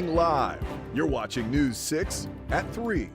Live. You're watching News 6 at 3.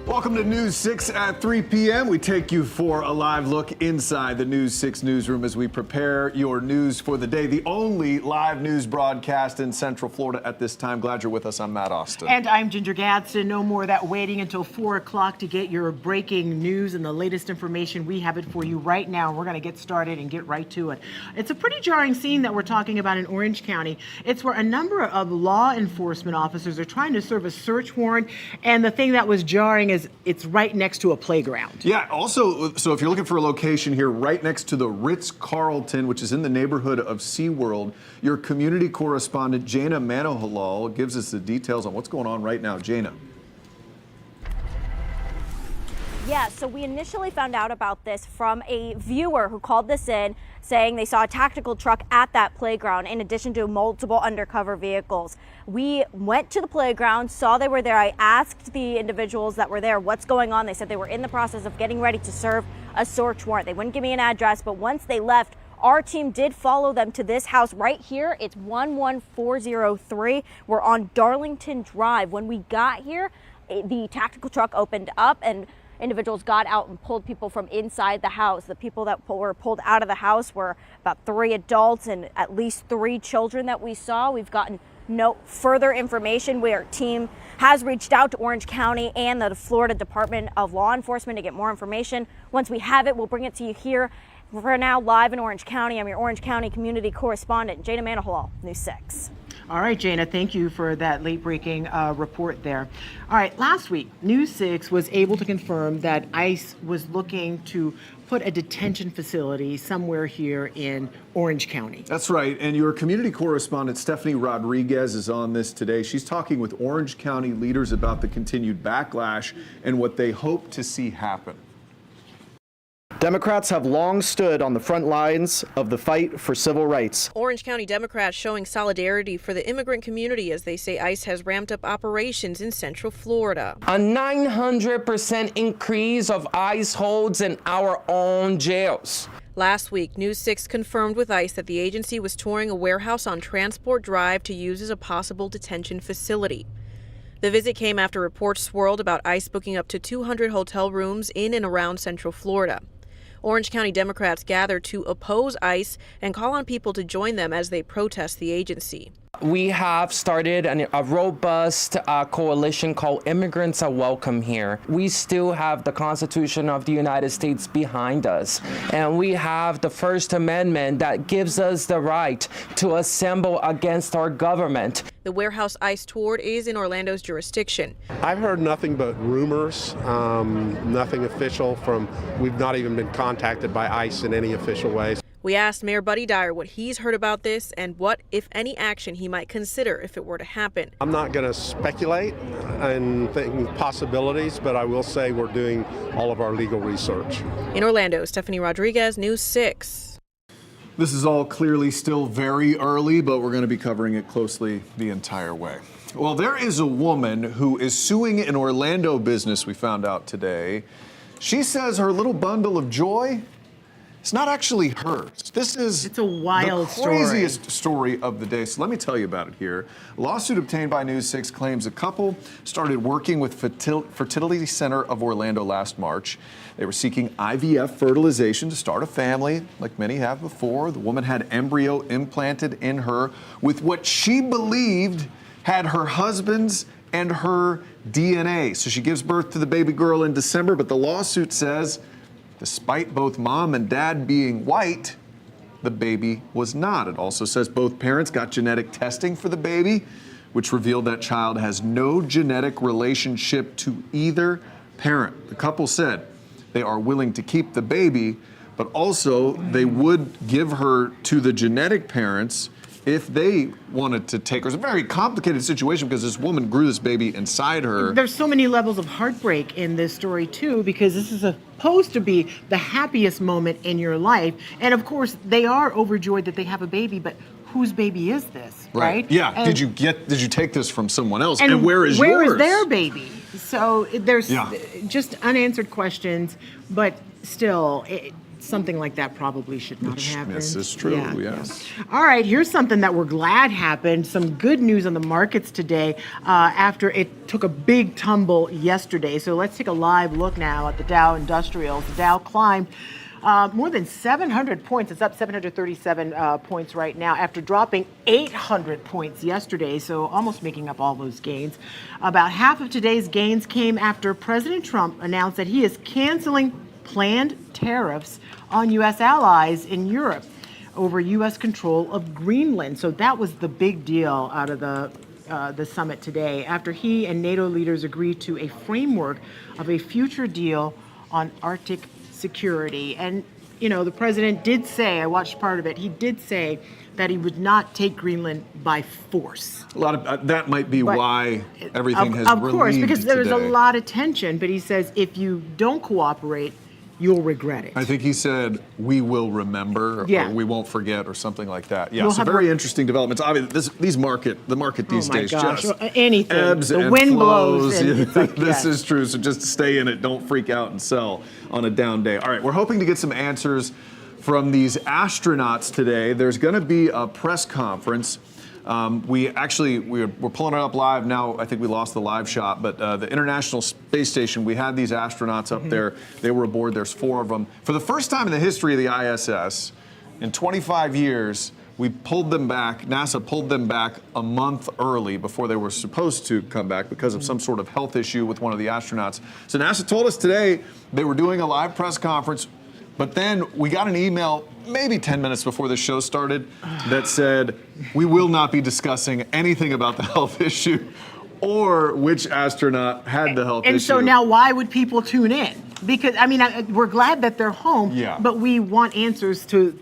Welcome to News 6 at 3 p.m. We take you for a live look inside the News 6 newsroom as we prepare your news for the day. The only live news broadcast in Central Florida at this time. Glad you're with us. I'm Matt Austin. And I'm Ginger Gadsden. No more of that waiting until 4 o'clock to get your breaking news and the latest information. We have it for you right now. We're going to get started and get right to it. It's a pretty jarring scene that we're talking about in Orange County. It's where a number of law enforcement officers are trying to serve a search warrant. And the thing that was jarring is it's right next to a playground. Yeah, also, so if you're looking for a location here, right next to the Ritz-Carlton, which is in the neighborhood of SeaWorld, your community correspondent, Jana Manohalal, gives us the details on what's going on right now. Jana. Yeah, so we initially found out about this from a viewer who called this in saying they saw a tactical truck at that playground in addition to multiple undercover vehicles. We went to the playground, saw they were there. I asked the individuals that were there what's going on. They said they were in the process of getting ready to serve a search warrant. They wouldn't give me an address, but once they left, our team did follow them to this house right here. It's 11403. We're on Darlington Drive. When we got here, the tactical truck opened up and individuals got out and pulled people from inside the house. The people that were pulled out of the house were about 3 adults and at least 3 children that we saw. We've gotten no further information. Our team has reached out to Orange County and the Florida Department of Law Enforcement to get more information. Once we have it, we'll bring it to you here. We're now live in Orange County. I'm your Orange County community correspondent, Jana Manohalal, News 6. All right, Jana, thank you for that late-breaking report there. All right, last week, News 6 was able to confirm that ICE was looking to put a detention facility somewhere here in Orange County. That's right, and your community correspondent, Stephanie Rodriguez, is on this today. She's talking with Orange County leaders about the continued backlash and what they hope to see happen. Democrats have long stood on the front lines of the fight for civil rights. Orange County Democrats showing solidarity for the immigrant community as they say ICE has ramped up operations in Central Florida. A 900% increase of ICE holds in our own jails. Last week, News 6 confirmed with ICE that the agency was touring a warehouse on Transport Drive to use as a possible detention facility. The visit came after reports swirled about ICE booking up to 200 hotel rooms in and around Central Florida. Orange County Democrats gathered to oppose ICE and call on people to join them as they protest the agency. We have started a robust coalition called Immigrants Are Welcome Here. We still have the Constitution of the United States behind us, and we have the First Amendment that gives us the right to assemble against our government. The warehouse ICE toured is in Orlando's jurisdiction. I've heard nothing but rumors, nothing official we've not even been contacted by ICE in any official ways. We asked Mayor Buddy Dyer what he's heard about this and what, if any, action he might consider if it were to happen. I'm not going to speculate and think possibilities, but I will say we're doing all of our legal research. In Orlando, Stephanie Rodriguez, News 6. This is all clearly still very early, but we're going to be covering it closely the entire way. Well, there is a woman who is suing an Orlando business, we found out today. She says her little bundle of joy, it's not actually hers. It's a wild the craziest story of the day. So let me tell you about it here. A lawsuit obtained by News 6 claims a couple started working with Fertility Center of Orlando last March. They were seeking IVF fertilization to start a family, like many have before. The woman had embryo implanted in her with what she believed had her husband's and her DNA. So she gives birth to the baby girl in December, but the lawsuit says, despite both mom and dad being white, the baby was not. It also says both parents got genetic testing for the baby, which revealed that child has no genetic relationship to either parent. The couple said they are willing to keep the baby, but also they would give her to the genetic parents if they wanted to take her. It's a very complicated situation because this woman grew this baby inside her. There's so many levels of heartbreak in this story too, because this is supposed to be the happiest moment in your life. And of course, they are overjoyed that they have a baby, but whose baby is this, right? Yeah, and did you take this from someone else? And where is yours? Where is their baby? So there's just unanswered questions, but still, something like that probably should not have happened. This is true, yes. All right, here's something that we're glad happened. Some good news on the markets today after it took a big tumble yesterday. So let's take a live look now at the Dow Industrials. The Dow climbed more than 700 points. It's up 737 points right now after dropping 800 points yesterday, so almost making up all those gains. About half of today's gains came after President Trump announced that he is canceling planned tariffs on U.S. allies in Europe over U.S. control of Greenland. So that was the big deal out of the summit today, after he and NATO leaders agreed to a framework of a future deal on Arctic security. And, you know, the president did say, I watched part of it, he did say that he would not take Greenland by force. A lot of that might be why everything has Of course, relieved because there was a today. lot of tension, but he says if you don't cooperate, you'll regret it. I think he said, we will remember, Yeah. or we won't forget, or something like that. Yeah, We'll so have very a- interesting developments. Obviously, the market these Oh my days gosh, just anything. ebbs The and wind flows. blows and it's like, This yes. is true, so just stay in it. Don't freak out and sell on a down day. All right, we're hoping to get some answers from these astronauts today. There's going to be a press conference. We're pulling it up live now. I think we lost the live shot, but the International Space Station, we had these astronauts up there. They were aboard. There's 4 of them. For the first time in the history of the ISS, in 25 years, we pulled them back. NASA pulled them back a month early before they were supposed to come back because of some sort of health issue with one of the astronauts. So NASA told us today they were doing a live press conference. But then we got an email maybe 10 minutes before the show started that said, we will not be discussing anything about the health issue or which astronaut had the health issue. And so now why would people tune in? Because, I mean, we're glad that they're home, Yeah. but we want answers to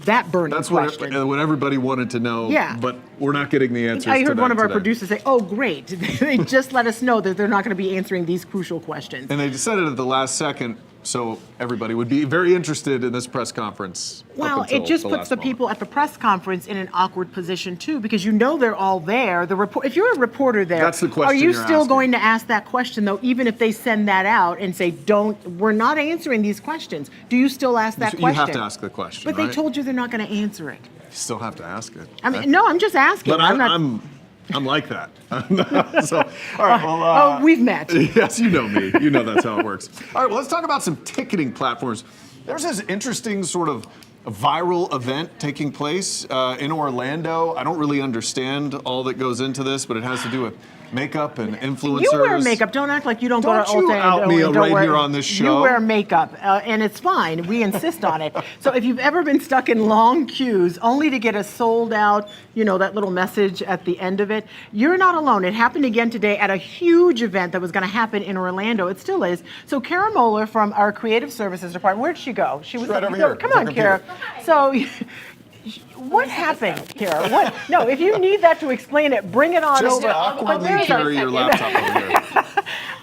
that burning That's question. what everybody wanted to know, Yeah. but we're not getting the answers I heard to one of that our today. producers say, oh, great. They just let us know that they're not going to be answering these crucial questions. And they said it at the last second, so everybody would be very interested in this press conference. up Well, until it just the puts last the moment. people at the press conference in an awkward position too, because you know they're all there. If you're a reporter there, That's the question are you you're still asking. going to ask that question though, even if they send that out and say, we're not answering these questions? Do you still ask that You question? have to ask the question, But they right? told you they're not going to answer it. You still have to ask it. I mean, no, I'm just asking. But I'm not. I'm like that. So, all right, well, Oh, we've met. Yes, you know me. You know that's how it works. All right, well, let's talk about some ticketing platforms. There's this interesting sort of viral event taking place in Orlando. I don't really understand all that goes into this, but it has to do with makeup and influencers. You wear makeup. Don't act like you don't go to Don't you Ulta out and me don't right wear, here on this show. You wear makeup, and it's fine. We insist on it. So if you've ever been stuck in long queues only to get a sold out, that little message at the end of it, you're not alone. It happened again today at a huge event that was going to happen in Orlando. It still is. So Kara Moeller from our creative services department, where'd she go? She was right over here. Come With on, her Kara. computer. So. What happened, Kara? What? No, if you need that to explain it, bring it on Just over. awkwardly there's carry your laptop over here.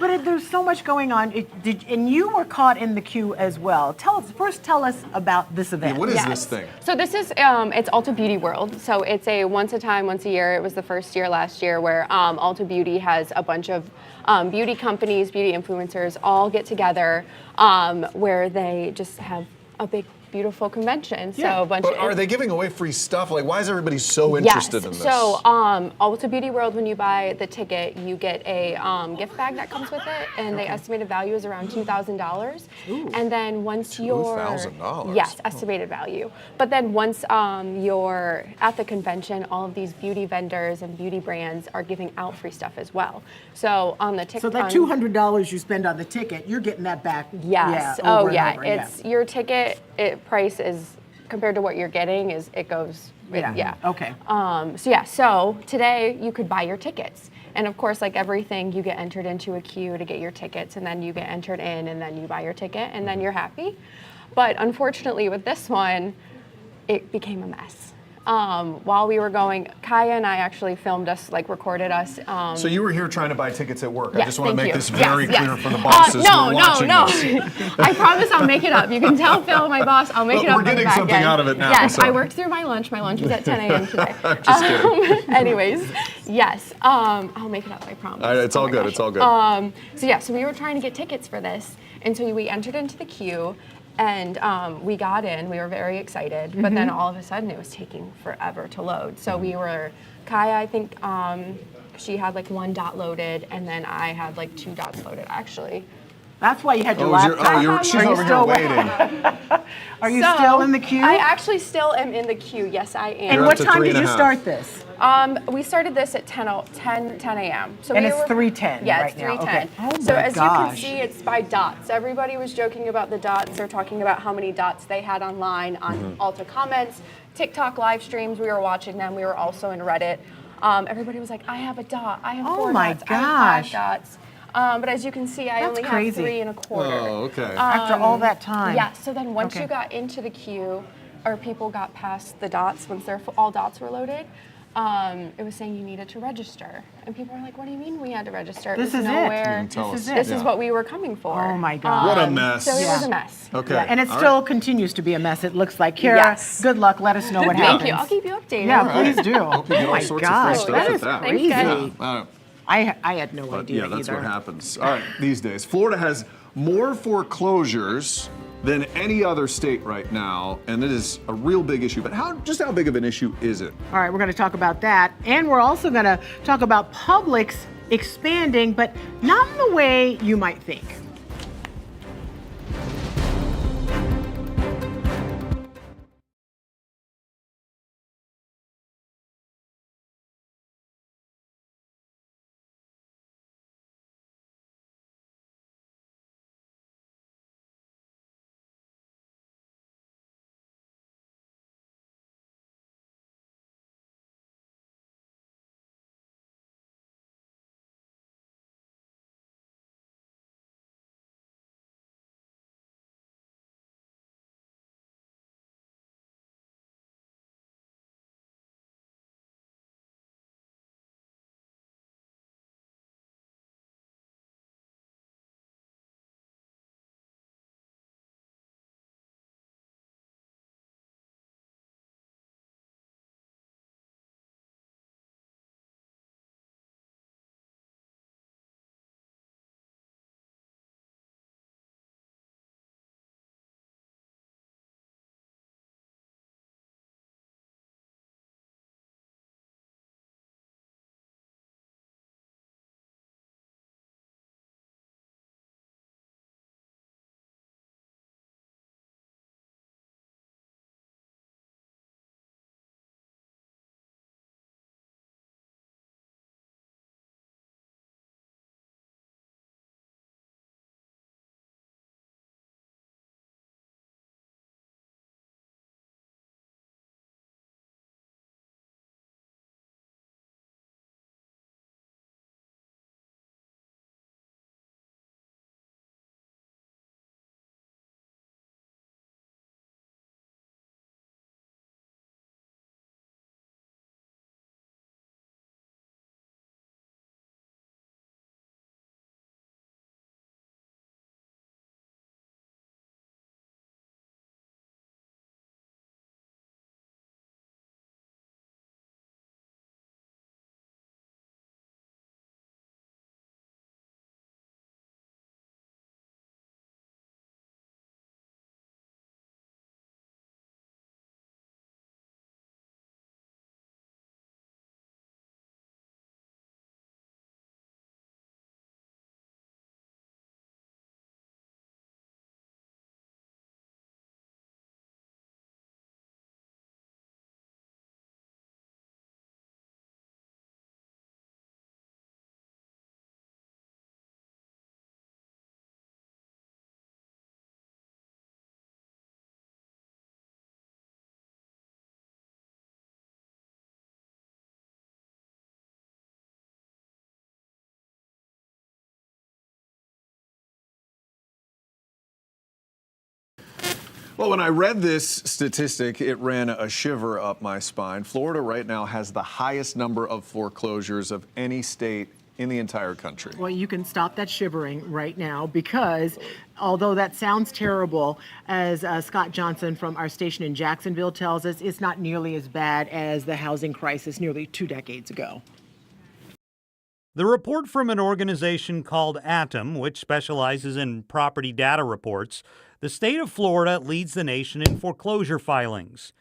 But there's so much going on. And you were caught in the queue as well. Tell us about this event. What is this thing? So this is it's Ulta Beauty World. So it's a once a year. It was the first year last year where Ulta Beauty has a bunch of beauty companies, beauty influencers all get together where they just have a big beautiful convention. So Yeah. a bunch But of are they giving away free stuff? Like, why is everybody so interested in this? So Ulta Beauty World, when you buy the ticket, you get a gift bag that comes with it, and the estimated value is around $2,000. And then once you're $2,000? yes, estimated value. But then once you're at the convention, all of these beauty vendors and beauty brands are giving out free stuff as well. So on the ticket, So that $200 you spend on the ticket, you're getting that back. yes, Yeah, over and yeah, over, it's your ticket. Price is compared to what you're getting it goes. Yeah. Okay. So today you could buy your tickets. And of course, like everything, you get entered into a queue to get your tickets, and then you get entered in, and then you buy your ticket, and then you're happy. But unfortunately with this one, it became a mess. While we were going, Kaya and I actually filmed us, recorded us. So you were here trying to buy tickets at work. I Yes, just want to thank make you. this very Yes, clear yes. for the bosses who are watching no. this. I promise I'll make it up. You can tell Phil, my boss, I'll make Look, it up. we're on the getting back something end. out of it now, Yes, so. I worked through my lunch. My lunch was at 10 a.m. today. Just kidding. Anyways, yes, I'll make it up, I promise. All right, it's Oh all my good. gosh. It's all good. So we were trying to get tickets for this, and so we entered into the queue. And we got in, we were very excited, but then all of a sudden it was taking forever to load. So we were, Kaya, I think she had like 1 dot loaded, and then I had like 2 dots loaded, actually. That's why you had your Oh, laptop. she's over here waiting. Are you So, still in the queue? I actually still am in the queue, yes I am. and You're what up to time did 3.5. you start this? We started this at 10 a.m. So And we it's were, 3:10 Yeah, right it's now. 3:10. Okay. Oh So my as you can gosh. see, it's by dots. Everybody was joking about the dots. They're talking about how many dots they had online on Ulta comments, TikTok live streams. We were watching them. We were also in Reddit. Everybody was like, I have a dot. I have 4 my dots. I have 5 gosh. dots. But as you can see, I That's only crazy. have 3 1/4. Oh, okay. After all that time. Yeah, so then once Okay. you got into the queue, or people got past the dots, once all dots were loaded, it was saying you needed to register. And people were like, what do you mean we had to register? This was is nowhere. it. You didn't tell This us. is it. This is what we were coming for. Oh my God. What a mess. So it Yeah. was a mess. Okay. Yeah, and it all still right. continues to be a mess, it looks like. Kara, Yes. good luck. Let us know what Thank happens. you. I'll keep you updated. Yeah, All right. please do. Hope you get Oh all my sorts of gosh, free stuff that with is that. crazy. Yeah. I had no But idea yeah, that's either. what happens. All right, these days. Florida has more foreclosures than any other state right now, and it is a real big issue. But how big of an issue is it? All right, we're going to talk about that. And we're also going to talk about Publix expanding, but not in the way you might think. Well, when I read this statistic, it ran a shiver up my spine. Florida right now has the highest number of foreclosures of any state in the entire country. Well, you can stop that shivering right now because although that sounds terrible, as Scott Johnson from our station in Jacksonville tells us, it's not nearly as bad as the housing crisis nearly 2 decades ago. The report from an organization called Atom, which specializes in property data reports, The state of Florida leads the nation in foreclosure filings.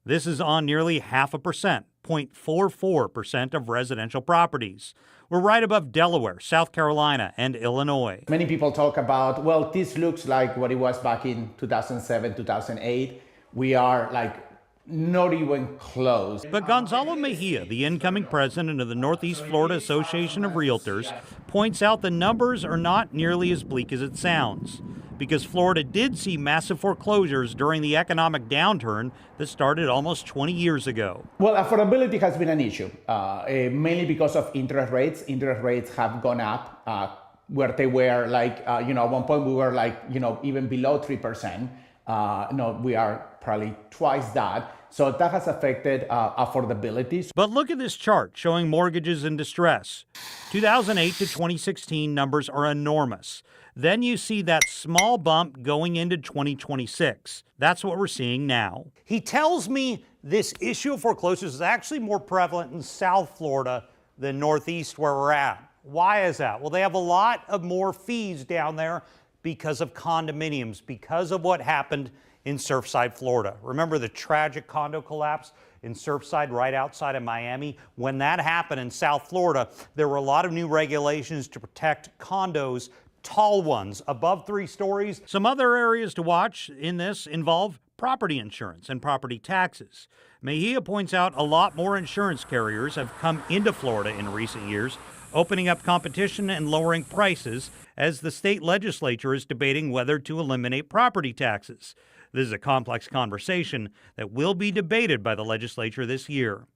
This is on nearly 0.5%, 0.44% of residential properties. We're right above Delaware, South Carolina, and Illinois. Many people talk about, well, this looks like what it was back in 2007, 2008. We are not even close. But Gonzalo Mejia, the incoming president of the Northeast Florida Association of Realtors, points out the numbers are not nearly as bleak as it sounds, because Florida did see massive foreclosures during the economic downturn that started almost 20 years ago. Well, affordability has been an issue, mainly because of interest rates. Interest rates have gone up, where they were at one point we were even below 3%. No, we are probably twice that. So that has affected affordability. But look at this chart showing mortgages in distress. 2008 to 2016 numbers are enormous. Then you see that small bump going into 2026. That's what we're seeing now. He tells me this issue of foreclosures is actually more prevalent in South Florida than Northeast where we're at. Why is that? Well, they have a lot of more fees down there because of condominiums, because of what happened in Surfside, Florida. Remember the tragic condo collapse in Surfside right outside of Miami? When that happened in South Florida, there were a lot of new regulations to protect condos, tall ones, above 3 stories. Some other areas to watch in this involve property insurance and property taxes. Mejia points out a lot more insurance carriers have come into Florida in recent years, opening up competition and lowering prices as the state legislature is debating whether to eliminate property taxes. This is a complex conversation that will be debated by the legislature this year.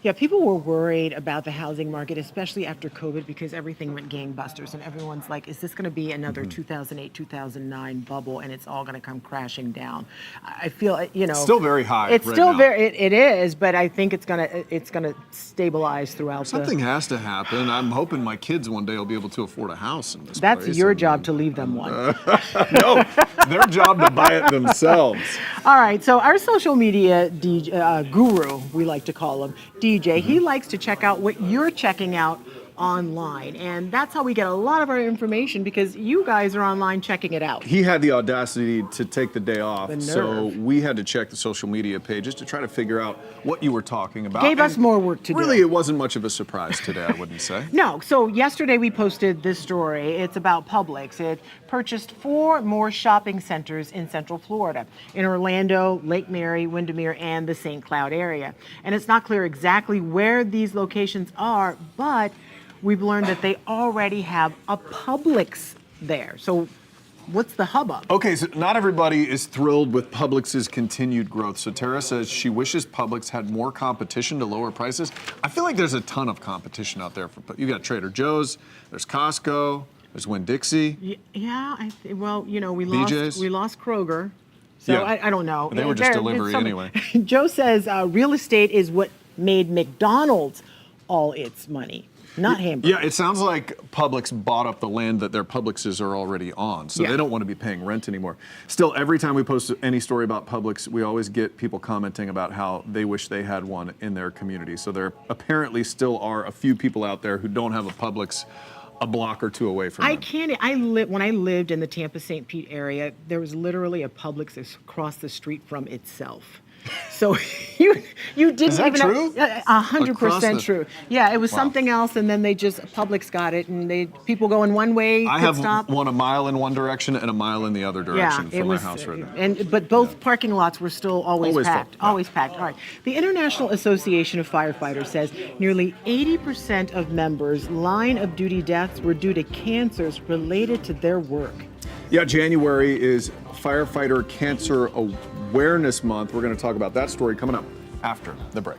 Yeah, people were worried about the housing market, especially after COVID, because everything went gangbusters and everyone's like, is this going to be another 2008, 2009 bubble and it's all going to come crashing down? I feel, It's still very high. It's right still now. it is, but I think it's going to stabilize throughout. Something has to happen. I'm hoping my kids one day will be able to afford a house in this That's place. your job to leave them one. No, their job to buy it themselves. All right, so our social media guru, we like to call him, DJ, he likes to check out what you're checking out online. And that's how we get a lot of our information, because you guys are online checking it out. He had the audacity to take the day off, The so nerve. we had to check the social media pages to try to figure out what you were talking about. Gave us And more work to do. Really, it wasn't much of a surprise today, I wouldn't say. No, so yesterday we posted this story. It's about Publix. It purchased 4 more shopping centers in Central Florida, in Orlando, Lake Mary, Windermere, and the St. Cloud area. And it's not clear exactly where these locations are, but we've learned that they already have a Publix there. So what's the hubbub? Okay, so not everybody is thrilled with Publix's continued growth. So Tara says she wishes Publix had more competition to lower prices. I feel like there's a ton of competition out there. You got Trader Joe's, there's Costco, there's Winn-Dixie. Yeah, well, we BJ's? lost Kroger. So Yeah. I don't know. They were just There- delivery it's anyway. Joe says real estate is what made McDonald's all its money, not hamburgers. Yeah, it sounds like Publix bought up the land that their Publixes are already on, so Yeah. they don't want to be paying rent anymore. Still, every time we post any story about Publix, we always get people commenting about how they wish they had one in their community. So there apparently still are a few people out there who don't have a Publix a block or 2 away from them. When I lived in the Tampa St. Pete area, there was literally a Publix across the street from itself. So you didn't Is that even true? 100% true. Yeah, it was Wow. something else, and then Publix got it, and people going one way. I could have stop. one a mile in one direction and a mile in the other direction from my house right now. But both parking lots were still always Always packed. full, yeah. Always packed. All right. The International Association of Firefighters says nearly 80% of members' line of duty deaths were due to cancers related to their work. Yeah, January is Firefighter Cancer Awareness Month. We're going to talk about that story coming up after the break.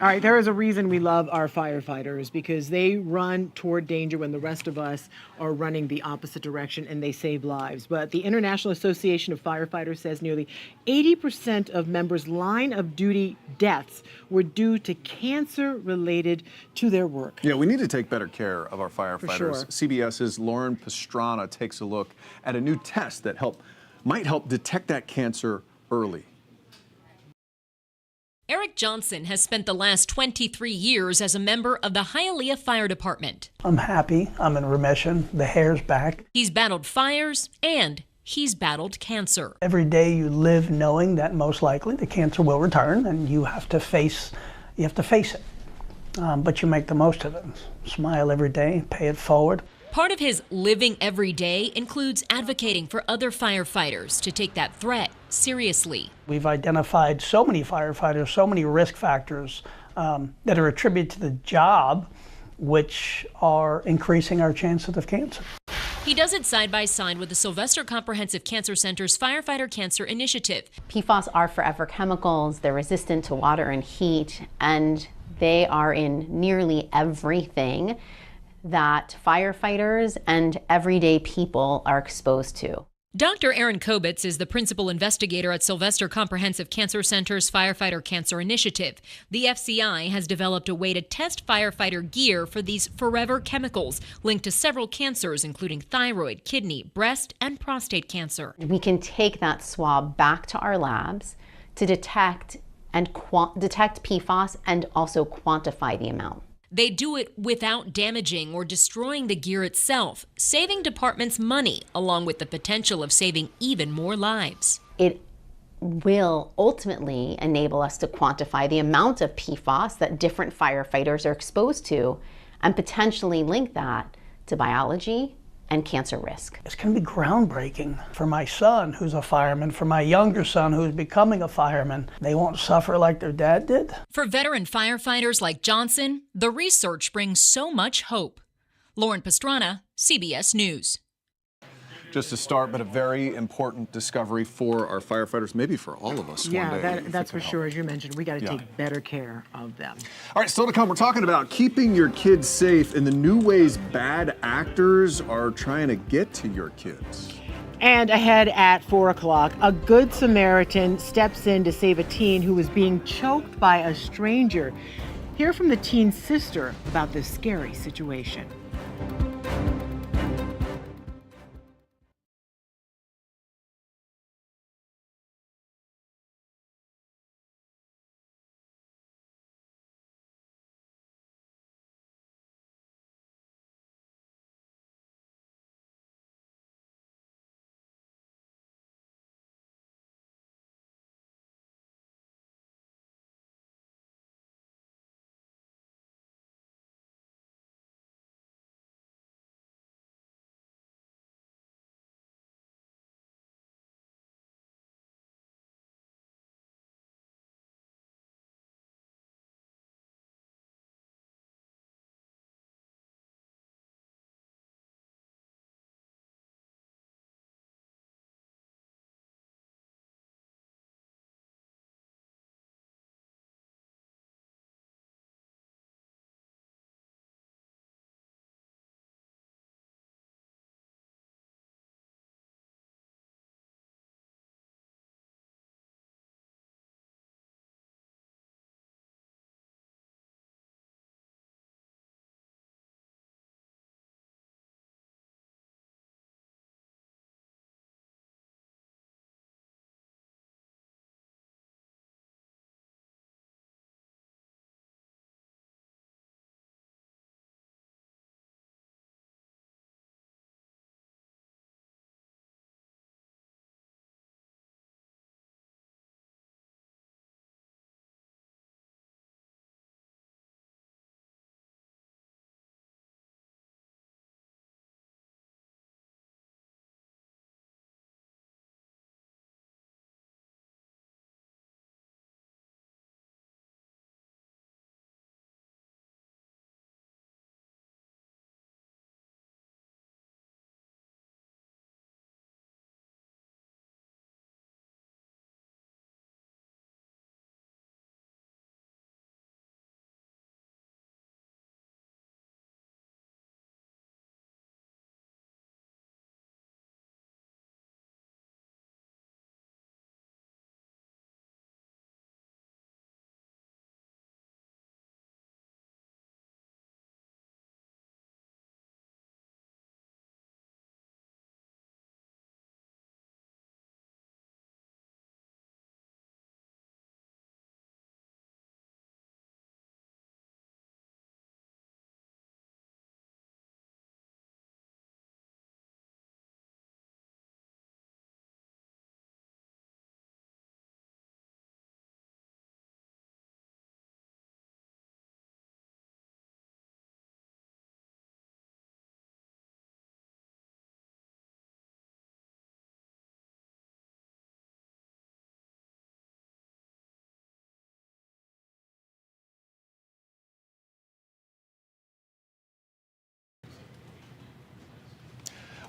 All right, there is a reason we love our firefighters because they run toward danger when the rest of us are running the opposite direction and they save lives. But the International Association of Firefighters says nearly 80% of members' line of duty deaths were due to cancer related to their work. Yeah, we need to take better care of our firefighters. sure. CBS's Lauren Pastrana takes a look at a new test that might help detect that cancer early. Eric Johnson has spent the last 23 years as a member of the Hialeah Fire Department. I'm happy. I'm in remission. The hair's back. He's battled fires and he's battled cancer. Every day you live knowing that most likely the cancer will return, and you have to face it. But you make the most of it. Smile every day, pay it forward. Part of his living every day includes advocating for other firefighters to take that threat seriously. We've identified so many firefighters, so many risk factors that are attributed to the job, which are increasing our chances of cancer. He does it side by side with the Sylvester Comprehensive Cancer Center's Firefighter Cancer Initiative. PFAS are forever chemicals. They're resistant to water and heat, and they are in nearly everything that firefighters and everyday people are exposed to. Dr. Aaron Kobitz is the principal investigator at Sylvester Comprehensive Cancer Center's Firefighter Cancer Initiative. The FCI has developed a way to test firefighter gear for these forever chemicals linked to several cancers, including thyroid, kidney, breast, and prostate cancer. We can take that swab back to our labs to detect PFAS and also quantify the amount. They do it without damaging or destroying the gear itself, saving departments money, along with the potential of saving even more lives. It will ultimately enable us to quantify the amount of PFAS that different firefighters are exposed to and potentially link that to biology and cancer risk. It's going to be groundbreaking for my son, who's a fireman, for my younger son, who's becoming a fireman. They won't suffer like their dad did. For veteran firefighters like Johnson, the research brings so much hope. Lauren Pastrana, CBS News. Just a start, but a very important discovery for our firefighters, maybe for all of us one day. Yeah, that's for sure. As you mentioned, we got to Yeah. take better care of them. All right, still to come, we're talking about keeping your kids safe and the new ways bad actors are trying to get to your kids. And ahead at 4 o'clock, a good Samaritan steps in to save a teen who was being choked by a stranger. Hear from the teen's sister about this scary situation.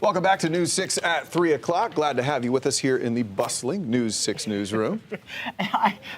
Welcome back to News 6 at 3 o'clock. Glad to have you with us here in the bustling News 6 newsroom.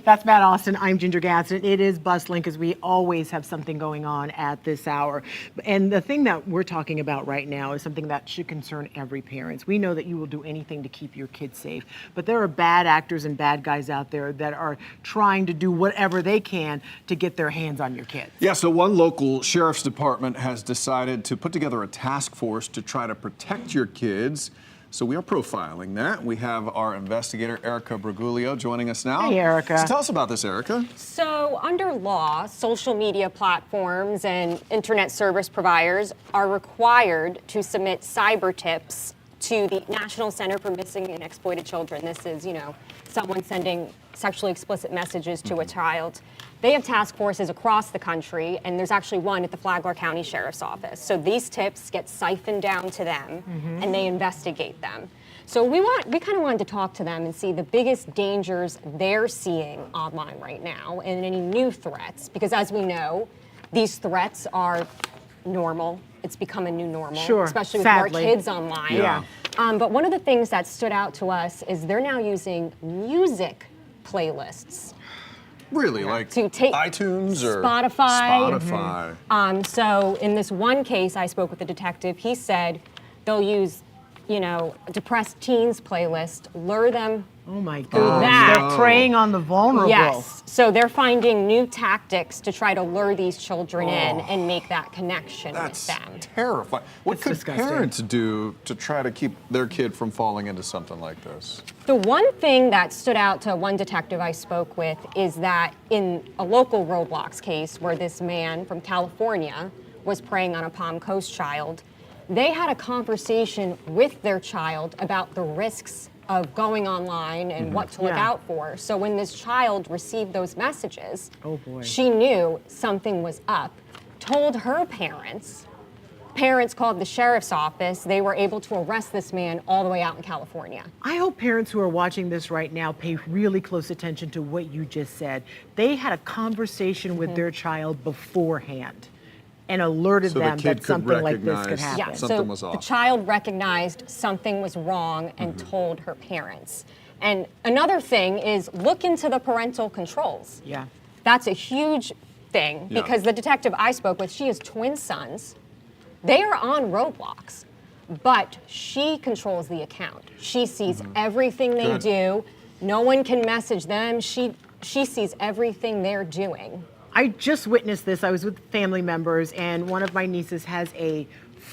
That's Matt Austin. I'm Ginger Gadsden. It is bustling because we always have something going on at this hour. And the thing that we're talking about right now is something that should concern every parent. We know that you will do anything to keep your kids safe, but there are bad actors and bad guys out there that are trying to do whatever they can to get their hands on your kids. Yeah, so one local sheriff's department has decided to put together a task force to try to protect your kids. So we are profiling that. We have our investigator, Erica Briguglio, joining us now. Hey, Erica. So tell us about this, Erica. So under law, social media platforms and internet service providers are required to submit cyber tips to the National Center for Missing and Exploited Children. This is, someone sending sexually explicit messages to a child. They have task forces across the country, and there's actually one at the Flagler County Sheriff's Office. So these tips get siphoned down to them, and they investigate them. So we kind of wanted to talk to them and see the biggest dangers they're seeing online right now and any new threats, because as we know, these threats are normal. It's become a new normal, Sure, especially with sadly. our kids online. Yeah. But one of the things that stood out to us is they're now using music playlists. Really? Like To take iTunes or Spotify. Spotify. So in this one case, I spoke with the detective. He said they'll use, depressed teens playlist, lure them. Oh my through God. that. They're preying on the vulnerable. Yes. So they're finding new tactics to try to lure these children in and make that connection with them. Terrifying. What It's could disgusting. parents do to try to keep their kid from falling into something like this? The one thing that stood out to one detective I spoke with is that in a local Roblox case where this man from California was preying on a Palm Coast child, they had a conversation with their child about the risks of going online and what to look out for. So when this child received those messages, she knew something was up, told her parents. Parents called the sheriff's office. They were able to arrest this man all the way out in California. I hope parents who are watching this right now pay really close attention to what you just said. They had a conversation with their child beforehand and alerted So the them kid that could something like this could recognize happen. Yeah, something so was off. the child recognized something was wrong and told her parents. And another thing is look into the parental controls. Yeah. That's a huge thing Yeah. because the detective I spoke with, she has twin sons. They are on Roblox, but she controls the account. She sees everything they Good. do. No one can message them. She sees everything they're doing. I just witnessed this. I was with family members, and one of my nieces has a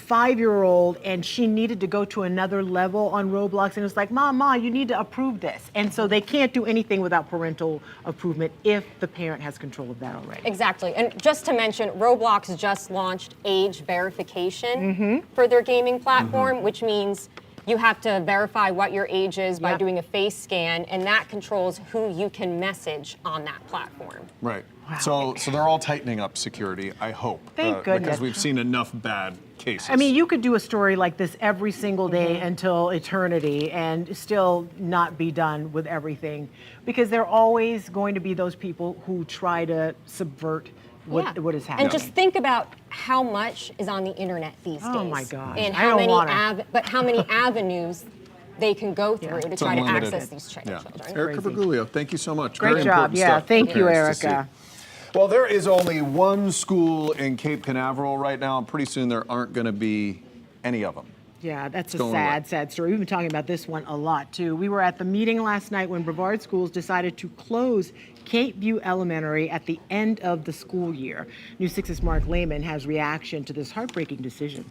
5-year-old, and she needed to go to another level on Roblox, and it was like, Ma, you need to approve this. And so they can't do anything without parental approval if the parent has control of that already. Exactly. And just to mention, Roblox just launched age verification for their gaming platform, which means you have to verify what your age is by doing a face scan, and that controls who you can message on that platform. Right. So they're all tightening up security, I hope. Thank goodness. Because we've seen enough bad cases. I mean, you could do a story like this every single day until eternity and still not be done with everything, because there are always going to be those people who try to subvert what is happening. And just think about how much is on the internet these days. Oh my gosh. And I how don't many wanna. how many avenues they can go through to It's try to unlimited. access these children. Erica Briguglio, thank you so much. Great Very job. important Yeah, stuff thank for you, parents to Erica. see. Well, there is only one school in Cape Canaveral right now, and pretty soon there aren't going to be any of them. Yeah, that's a going sad story. We've been talking about this one a lot, too. We were at the meeting last night when Brevard Schools decided to close Cape View Elementary at the end of the school year. News 6's Mark Lehman has reaction to this heartbreaking decision.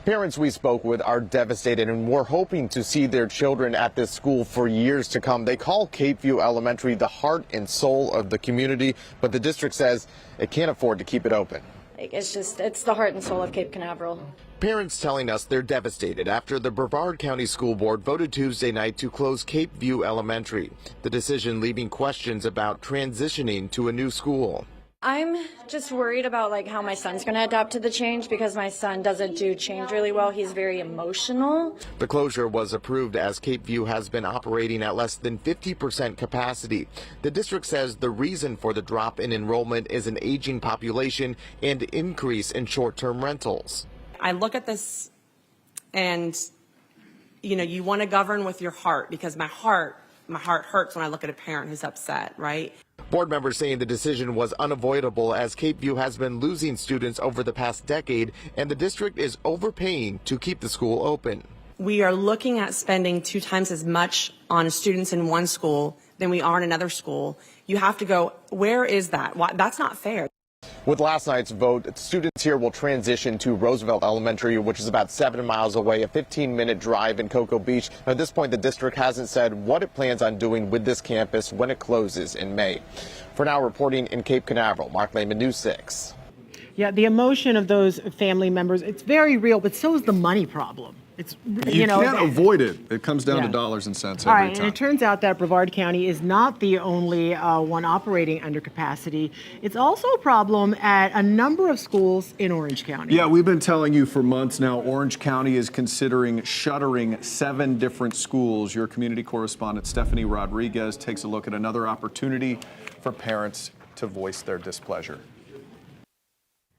Parents we spoke with are devastated and were hoping to see their children at this school for years to come. They call Cape View Elementary the heart and soul of the community, but the district says it can't afford to keep it open. It's the heart and soul of Cape Canaveral. Parents telling us they're devastated after the Brevard County School Board voted Tuesday night to close Cape View Elementary. The decision leaving questions about transitioning to a new school. I'm just worried about how my son's going to adapt to the change because my son doesn't do change really well. He's very emotional. The closure was approved as Cape View has been operating at less than 50% capacity. The district says the reason for the drop in enrollment is an aging population and increase in short-term rentals. I look at this And, you know, you want to govern with your heart, because my heart hurts when I look at a parent who's upset, right? Board members saying the decision was unavoidable as Cape View has been losing students over the past decade, and the district is overpaying to keep the school open. We are looking at spending 2 times as much on students in one school than we are in another school. You have to go, where is that? Why? That's not fair. With last night's vote, students here will transition to Roosevelt Elementary, which is about 7 miles away, a 15-minute drive in Cocoa Beach. At this point, the district hasn't said what it plans on doing with this campus when it closes in May. For now, reporting in Cape Canaveral, Mark Lehman, News 6. Yeah, the emotion of those family members, it's very real, but so is the money problem. It's, you can't avoid it. It comes down to dollars and cents every time. And it turns out that Brevard County is not the only one operating under capacity. It's also a problem at a number of schools in Orange County. Yeah, we've been telling you for months now, Orange County is considering shuttering 7 different schools. Your community correspondent Stephanie Rodriguez takes a look at another opportunity for parents to voice their displeasure.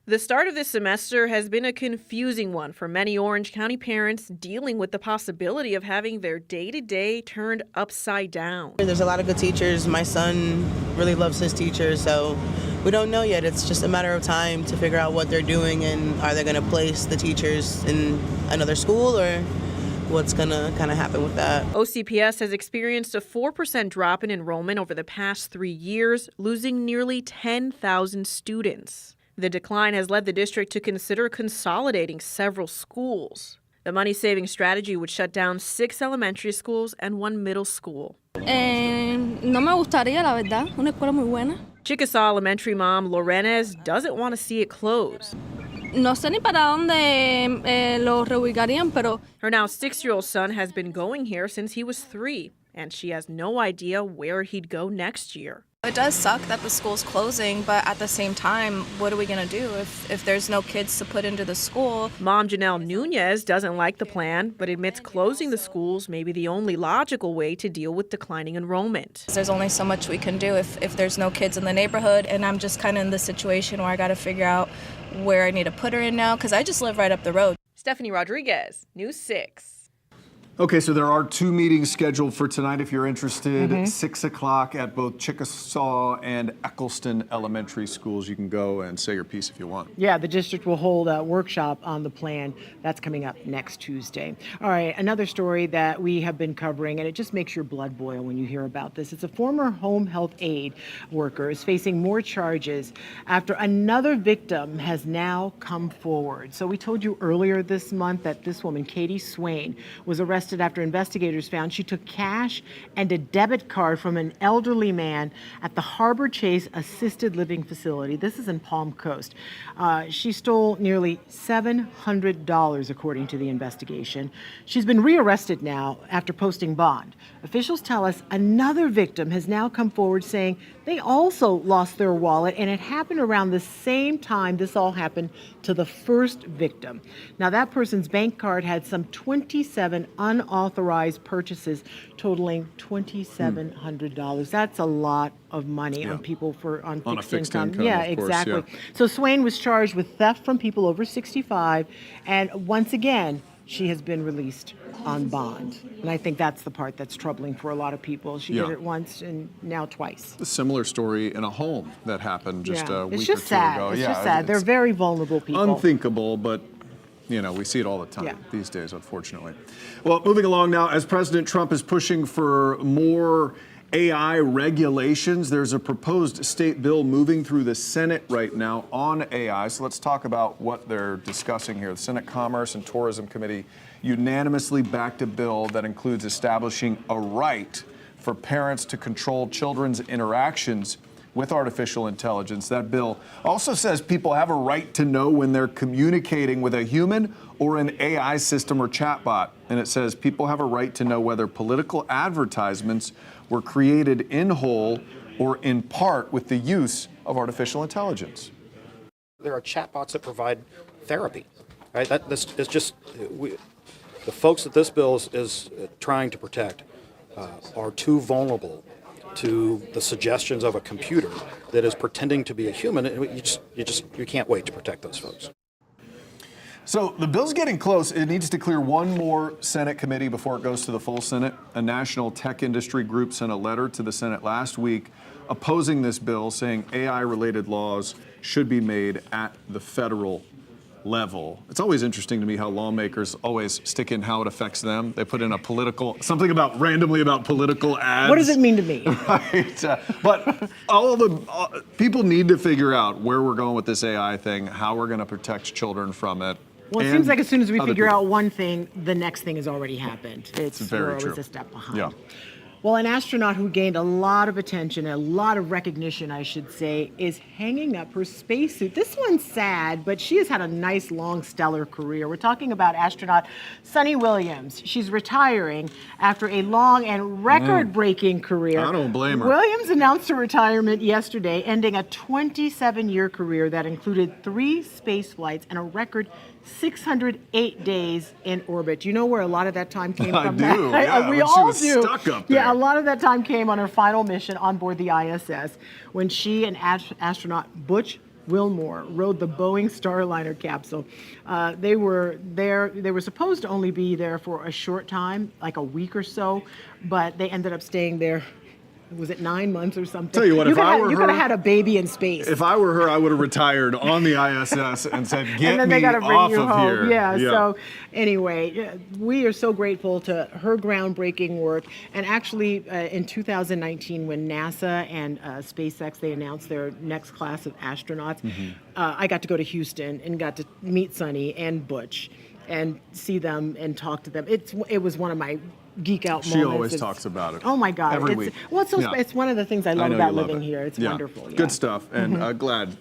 The start of this semester has been a confusing one for many Orange County parents dealing with the possibility of having their day-to-day turned upside down. There's a lot of good teachers. My son really loves his teachers, so we don't know yet. It's just a matter of time to figure out what they're doing, and are they going to place the teachers in another school, or what's going to kind of happen with that. OCPS has experienced a 4% drop in enrollment over the past 3 years, losing nearly 10,000 students. The decline has led the district to consider consolidating several schools. The money-saving strategy would shut down 6 elementary schools and 1 middle school. No me gustaría, la verdad. Una escuela muy buena. Chickasaw Elementary mom Lorenes doesn't want to see it close. No sé ni para dónde lo reubicarían, pero... Her now 6-year-old son has been going here since he was 3, and she has no idea where he'd go next year. It does suck that the school's closing, but at the same time, what are we going to do if there's no kids to put into the school? Mom Janelle Nunez doesn't like the plan, but admits closing the schools may be the only logical way to deal with declining enrollment. There's only so much we can do if there's no kids in the neighborhood, and I'm just kind of in the situation where I got to figure out where I need to put her in now, because I just live right up the road. Stephanie Rodriguez, News 6. Okay, so there are 2 meetings scheduled for tonight if you're interested. 6 o'clock at both Chickasaw and Eccleston Elementary Schools. You can go and say your piece if you want. Yeah, the district will hold a workshop on the plan. That's coming up next Tuesday. All right, another story that we have been covering, and it just makes your blood boil when you hear about this. It's a former home health aide worker is facing more charges after another victim has now come forward. So we told you earlier this month that this woman, Katie Swain, was arrested after investigators found she took cash and a debit card from an elderly man at the Harbor Chase Assisted Living Facility. This is in Palm Coast. She stole nearly $700, according to the investigation. She's been rearrested now after posting bond. Officials tell us another victim has now come forward saying they also lost their wallet, and it happened around the same time this all happened to the first victim. Now, that person's bank card had some 27 unauthorized purchases totaling $2,700. That's a lot of money on people on fixed income. Yeah, exactly. So Swain was charged with theft from people over 65, and once again, she has been released on bond. And I think that's the part that's troubling for a lot of people. She did it once and now twice. A similar story in a home that happened just a week or 2 ago. It's just sad. They're very vulnerable people. Unthinkable, but you know, we see it all the time these days, unfortunately. Well, moving along now, as President Trump is pushing for more AI regulations, there's a proposed state bill moving through the Senate right now on AI. So let's talk about what they're discussing here. The Senate Commerce and Tourism Committee unanimously backed a bill that includes establishing a right for parents to control children's interactions with artificial intelligence. That bill also says people have a right to know when they're communicating with a human or an AI system or chatbot. And it says people have a right to know whether political advertisements were created in whole or in part with the use of artificial intelligence. There are chatbots that provide therapy, right? The folks that this bill is trying to protect are too vulnerable to the suggestions of a computer that is pretending to be a human. You can't wait to protect those folks. So the bill's getting close. It needs to clear one more Senate committee before it goes to the full Senate. A national tech industry group sent a letter to the Senate last week opposing this bill, saying AI-related laws should be made at the federal level. It's always interesting to me how lawmakers always stick in how it affects them. They put in a political, something about randomly about political ads. What does it mean to me? Right. But people need to figure out where we're going with this AI thing, how we're going to protect children from it. Well, it seems like as soon as we figure out one thing, the next thing has already happened. It's We're very always true. a step behind. Yeah. Well, an astronaut who gained a lot of attention, a lot of recognition, I should say, is hanging up her spacesuit. This one's sad, but she has had a nice, long, stellar career. We're talking about astronaut Sunny Williams. She's retiring after a long and record-breaking career. I don't blame her. Williams announced her retirement yesterday, ending a 27-year career that included 3 space flights and a record 608 days in orbit. Do you know where a lot of that time came from? I do. Yeah, we when all she was do. stuck up there. Yeah, a lot of that time came on her final mission on board the ISS when she and astronaut Butch Wilmore rode the Boeing Starliner capsule. They were there. They were supposed to only be there for a short time, like a week or so, but they ended up staying there. Was it 9 months or something? Tell you what, if I were you could her- have had a baby in space. If I were her, I would have retired on the ISS and said, and get then they me gotta bring off you of home. here. Yeah, so anyway, we are so grateful to her groundbreaking work. And actually, in 2019, when NASA and SpaceX, they announced their next class of astronauts, I got to go to Houston and got to meet Sunny and Butch and see them and talk to them. It was one of my geek out moments. She always It's- talks about it. Oh my God. Every it's, week. Well, it's, so Yeah. it's one of the things I love know about you love living it. here. It's Yeah. wonderful. Yeah. Good stuff, and Mhm. glad.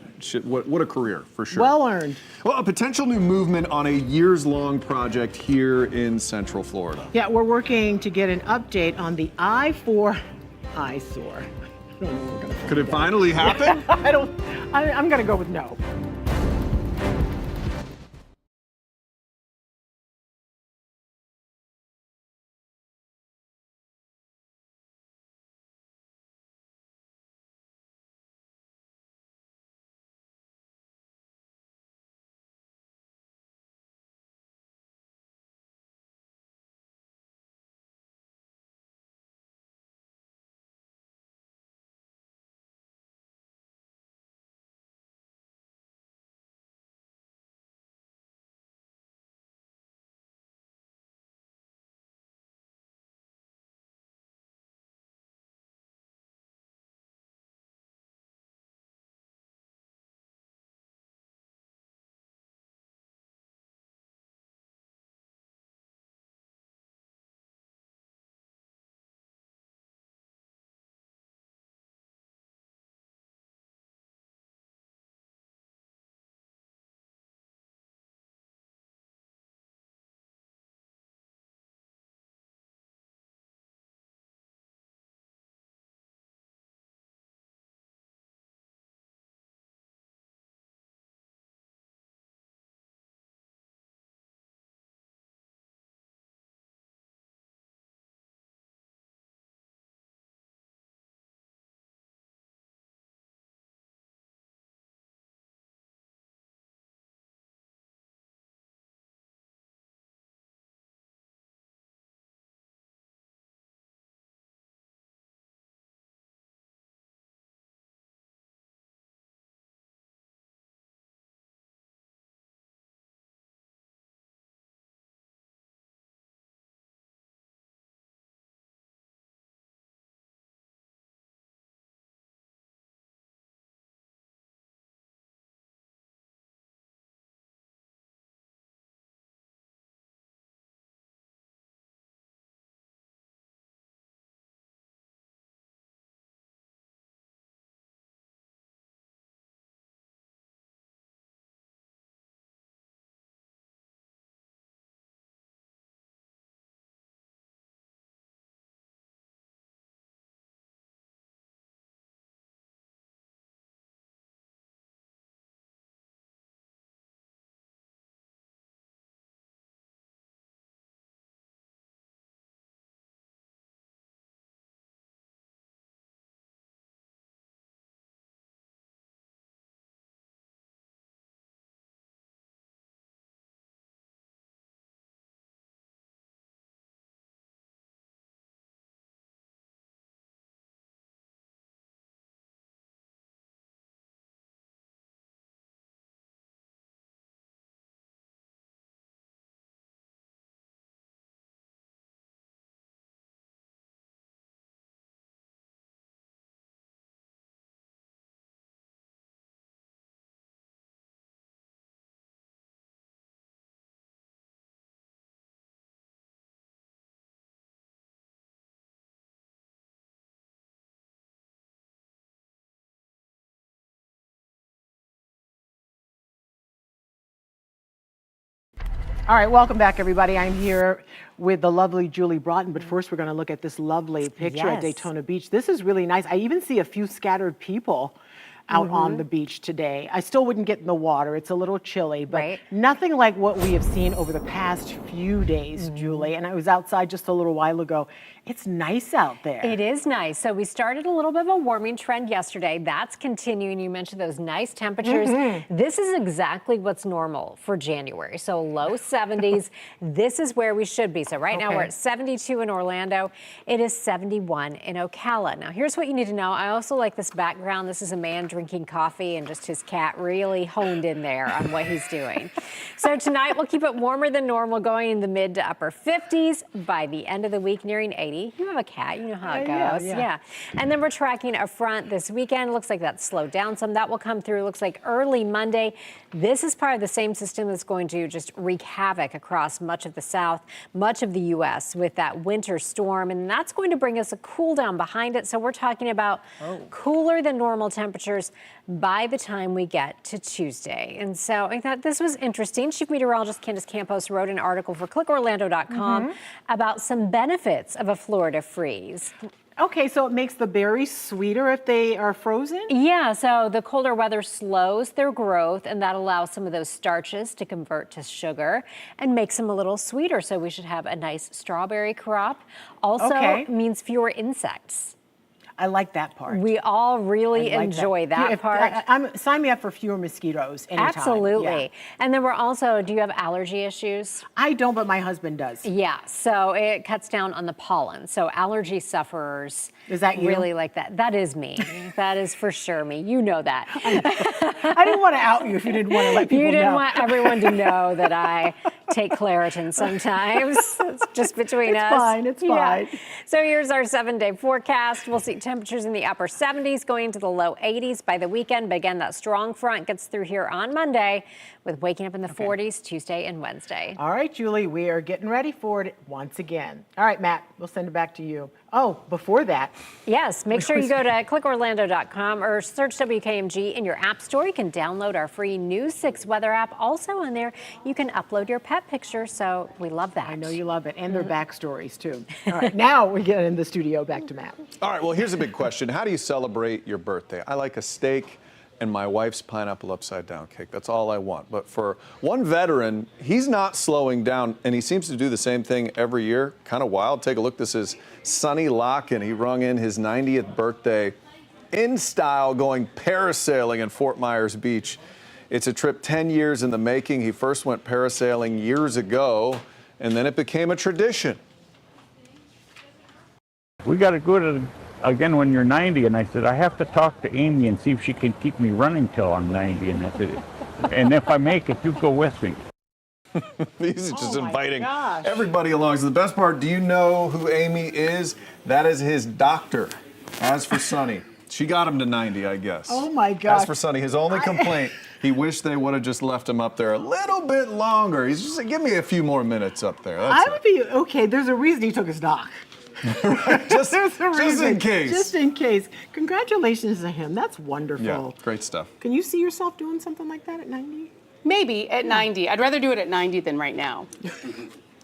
What a career, for sure. Well earned. Well, a potential new movement on a years-long project here in Central Florida. Yeah, we're working to get an update on the I-4 eyesore. I don't know what we're gonna Could it finally happen? I'm going to go with no. All right, welcome back, everybody. I'm here with the lovely Julie Broughton, but first we're going to look at this lovely picture at Daytona Beach. This is really nice. I even see a few scattered people out on the beach today. I still wouldn't get in the water. It's a little chilly, but nothing like what we have seen over the past few days, Julie. And I was outside just a little while ago. It's nice out there. It is nice. So we started a little bit of a warming trend yesterday. That's continuing. You mentioned those nice temperatures. This is exactly what's normal for January. So low 70s. This is where we should be. So right now we're at 72 in Orlando. It is 71 in Ocala. Now here's what you need to know. I also like this background. This is a man drinking coffee and just his cat really honed in there on what he's doing. So tonight we'll keep it warmer than normal, going in the mid to upper 50s. By the end of the week, nearing 80. You have a cat, you know how it goes. Yeah. And then we're tracking a front this weekend. Looks like that slowed down some. That will come through. Looks like early Monday. This is part of the same system that's going to just wreak havoc across much of the South, much of the U.S. with that winter storm. And that's going to bring us a cool down behind it. So we're talking about cooler than normal temperatures by the time we get to Tuesday. And so I thought this was interesting. Chief Meteorologist Candace Campos wrote an article for clickorlando.com about some benefits of a Florida freeze. Okay, so it makes the berries sweeter if they are frozen? Yeah, so the colder weather slows their growth, and that allows some of those starches to convert to sugar and makes them a little sweeter. So we should have a nice strawberry crop. Also means fewer insects. I like that part. We all really enjoy that part. Sign me up for fewer mosquitoes anytime. Absolutely. Yeah. And then we're also, do you have allergy issues? I don't, but my husband does. Yeah, so it cuts down on the pollen. So allergy sufferers is that you? Really like that. That is me. That is for sure me. You know that. I didn't want to out you if you didn't want to let people know. You didn't want everyone to know that I take Claritin sometimes. It's just between us. It's fine. It's fine. So here's our 7-day forecast. We'll see temperatures in the upper 70s going to the low 80s by the weekend. But again, that strong front gets through here on Monday with waking up in the 40s Tuesday and Wednesday. All right, Julie, we are getting ready for it once again. All right, Matt, we'll send it back to you. Oh, before that. Yes, make sure you go to clickorlando.com or search WKMG in your app store. You can download our free News 6 weather app. Also on there, you can upload your pet picture. So we love that. I know you love it. And their backstories, too. All right, now we get in the studio back to Matt. All right, well, here's a big question. How do you celebrate your birthday? I like a steak and my wife's pineapple upside down cake. That's all I want. But for one veteran, he's not slowing down, and he seems to do the same thing every year. Kind of wild. Take a look. This is Sonny Locken. He rung in his 90th birthday in style going parasailing in Fort Myers Beach. It's a trip 10 years in the making. He first went parasailing years ago, and then it became a tradition. We got to go to again when you're 90, and I said, I have to talk to Amy and see if she can keep me running till I'm 90, and I said, and if I make it, you go with me. He's just inviting everybody along. So the best part, do you know who Amy is? That is his doctor. As for Sonny, she got him to 90, I guess. Oh my gosh. As for Sonny, his only complaint, he wished they would have just left him up there a little bit longer. He's just like, give me a few more minutes up there. That's I would be, okay, there's a reason he took his doc. just in case. Just in case. Congratulations to him. That's wonderful. Yeah, great stuff. Can you see yourself doing something like that at 90? Maybe at 90. I'd rather do it at 90 than right now.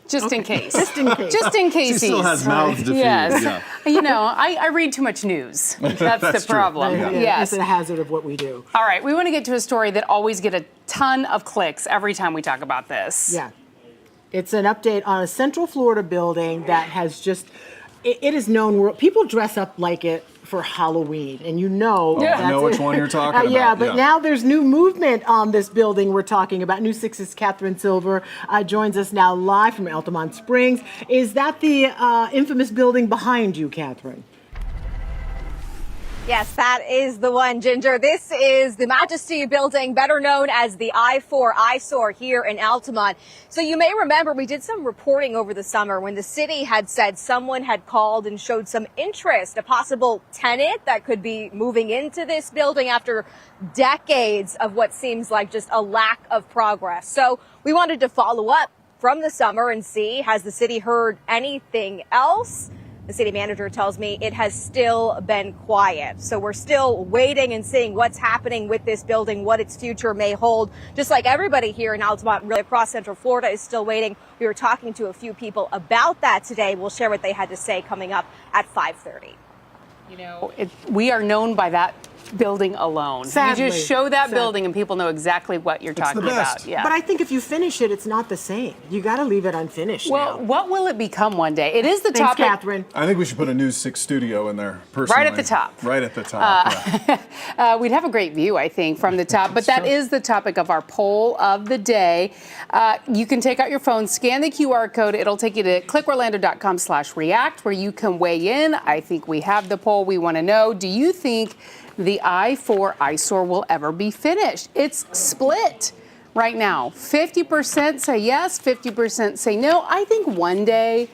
Just in case. Just in case. Just in case. She still has mouths to feed. Yes. Yeah. You know, I read too much news. That's the problem. Yes. It's a hazard of what we do. All right. We want to get to a story that always get a ton of clicks every time we talk about this. Yeah. It's an update on a Central Florida building that has just, it is known, people dress up like it for Halloween, and you know. I know which one you're talking about. Yeah, but now there's new movement on this building we're talking about. News 6's Catherine Silver joins us now live from Altamont Springs. Is that the infamous building behind you, Catherine? Yes, that is the one, Ginger. This is the Majesty Building, better known as the I-4 eyesore here in Altamont. So you may remember we did some reporting over the summer when the city had said someone had called and showed some interest, a possible tenant that could be moving into this building after decades of what seems like just a lack of progress. So we wanted to follow up from the summer and see, has the city heard anything else? The city manager tells me it has still been quiet. So we're still waiting and seeing what's happening with this building, what its future may hold. Just like everybody here in Altamont, really across Central Florida, is still waiting. We were talking to a few people about that today. We'll share what they had to say coming up at 5:30. You know, we are known by that building alone. Sadly. You just show that building and people know exactly what you're talking about. Yeah. But I think if you finish it, it's not the same. You got to leave it unfinished. Well, what will it become one day? It is the Thanks, topic. Catherine. I think we should put a News 6 studio in there, personally. Right at the top. Right at the top, yeah. We'd have a great view, I think, from the top. But that is the topic of our poll of the day. You can take out your phone, scan the QR code. It'll take you to clickorlando.com/react, where you can weigh in. I think we have the poll. We want to know, do you think the I-4 eyesore will ever be finished? It's split right now. 50% say yes, 50% say no. I think one day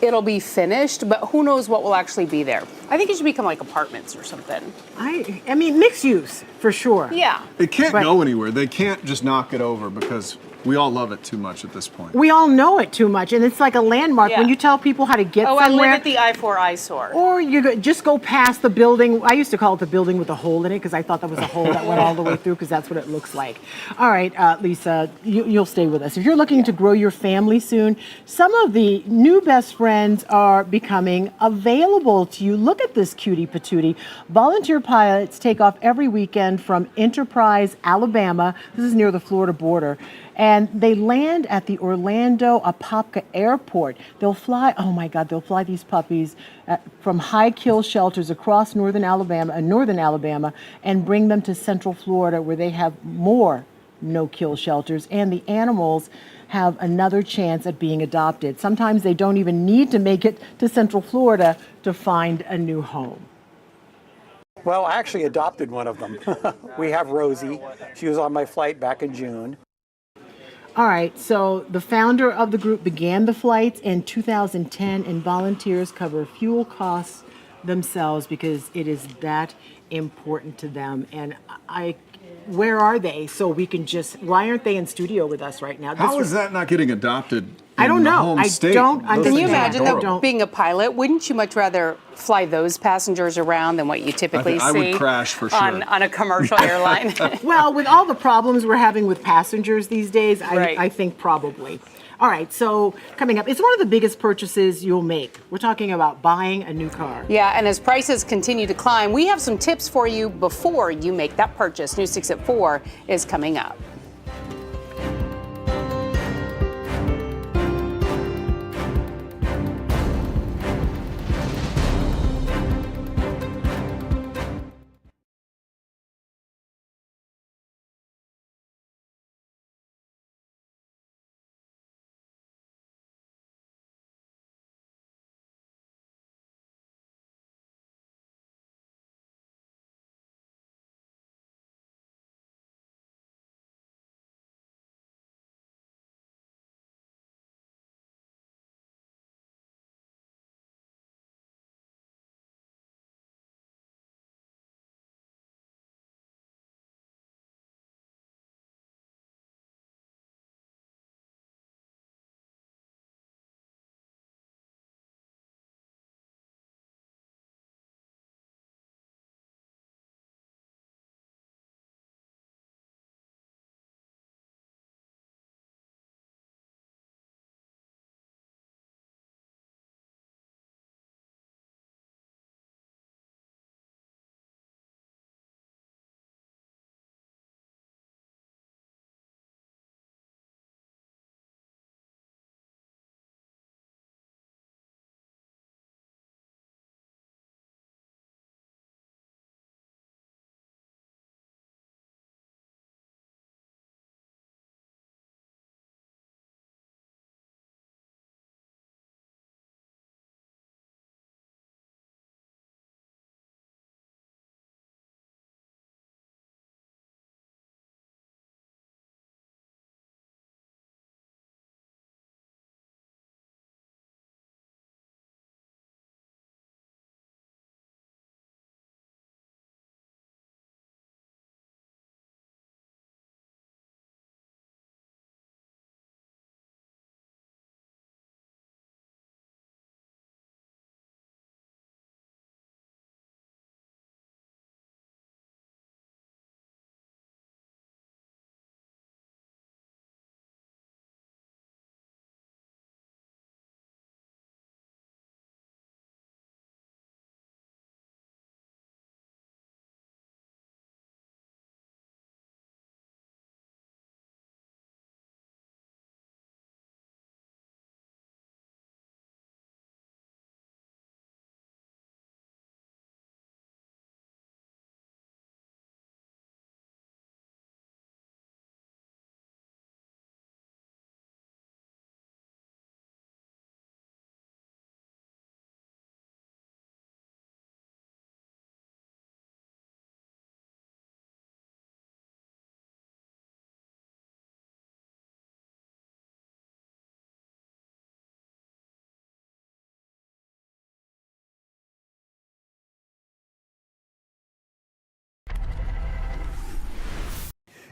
it'll be finished, but who knows what will actually be there. I think it should become like apartments or something. I mean, mixed use, for sure. Yeah. It can't go anywhere. They can't just knock it over because we all love it too much at this point. We all know it too much, and it's like a landmark. Yeah. When you tell people how to get Oh, I somewhere. live at the I-4 eyesore. Or just go past the building. I used to call it the building with a hole in it because I thought that was a hole that went all the way through because that's what it looks like. All right, Lisa, you'll stay with us. If you're looking to grow your family soon, some of the new best friends are becoming available to you. Look at this cutie patootie. Volunteer pilots take off every weekend from Enterprise, Alabama. This is near the Florida border. And they land at the Orlando Apopka Airport. They'll fly, oh my God, they'll fly these puppies from high kill shelters across northern Alabama and bring them to Central Florida where they have more no-kill shelters. And the animals have another chance at being adopted. Sometimes they don't even need to make it to Central Florida to find a new home. Well, I actually adopted one of them. We have Rosie. She was on my flight back in June. All right, so the founder of the group began the flights in 2010, and volunteers cover fuel costs themselves because it is that important to them. And where are they? So we can why aren't they in studio with us right now? How is that not getting adopted? I don't know. I don't understand. Can you imagine Don't. being a pilot? Wouldn't you much rather fly those passengers around than what you typically see? I would crash for sure. On a commercial airline. Well, with all the problems we're having with passengers these days, I think probably. All right, so coming up, it's one of the biggest purchases you'll make. We're talking about buying a new car. Yeah, and as prices continue to climb, we have some tips for you before you make that purchase. News 6 at 4 is coming up.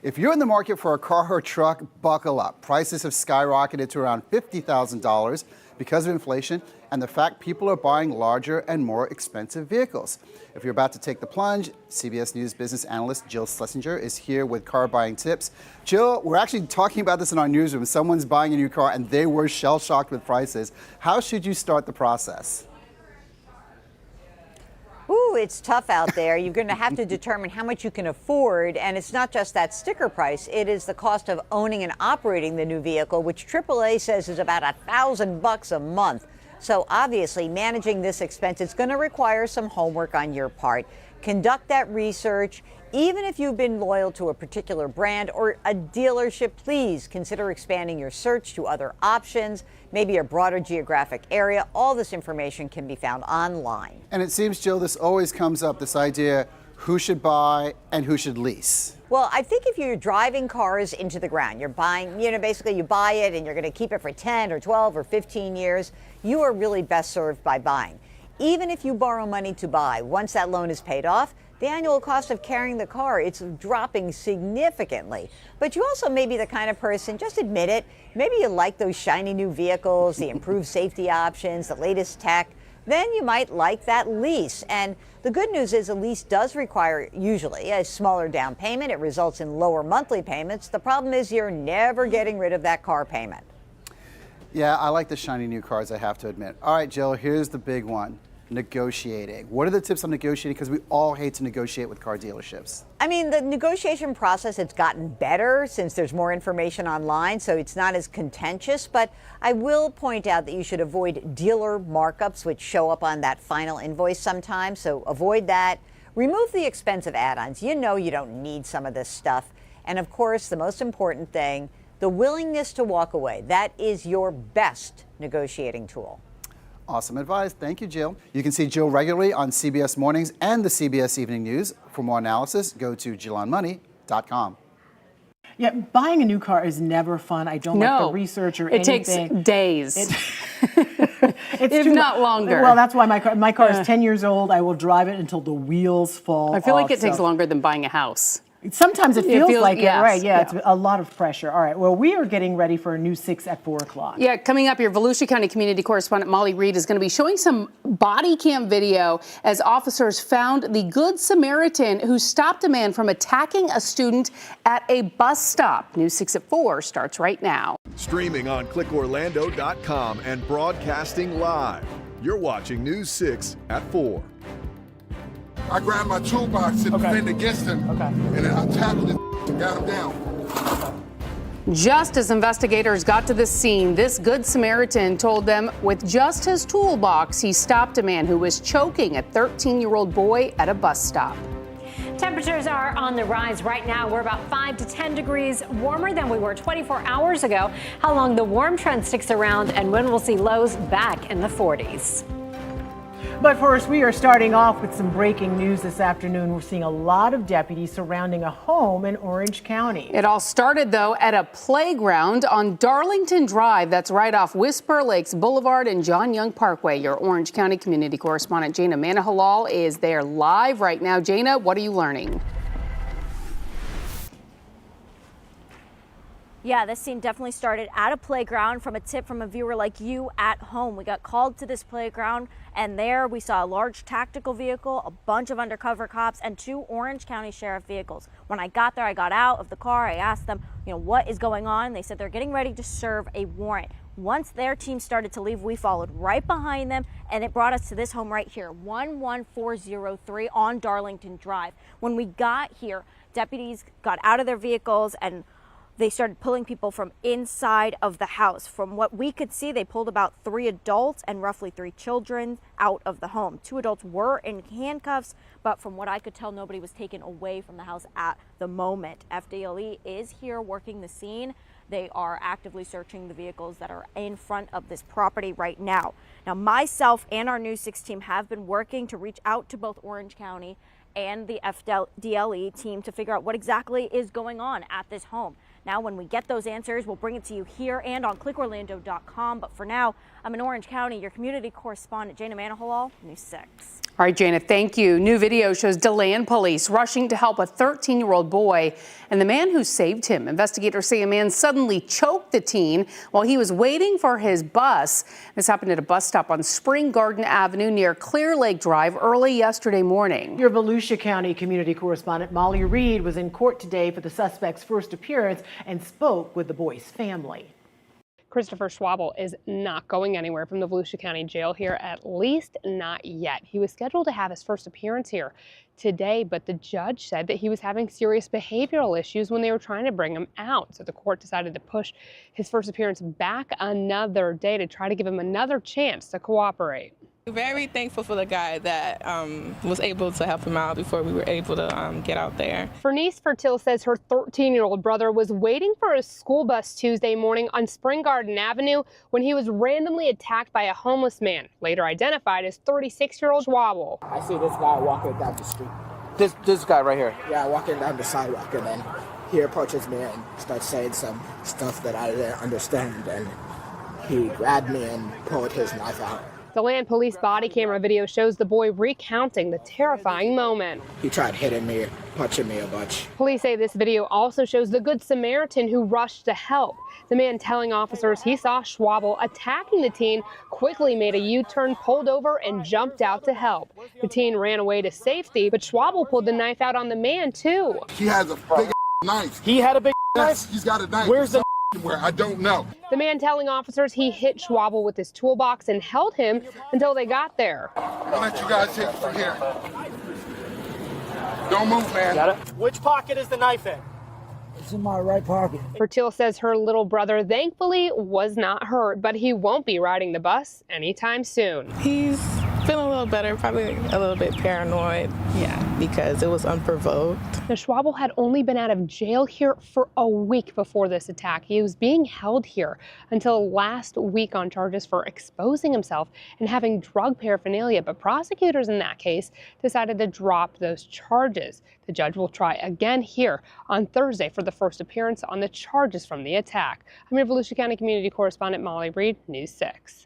If you're in the market for a car or truck, buckle up. Prices have skyrocketed to around $50,000 because of inflation and the fact people are buying larger and more expensive vehicles. If you're about to take the plunge, CBS News business analyst Jill Schlesinger is here with car buying tips. Jill, we're actually talking about this in our newsroom. Someone's buying a new car and they were shell-shocked with prices. How should you start the process? Ooh, it's tough out there. You're going to have to determine how much you can afford, and it's not just that sticker price. It is the cost of owning and operating the new vehicle, which AAA says is about $1,000 a month. So obviously, managing this expense is going to require some homework on your part. Conduct that research. Even if you've been loyal to a particular brand or a dealership, please consider expanding your search to other options, maybe a broader geographic area. All this information can be found online. And it seems, Jill, this always comes up, this idea, who should buy and who should lease? Well, I think if you're driving cars into the ground, you're buying, basically you buy it and you're going to keep it for 10 or 12 or 15 years, you are really best served by buying. Even if you borrow money to buy, once that loan is paid off, the annual cost of carrying the car, it's dropping significantly. But you also may be the kind of person, just admit it, maybe you like those shiny new vehicles, the improved safety options, the latest tech, then you might like that lease. And the good news is a lease does require usually a smaller down payment. It results in lower monthly payments. The problem is you're never getting rid of that car payment. Yeah, I like the shiny new cars, I have to admit. All right, Jill, here's the big one. Negotiating. What are the tips on negotiating? Because we all hate to negotiate with car dealerships. I mean, the negotiation process has gotten better since there's more information online, so it's not as contentious. But I will point out that you should avoid dealer markups, which show up on that final invoice sometimes. So avoid that. Remove the expensive add-ons. You know you don't need some of this stuff. And of course, the most important thing, the willingness to walk away. That is your best negotiating tool. Awesome advice. Thank you, Jill. You can see Jill regularly on CBS Mornings and the CBS Evening News. For more analysis, go to JillOnMoney.com. Yeah, buying a new car is never fun. I don't like the research or anything. It takes days. It's if not longer. Well, that's why my car is 10 years old. I will drive it until the wheels fall off. I feel like it takes longer than buying a house. Sometimes it feels like yes, it, right? Yeah, it's a lot of pressure. All right, well, we are getting ready for a new 6 at 4 o'clock. Yeah, coming up, your Volusia County community correspondent Molly Reed is going to be showing some body cam video as officers found the Good Samaritan who stopped a man from attacking a student at a bus stop. News 6 at 4 starts right now. Streaming on clickorlando.com and broadcasting live. You're watching News 6 at 4. I grabbed my toolbox to defend against him, and then I tackled him and got him down. Just as investigators got to the scene, this Good Samaritan told them with just his toolbox, he stopped a man who was choking a 13-year-old boy at a bus stop. Temperatures are on the rise right now. We're about 5 to 10 degrees warmer than we were 24 hours ago. How long the warm trend sticks around and when we'll see lows back in the 40s. But first, we are starting off with some breaking news this afternoon. We're seeing a lot of deputies surrounding a home in Orange County. It all started, though, at a playground on Darlington Drive. That's right off Whisper Lakes Boulevard and John Young Parkway. Your Orange County community correspondent Jana Manahalal is there live right now. Jana, what are you learning? Yeah, this scene definitely started at a playground from a tip from a viewer like you at home. We got called to this playground, and there we saw a large tactical vehicle, a bunch of undercover cops, and 2 Orange County Sheriff vehicles. When I got there, I got out of the car. I asked them, what is going on? They said they're getting ready to serve a warrant. Once their team started to leave, we followed right behind them, and it brought us to this home right here, 11403 on Darlington Drive. When we got here, deputies got out of their vehicles and they started pulling people from inside of the house. From what we could see, they pulled about 3 adults and roughly 3 children out of the home. 2 adults were in handcuffs, but from what I could tell, nobody was taken away from the house at the moment. FDLE is here working the scene. They are actively searching the vehicles that are in front of this property right now. Now, myself and our News 6 team have been working to reach out to both Orange County and the FDLE team to figure out what exactly is going on at this home. Now, when we get those answers, we'll bring it to you here and on clickorlando.com. But for now, I'm in Orange County, your community correspondent, Jana Manahalal, News 6. All right, Jana, thank you. New video shows DeLand police rushing to help a 13-year-old boy and the man who saved him. Investigators say a man suddenly choked the teen while he was waiting for his bus. This happened at a bus stop on Spring Garden Avenue near Clear Lake Drive early yesterday morning. Your Volusia County community correspondent Molly Reed was in court today for the suspect's first appearance and spoke with the boy's family. Christopher Schwabel is not going anywhere from the Volusia County Jail here, at least not yet. He was scheduled to have his first appearance here today, but the judge said that he was having serious behavioral issues when they were trying to bring him out. So the court decided to push his first appearance back another day to try to give him another chance to cooperate. Very thankful for the guy that was able to help him out before we were able to get out there. Fernice Fertil says her 13-year-old brother was waiting for his school bus Tuesday morning on Spring Garden Avenue when he was randomly attacked by a homeless man, later identified as 36-year-old Schwabel. I see this guy walking down the street. This guy right here? Yeah, walking down the sidewalk, and then he approaches me and starts saying some stuff that I didn't understand, and he grabbed me and pulled his knife out. DeLand police body camera video shows the boy recounting the terrifying moment. He tried hitting me, punching me a bunch. Police say this video also shows the Good Samaritan who rushed to help. The man telling officers he saw Schwabel attacking the teen quickly made a U-turn, pulled over, and jumped out to help. The teen ran away to safety, but Schwabel pulled the knife out on the man, too. He has a big knife. He had a big Yes, knife? he's got a knife. Where's the where? I don't know. The man telling officers he hit Schwabel with his toolbox and held him until they got there. I'll let you guys take it from here. Don't move, man. Got it? Which pocket is the knife in? It's in my right pocket. Fertil says her little brother thankfully was not hurt, but he won't be riding the bus anytime soon. He's feeling a little better, probably a little bit paranoid, because it was unprovoked. Now, Schwabel had only been out of jail here for a week before this attack. He was being held here until last week on charges for exposing himself and having drug paraphernalia, but prosecutors in that case decided to drop those charges. The judge will try again here on Thursday for the first appearance on the charges from the attack. I'm your Volusia County community correspondent Molly Reed, News 6.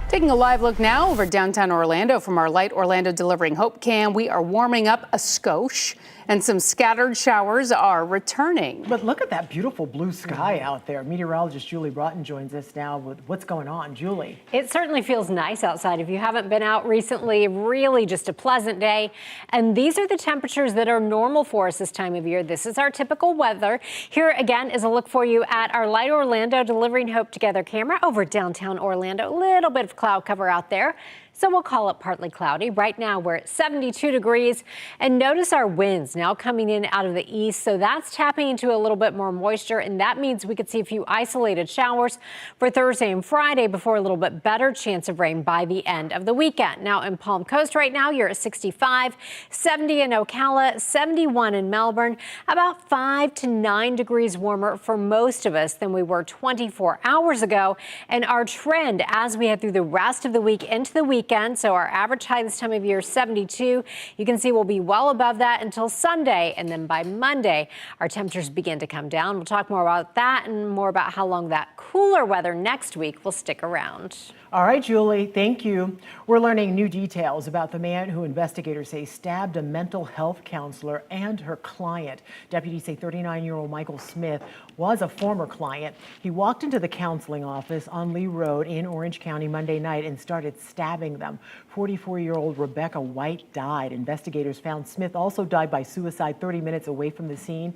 Taking a live look now over downtown Orlando from our Light Orlando Delivering Hope cam. We are warming up a skosh and some scattered showers are returning. But look at that beautiful blue sky out there. Meteorologist Julie Broughton joins us now with what's going on. Julie. It certainly feels nice outside. If you haven't been out recently, really just a pleasant day. And these are the temperatures that are normal for us this time of year. This is our typical weather. Here again is a look for you at our Light Orlando Delivering Hope Together camera over downtown Orlando. A little bit of cloud cover out there, so we'll call it partly cloudy. Right now we're at 72 degrees, and notice our winds now coming in out of the east, so that's tapping into a little bit more moisture, and that means we could see a few isolated showers for Thursday and Friday before a little bit better chance of rain by the end of the weekend. Now in Palm Coast right now you're at 65, 70 in Ocala, 71 in Melbourne, about 5 to 9 degrees warmer for most of us than we were 24 hours ago, and our trend as we head through the rest of the week into the weekend. So our average high this time of year is 72. You can see we'll be well above that until Sunday. And then by Monday, our temperatures begin to come down. We'll talk more about that and more about how long that cooler weather next week will stick around. All right, Julie, thank you. We're learning new details about the man who investigators say stabbed a mental health counselor and her client. Deputies say 39-year-old Michael Smith was a former client. He walked into the counseling office on Lee Road in Orange County Monday night and started stabbing them. 44-year-old Rebecca White died. Investigators found Smith also died by suicide 30 minutes away from the scene.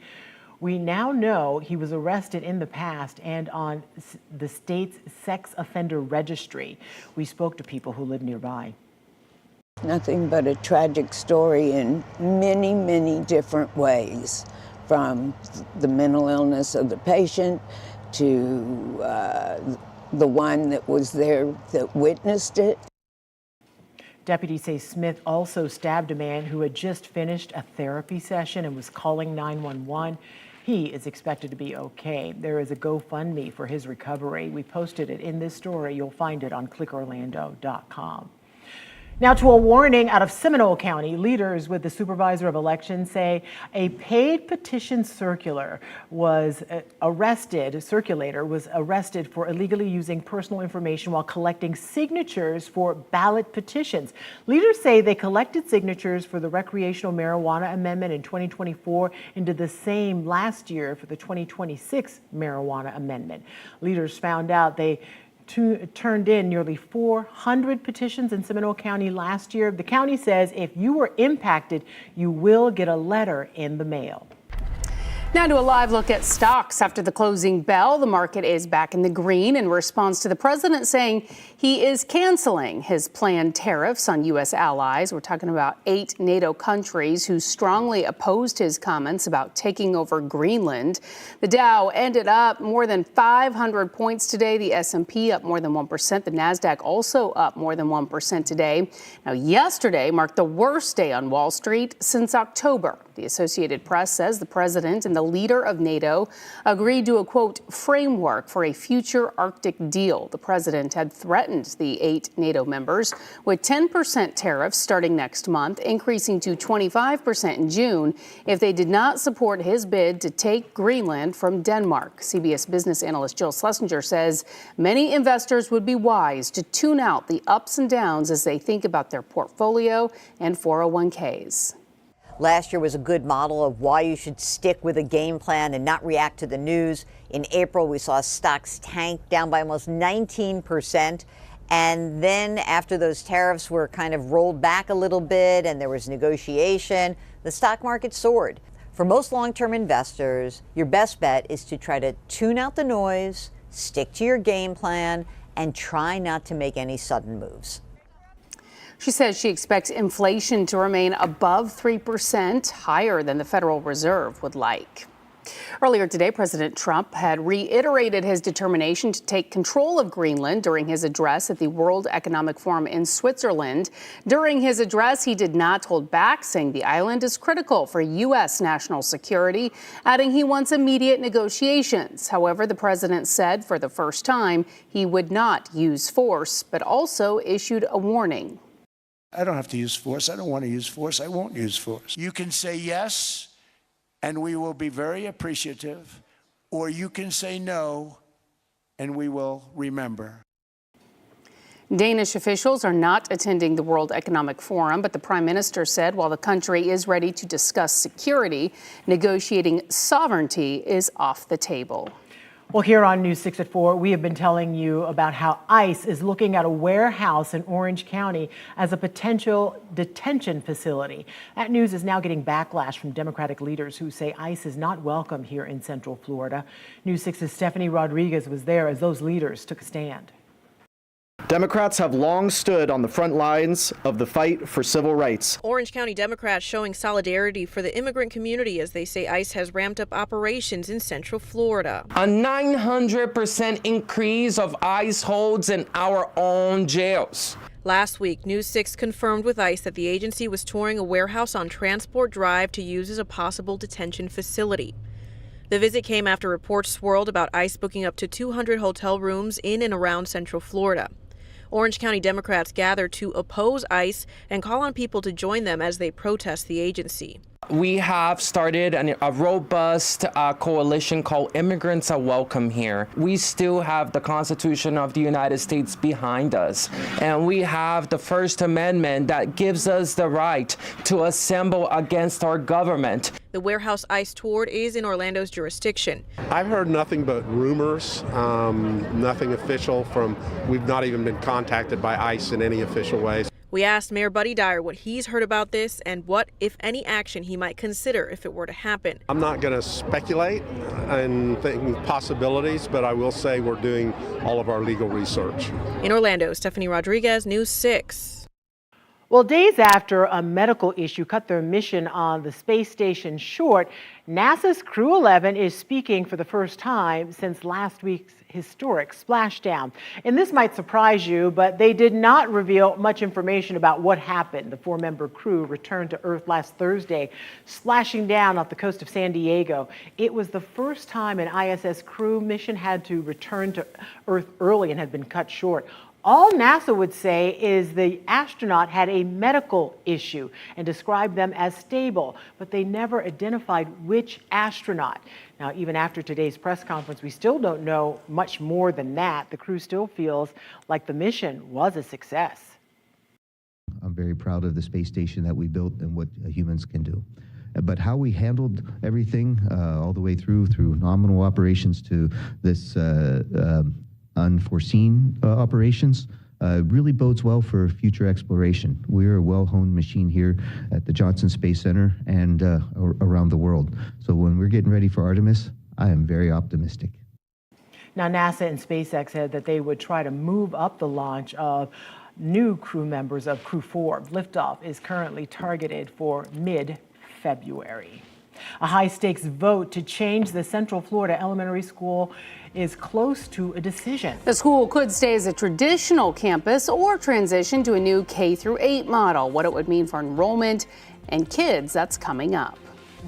We now know he was arrested in the past and on the state's sex offender registry. We spoke to people who live nearby. Nothing but a tragic story in many, many different ways, from the mental illness of the patient to the one that was there that witnessed it. Deputies say Smith also stabbed a man who had just finished a therapy session and was calling 911. He is expected to be okay. There is a GoFundMe for his recovery. We posted it in this story. You'll find it on clickorlando.com. Now to a warning out of Seminole County. Leaders with the Supervisor of Elections say a paid petition circulator was arrested for illegally using personal information while collecting signatures for ballot petitions. Leaders say they collected signatures for the recreational marijuana amendment in 2024 and did the same last year for the 2026 marijuana amendment. Leaders found out they turned in nearly 400 petitions in Seminole County last year. The county says if you were impacted, you will get a letter in the mail. Now to a live look at stocks. After the closing bell, the market is back in the green in response to the president saying he is canceling his planned tariffs on U.S. allies. We're talking about 8 NATO countries who strongly opposed his comments about taking over Greenland. The Dow ended up more than 500 points today. The S&P up more than 1%. The Nasdaq also up more than 1% today. Now, yesterday marked the worst day on Wall Street since October. The Associated Press says the president and the leader of NATO agreed to a, quote, framework for a future Arctic deal. The president had threatened the 8 NATO members with 10% tariffs starting next month, increasing to 25% in June if they did not support his bid to take Greenland from Denmark. CBS business analyst Jill Schlesinger says many investors would be wise to tune out the ups and downs as they think about their portfolio and 401ks. Last year was a good model of why you should stick with a game plan and not react to the news. In April, we saw stocks tank down by almost 19%. And then after those tariffs were kind of rolled back a little bit and there was negotiation, the stock market soared. For most long-term investors, your best bet is to try to tune out the noise, stick to your game plan, and try not to make any sudden moves. She says she expects inflation to remain above 3%, higher than the Federal Reserve would like. Earlier today, President Trump had reiterated his determination to take control of Greenland during his address at the World Economic Forum in Switzerland. During his address, he did not hold back, saying the island is critical for U.S. national security, adding he wants immediate negotiations. However, the president said for the first time he would not use force, but also issued a warning. I don't have to use force. I don't want to use force. I won't use force. You can say yes, and we will be very appreciative, or you can say no, and we will remember. Danish officials are not attending the World Economic Forum, but the prime minister said while the country is ready to discuss security, negotiating sovereignty is off the table. Well, here on News 6 at 4, we have been telling you about how ICE is looking at a warehouse in Orange County as a potential detention facility. That news is now getting backlash from Democratic leaders who say ICE is not welcome here in Central Florida. News 6's Stephanie Rodriguez was there as those leaders took a stand. Democrats have long stood on the front lines of the fight for civil rights. Orange County Democrats showing solidarity for the immigrant community as they say ICE has ramped up operations in Central Florida. A 900% increase of ICE holds in our own jails. Last week, News 6 confirmed with ICE that the agency was touring a warehouse on Transport Drive to use as a possible detention facility. The visit came after reports swirled about ICE booking up to 200 hotel rooms in and around Central Florida. Orange County Democrats gathered to oppose ICE and call on people to join them as they protest the agency. We have started a robust coalition called Immigrants Are Welcome Here. We still have the Constitution of the United States behind us, and we have the First Amendment that gives us the right to assemble against our government. The warehouse ICE toured is in Orlando's jurisdiction. I've heard nothing but rumors, nothing official we've not even been contacted by ICE in any official way. We asked Mayor Buddy Dyer what he's heard about this and what, if any, action he might consider if it were to happen. I'm not going to speculate and think possibilities, but I will say we're doing all of our legal research. In Orlando, Stephanie Rodriguez, News 6. Well, days after a medical issue cut their mission on the space station short, NASA's Crew 11 is speaking for the first time since last week's historic splashdown. And this might surprise you, but they did not reveal much information about what happened. The 4-member crew returned to Earth last Thursday, splashing down off the coast of San Diego. It was the first time an ISS crew mission had to return to Earth early and had been cut short. All NASA would say is the astronaut had a medical issue and described them as stable, but they never identified which astronaut. Now, even after today's press conference, we still don't know much more than that. The crew still feels like the mission was a success. I'm very proud of the space station that we built and what humans can do. But how we handled everything all the way through nominal operations to this unforeseen operations really bodes well for future exploration. We're a well-honed machine here at the Johnson Space Center and around the world. So when we're getting ready for Artemis, I am very optimistic. Now, NASA and SpaceX said that they would try to move up the launch of new crew members of Crew 4. Liftoff is currently targeted for mid-February. A high-stakes vote to change the Central Florida Elementary School is close to a decision. The school could stay as a traditional campus or transition to a new K-8 model. What it would mean for enrollment and kids, that's coming up.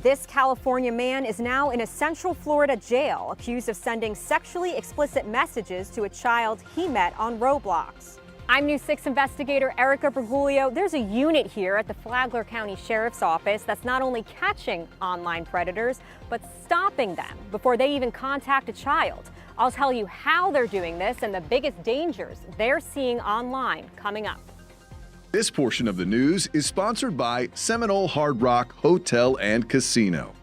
This California man is now in a Central Florida jail, accused of sending sexually explicit messages to a child he met on Roblox. I'm News 6 investigator Erica Bergoglio. There's a unit here at the Flagler County Sheriff's Office that's not only catching online predators, but stopping them before they even contact a child. I'll tell you how they're doing this and the biggest dangers they're seeing online coming up. This portion of the news is sponsored by Seminole Hard Rock Hotel and Casino.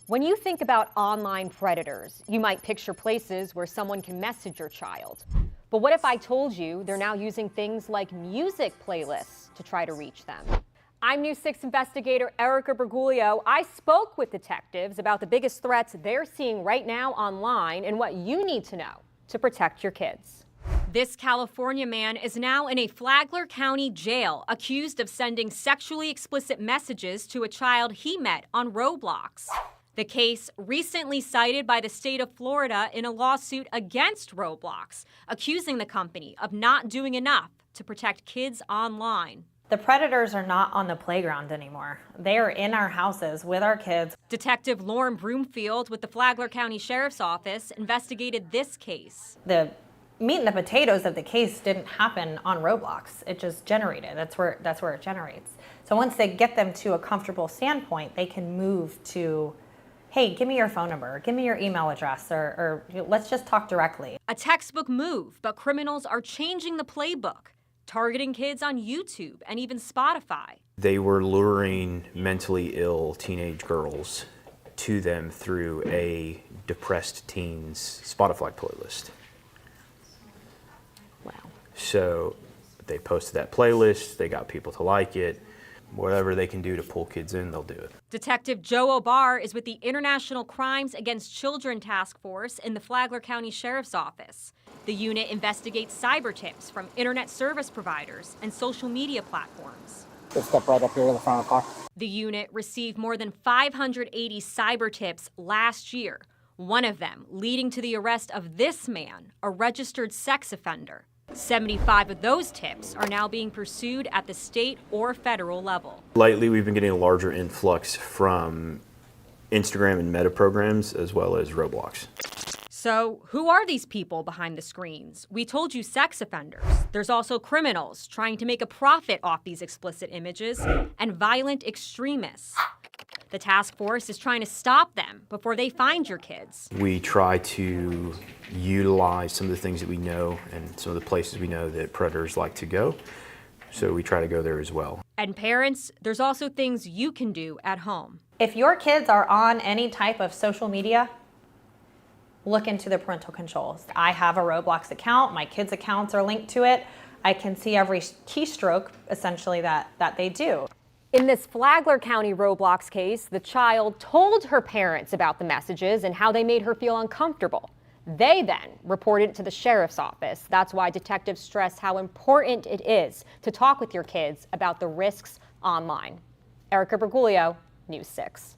When you think about online predators, you might picture places where someone can message your child. But what if I told you they're now using things like music playlists to try to reach them? I'm News 6 investigator Erica Bergoglio. I spoke with detectives about the biggest threats they're seeing right now online and what you need to know to protect your kids. This California man is now in a Flagler County jail, accused of sending sexually explicit messages to a child he met on Roblox. The case recently cited by the state of Florida in a lawsuit against Roblox, accusing the company of not doing enough to protect kids online. The predators are not on the playground anymore. They are in our houses with our kids. Detective Lauren Broomfield with the Flagler County Sheriff's Office investigated this case. The meat and the potatoes of the case didn't happen on Roblox. It just generated. That's where it generates. So once they get them to a comfortable standpoint, they can move to, hey, give me your phone number, give me your email address, or let's just talk directly. A textbook move, but criminals are changing the playbook, targeting kids on YouTube and even Spotify. They were luring mentally ill teenage girls to them through a depressed teens Spotify playlist. Wow. So they posted that playlist, they got people to like it. Whatever they can do to pull kids in, they'll do it. Detective Joe O'Barr is with the International Crimes Against Children Task Force in the Flagler County Sheriff's Office. The unit investigates cyber tips from internet service providers and social media platforms. Just step right up here to the front of the car. The unit received more than 580 cyber tips last year, one of them leading to the arrest of this man, a registered sex offender. 75 of those tips are now being pursued at the state or federal level. Lately, we've been getting a larger influx from Instagram and Meta programs as well as Roblox. So, who are these people behind the screens? We told you sex offenders. There's also criminals trying to make a profit off these explicit images and violent extremists. The task force is trying to stop them before they find your kids. We try to utilize some of the things that we know and some of the places we know that predators like to go. So we try to go there as well. And parents, there's also things you can do at home. If your kids are on any type of social media, look into the parental controls. I have a Roblox account. My kids' accounts are linked to it. I can see every keystroke, essentially, that they do. In this Flagler County Roblox case, the child told her parents about the messages and how they made her feel uncomfortable. They then reported it to the sheriff's office. That's why detectives stress how important it is to talk with your kids about the risks online. Erica Bergoglio, News 6.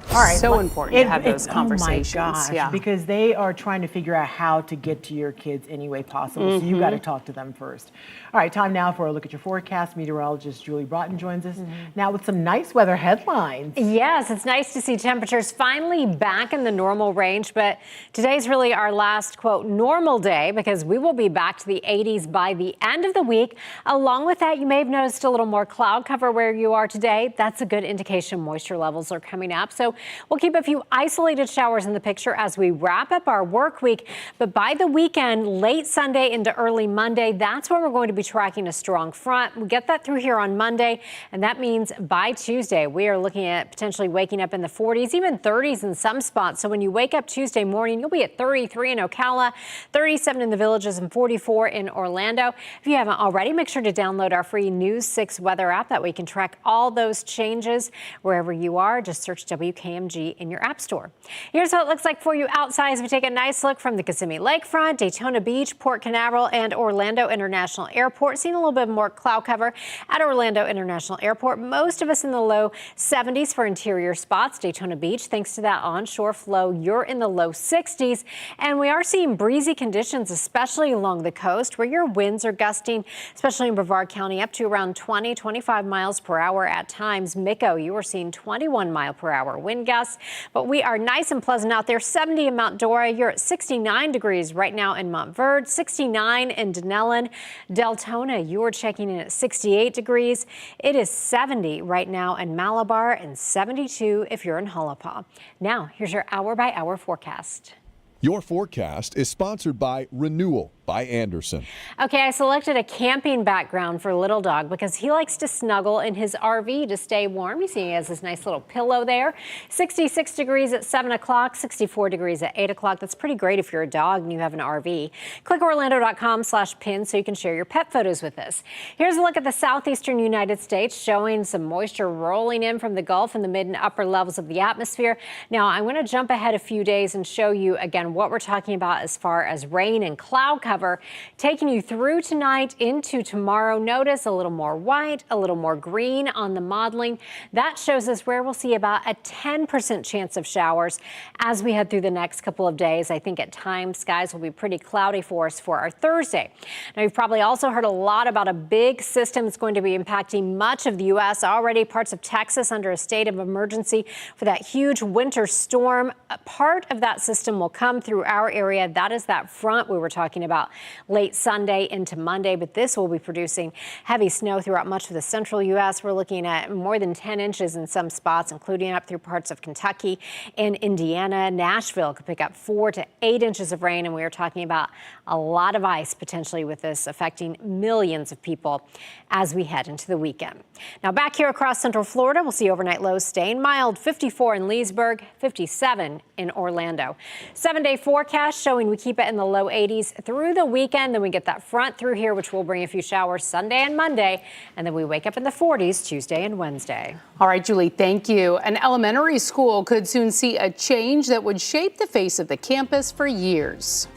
All right, so important to have those conversations. Oh my gosh, because they are trying to figure out how to get to your kids any way possible. So you got to talk to them first. All right, time now for a look at your forecast. Meteorologist Julie Broughton joins us now with some nice weather headlines. Yes, it's nice to see temperatures finally back in the normal range, but today's really our last, quote, normal day because we will be back to the 80s by the end of the week. Along with that, you may have noticed a little more cloud cover where you are today. That's a good indication moisture levels are coming up. So we'll keep a few isolated showers in the picture as we wrap up our work week. But by the weekend, late Sunday into early Monday, that's when we're going to be tracking a strong front. We get that through here on Monday, and that means by Tuesday, we are looking at potentially waking up in the 40s, even 30s in some spots. So when you wake up Tuesday morning, you'll be at 33 in Ocala, 37 in the Villages, and 44 in Orlando. If you haven't already, make sure to download our free News 6 weather app. That way you can track all those changes wherever you are. Just search WKMG in your app store. Here's what it looks like for you outside as we take a nice look from the Kissimmee Lakefront, Daytona Beach, Port Canaveral, and Orlando International Airport. Seeing a little bit more cloud cover at Orlando International Airport. Most of us in the low 70s for interior spots. Daytona Beach, thanks to that onshore flow, you're in the low 60s. And we are seeing breezy conditions, especially along the coast where your winds are gusting, especially in Brevard County, up to around 20, 25 miles per hour at times. Mico, you are seeing 21 mile per hour wind gusts. But we are nice and pleasant out there. 70 in Mount Dora. You're at 69 degrees right now in Montverde, 69 in Denellen. Deltona, you're checking in at 68 degrees. It is 70 right now in Malabar and 72 if you're in Hullapaw. Now, here's your hour-by-hour forecast. Your forecast is sponsored by Renewal. by Anderson. Okay, I selected a camping background for Little Dog because he likes to snuggle in his RV to stay warm. You see he has this nice little pillow there. 66 degrees at 7 o'clock, 64 degrees at 8 o'clock. That's pretty great if you're a dog and you have an RV. Click Orlando.com/pin so you can share your pet photos with us. Here's a look at the southeastern United States, showing some moisture rolling in from the Gulf in the mid and upper levels of the atmosphere. Now, I'm going to jump ahead a few days and show you again what we're talking about as far as rain and cloud cover. Taking you through tonight into tomorrow. Notice a little more white, a little more green on the modeling. That shows us where we'll see about a 10% chance of showers as we head through the next couple of days. I think at times skies will be pretty cloudy for us for our Thursday. Now, you've probably also heard a lot about a big system that's going to be impacting much of the U.S. already. Parts of Texas under a state of emergency for that huge winter storm. A part of that system will come through our area. That is that front we were talking about late Sunday into Monday, but this will be producing heavy snow throughout much of the central U.S. We're looking at more than 10 inches in some spots, including up through parts of Kentucky and Indiana. Nashville could pick up 4 to 8 inches of rain, and we are talking about a lot of ice potentially with this affecting millions of people as we head into the weekend. Now back here across central Florida, we'll see overnight lows staying mild, 54 in Leesburg, 57 in Orlando. 7-day forecast showing we keep it in the low 80s through the weekend. Then we get that front through here, which will bring a few showers Sunday and Monday. And then we wake up in the 40s Tuesday and Wednesday. All right, Julie, thank you. An elementary school could soon see a change that would shape the face of the campus for years.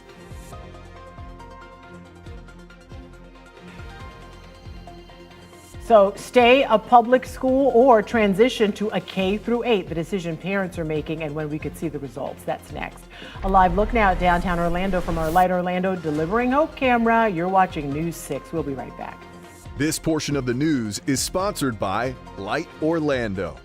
So stay a public school or transition to a K through 8, the decision parents are making and when we could see the results. That's next. A live look now at downtown Orlando from our Light Orlando Delivering Hope camera. You're watching News 6. We'll be right back. This portion of the news is sponsored by Light Orlando.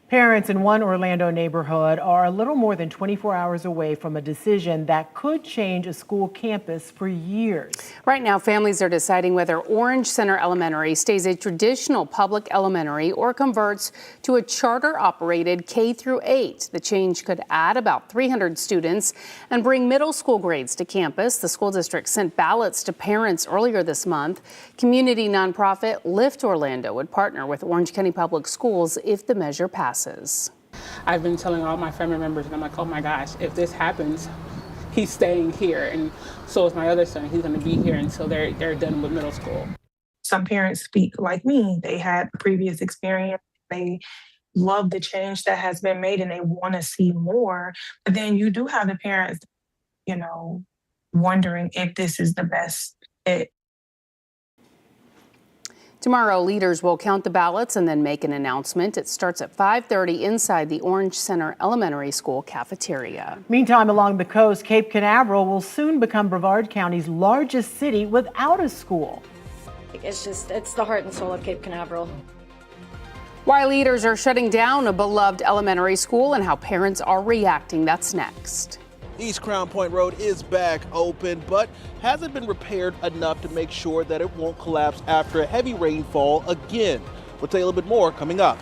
Parents in one Orlando neighborhood are a little more than 24 hours away from a decision that could change a school campus for years. Right now, families are deciding whether Orange Center Elementary stays a traditional public elementary or converts to a charter-operated K-8. The change could add about 300 students and bring middle school grades to campus. The school district sent ballots to parents earlier this month. Community nonprofit Lift Orlando would partner with Orange County Public Schools if the measure passes. I've been telling all my family members, and I'm like, oh my gosh, if this happens, he's staying here. And so is my other son. He's going to be here until they're done with middle school. Some parents speak like me. They had previous experience. They love the change that has been made and they want to see more. But then you do have the parents, wondering if this is the best fit. Tomorrow, leaders will count the ballots and then make an announcement. It starts at 5:30 inside the Orange Center Elementary School cafeteria. Meantime, along the coast, Cape Canaveral will soon become Brevard County's largest city without a school. It's the heart and soul of Cape Canaveral. Why leaders are shutting down a beloved elementary school and how parents are reacting. That's next. East Crown Point Road is back open, but hasn't been repaired enough to make sure that it won't collapse after a heavy rainfall again. We'll tell you a little bit more coming up.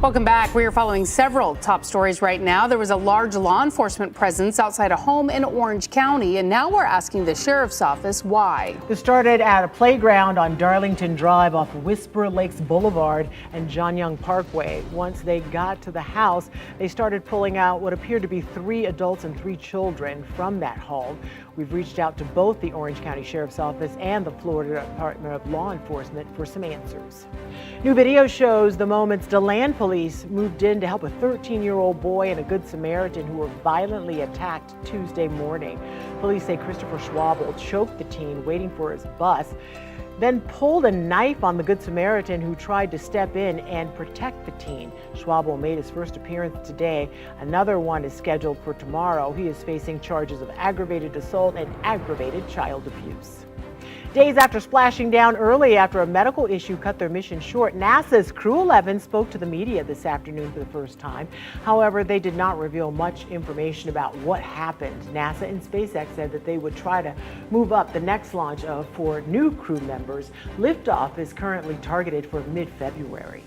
Welcome back. We are following several top stories right now. There was a large law enforcement presence outside a home in Orange County, and now we're asking the sheriff's office why. This started at a playground on Darlington Drive off Whisper Lakes Boulevard and John Young Parkway. Once they got to the house, they started pulling out what appeared to be 3 adults and 3 children from that home. We've reached out to both the Orange County Sheriff's Office and the Florida Department of Law Enforcement for some answers. New video shows the moments DeLand police moved in to help a 13-year-old boy and a Good Samaritan who were violently attacked Tuesday morning. Police say Christopher Schwabel choked the teen waiting for his bus, then pulled a knife on the Good Samaritan who tried to step in and protect the teen. Schwabel made his first appearance today. Another one is scheduled for tomorrow. He is facing charges of aggravated assault and aggravated child abuse. Days after splashing down early after a medical issue cut their mission short, NASA's Crew 11 spoke to the media this afternoon for the first time. However, they did not reveal much information about what happened. NASA and SpaceX said that they would try to move up the next launch of 4 new crew members. Liftoff is currently targeted for mid-February.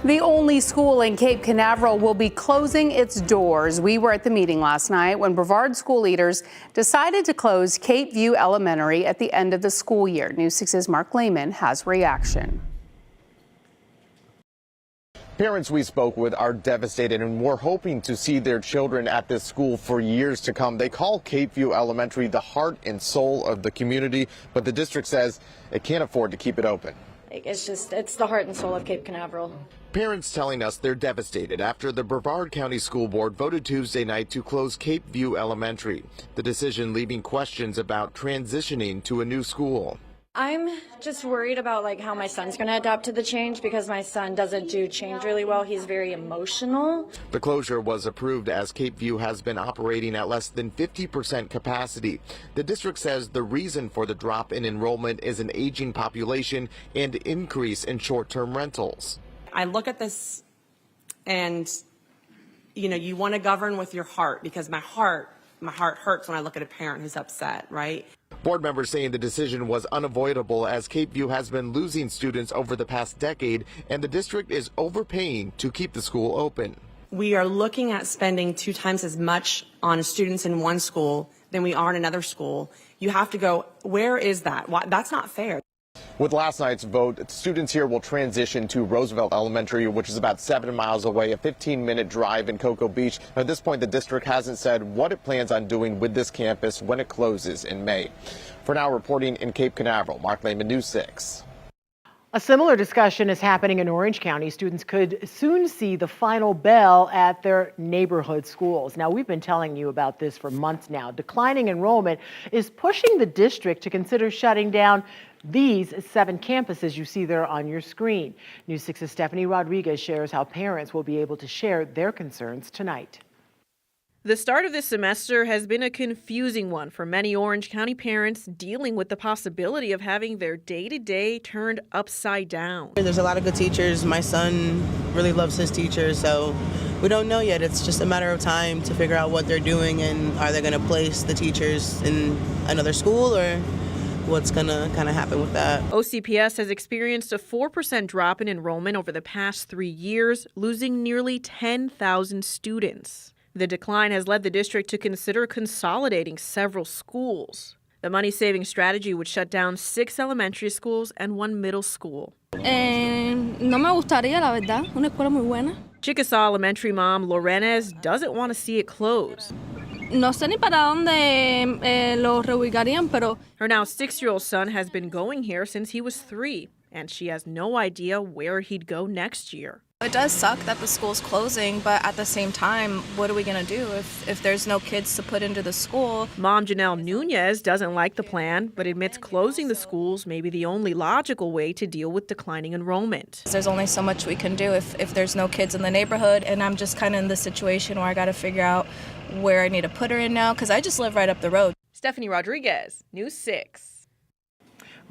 The only school in Cape Canaveral will be closing its doors. We were at the meeting last night when Brevard school leaders decided to close Cape View Elementary at the end of the school year. News 6's Mark Lehman has reaction. Parents we spoke with are devastated and were hoping to see their children at this school for years to come. They call Cape View Elementary the heart and soul of the community, but the district says it can't afford to keep it open. It's the heart and soul of Cape Canaveral. Parents telling us they're devastated after the Brevard County School Board voted Tuesday night to close Cape View Elementary. The decision leaving questions about transitioning to a new school. I'm just worried about how my son's going to adapt to the change because my son doesn't do change really well. He's very emotional. The closure was approved as Cape View has been operating at less than 50% capacity. The district says the reason for the drop in enrollment is an aging population and increase in short-term rentals. I look at this and, you want to govern with your heart because my heart hurts when I look at a parent who's upset, right? Board members saying the decision was unavoidable as Cape View has been losing students over the past decade and the district is overpaying to keep the school open. We are looking at spending 2 times as much on students in one school than we are in another school. You have to go, where is that? Why? That's not fair. With last night's vote, students here will transition to Roosevelt Elementary, which is about 7 miles away, a 15-minute drive in Cocoa Beach. At this point, the district hasn't said what it plans on doing with this campus when it closes in May. For now, reporting in Cape Canaveral, Mark Lehman, News 6. A similar discussion is happening in Orange County. Students could soon see the final bell at their neighborhood schools. Now, we've been telling you about this for months now. Declining enrollment is pushing the district to consider shutting down these 7 campuses you see there on your screen. News 6's Stephanie Rodriguez shares how parents will be able to share their concerns tonight. The start of this semester has been a confusing one for many Orange County parents dealing with the possibility of having their day-to-day turned upside down. There's a lot of good teachers. My son really loves his teachers, so we don't know yet. It's just a matter of time to figure out what they're doing and are they going to place the teachers in another school or what's going to kind of happen with that. OCPS has experienced a 4% drop in enrollment over the past 3 years, losing nearly 10,000 students. The decline has led the district to consider consolidating several schools. The money-saving strategy would shut down 6 elementary schools and 1 middle school. No me gustaría, la verdad, una escuela muy buena. Chickasaw Elementary mom Lorenes doesn't want to see it close. No sé ni para dónde lo reubicarían, pero... Her now 6-year-old son has been going here since he was 3, and she has no idea where he'd go next year. It does suck that the school's closing, but at the same time, what are we going to do if there's no kids to put into the school? Mom Janelle Nunez doesn't like the plan, but admits closing the schools may be the only logical way to deal with declining enrollment. There's only so much we can do if there's no kids in the neighborhood, and I'm just kind of in this situation where I got to figure out where I need to put her in now, because I just live right up the road. Stephanie Rodriguez, News 6.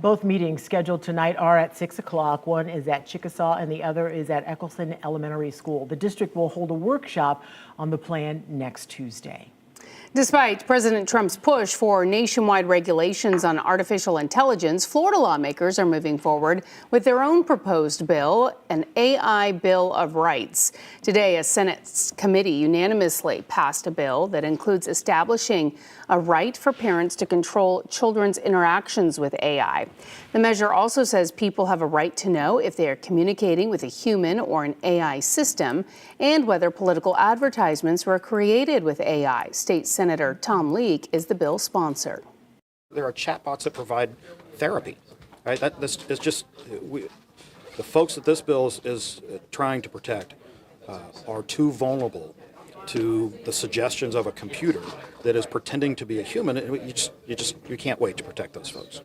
Both meetings scheduled tonight are at 6 o'clock. One is at Chickasaw and the other is at Eccleston Elementary School. The district will hold a workshop on the plan next Tuesday. Despite President Trump's push for nationwide regulations on artificial intelligence, Florida lawmakers are moving forward with their own proposed bill, an AI Bill of Rights. Today, a Senate committee unanimously passed a bill that includes establishing a right for parents to control children's interactions with AI. The measure also says people have a right to know if they are communicating with a human or an AI system and whether political advertisements were created with AI. State Senator Tom Leek is the bill's sponsor. There are chatbots that provide therapy, right? This is just the folks that this bill is trying to protect are too vulnerable to the suggestions of a computer that is pretending to be a human. You can't wait to protect those folks.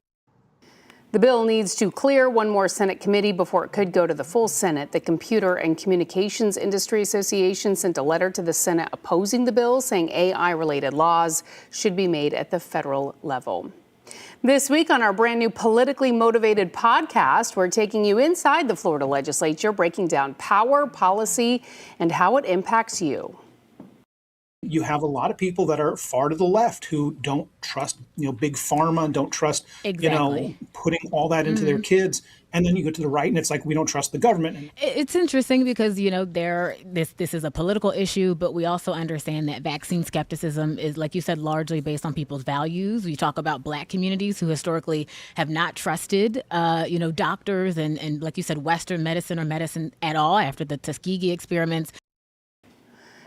The bill needs to clear one more Senate committee before it could go to the full Senate. The Computer and Communications Industry Association sent a letter to the Senate opposing the bill, saying AI-related laws should be made at the federal level. This week on our brand new Politically Motivated podcast, we're taking you inside the Florida legislature, breaking down power, policy, and how it impacts you. You have a lot of people that are far to the left who don't trust, big pharma, don't trust, putting all that into their kids. And then you go to the right and it's like, we don't trust the government. It's interesting because, this is a political issue, but we also understand that vaccine skepticism is, like you said, largely based on people's values. We talk about Black communities who historically have not trusted, doctors and, like you said, Western medicine or medicine at all after the Tuskegee experiments.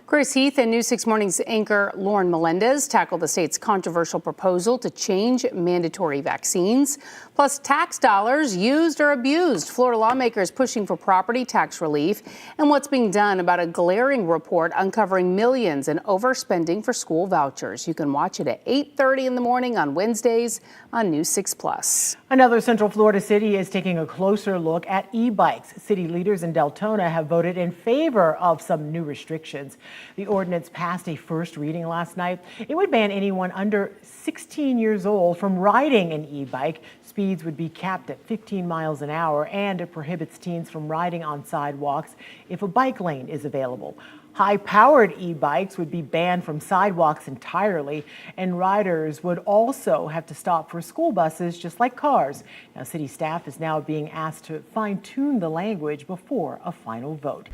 Chris Heath and News 6 Morning's anchor Lauren Melendez tackled the state's controversial proposal to change mandatory vaccines, plus tax dollars used or abused, Florida lawmakers pushing for property tax relief, and what's being done about a glaring report uncovering millions in overspending for school vouchers. You can watch it at 8:30 in the morning on Wednesdays on News 6 Plus. Another Central Florida city is taking a closer look at e-bikes. City leaders in Deltona have voted in favor of some new restrictions. The ordinance passed a first reading last night. It would ban anyone under 16 years old from riding an e-bike. Speeds would be capped at 15 miles an hour, and it prohibits teens from riding on sidewalks if a bike lane is available. High-powered e-bikes would be banned from sidewalks entirely, and riders would also have to stop for school buses just like cars. Now, city staff is now being asked to fine-tune the language before a final vote.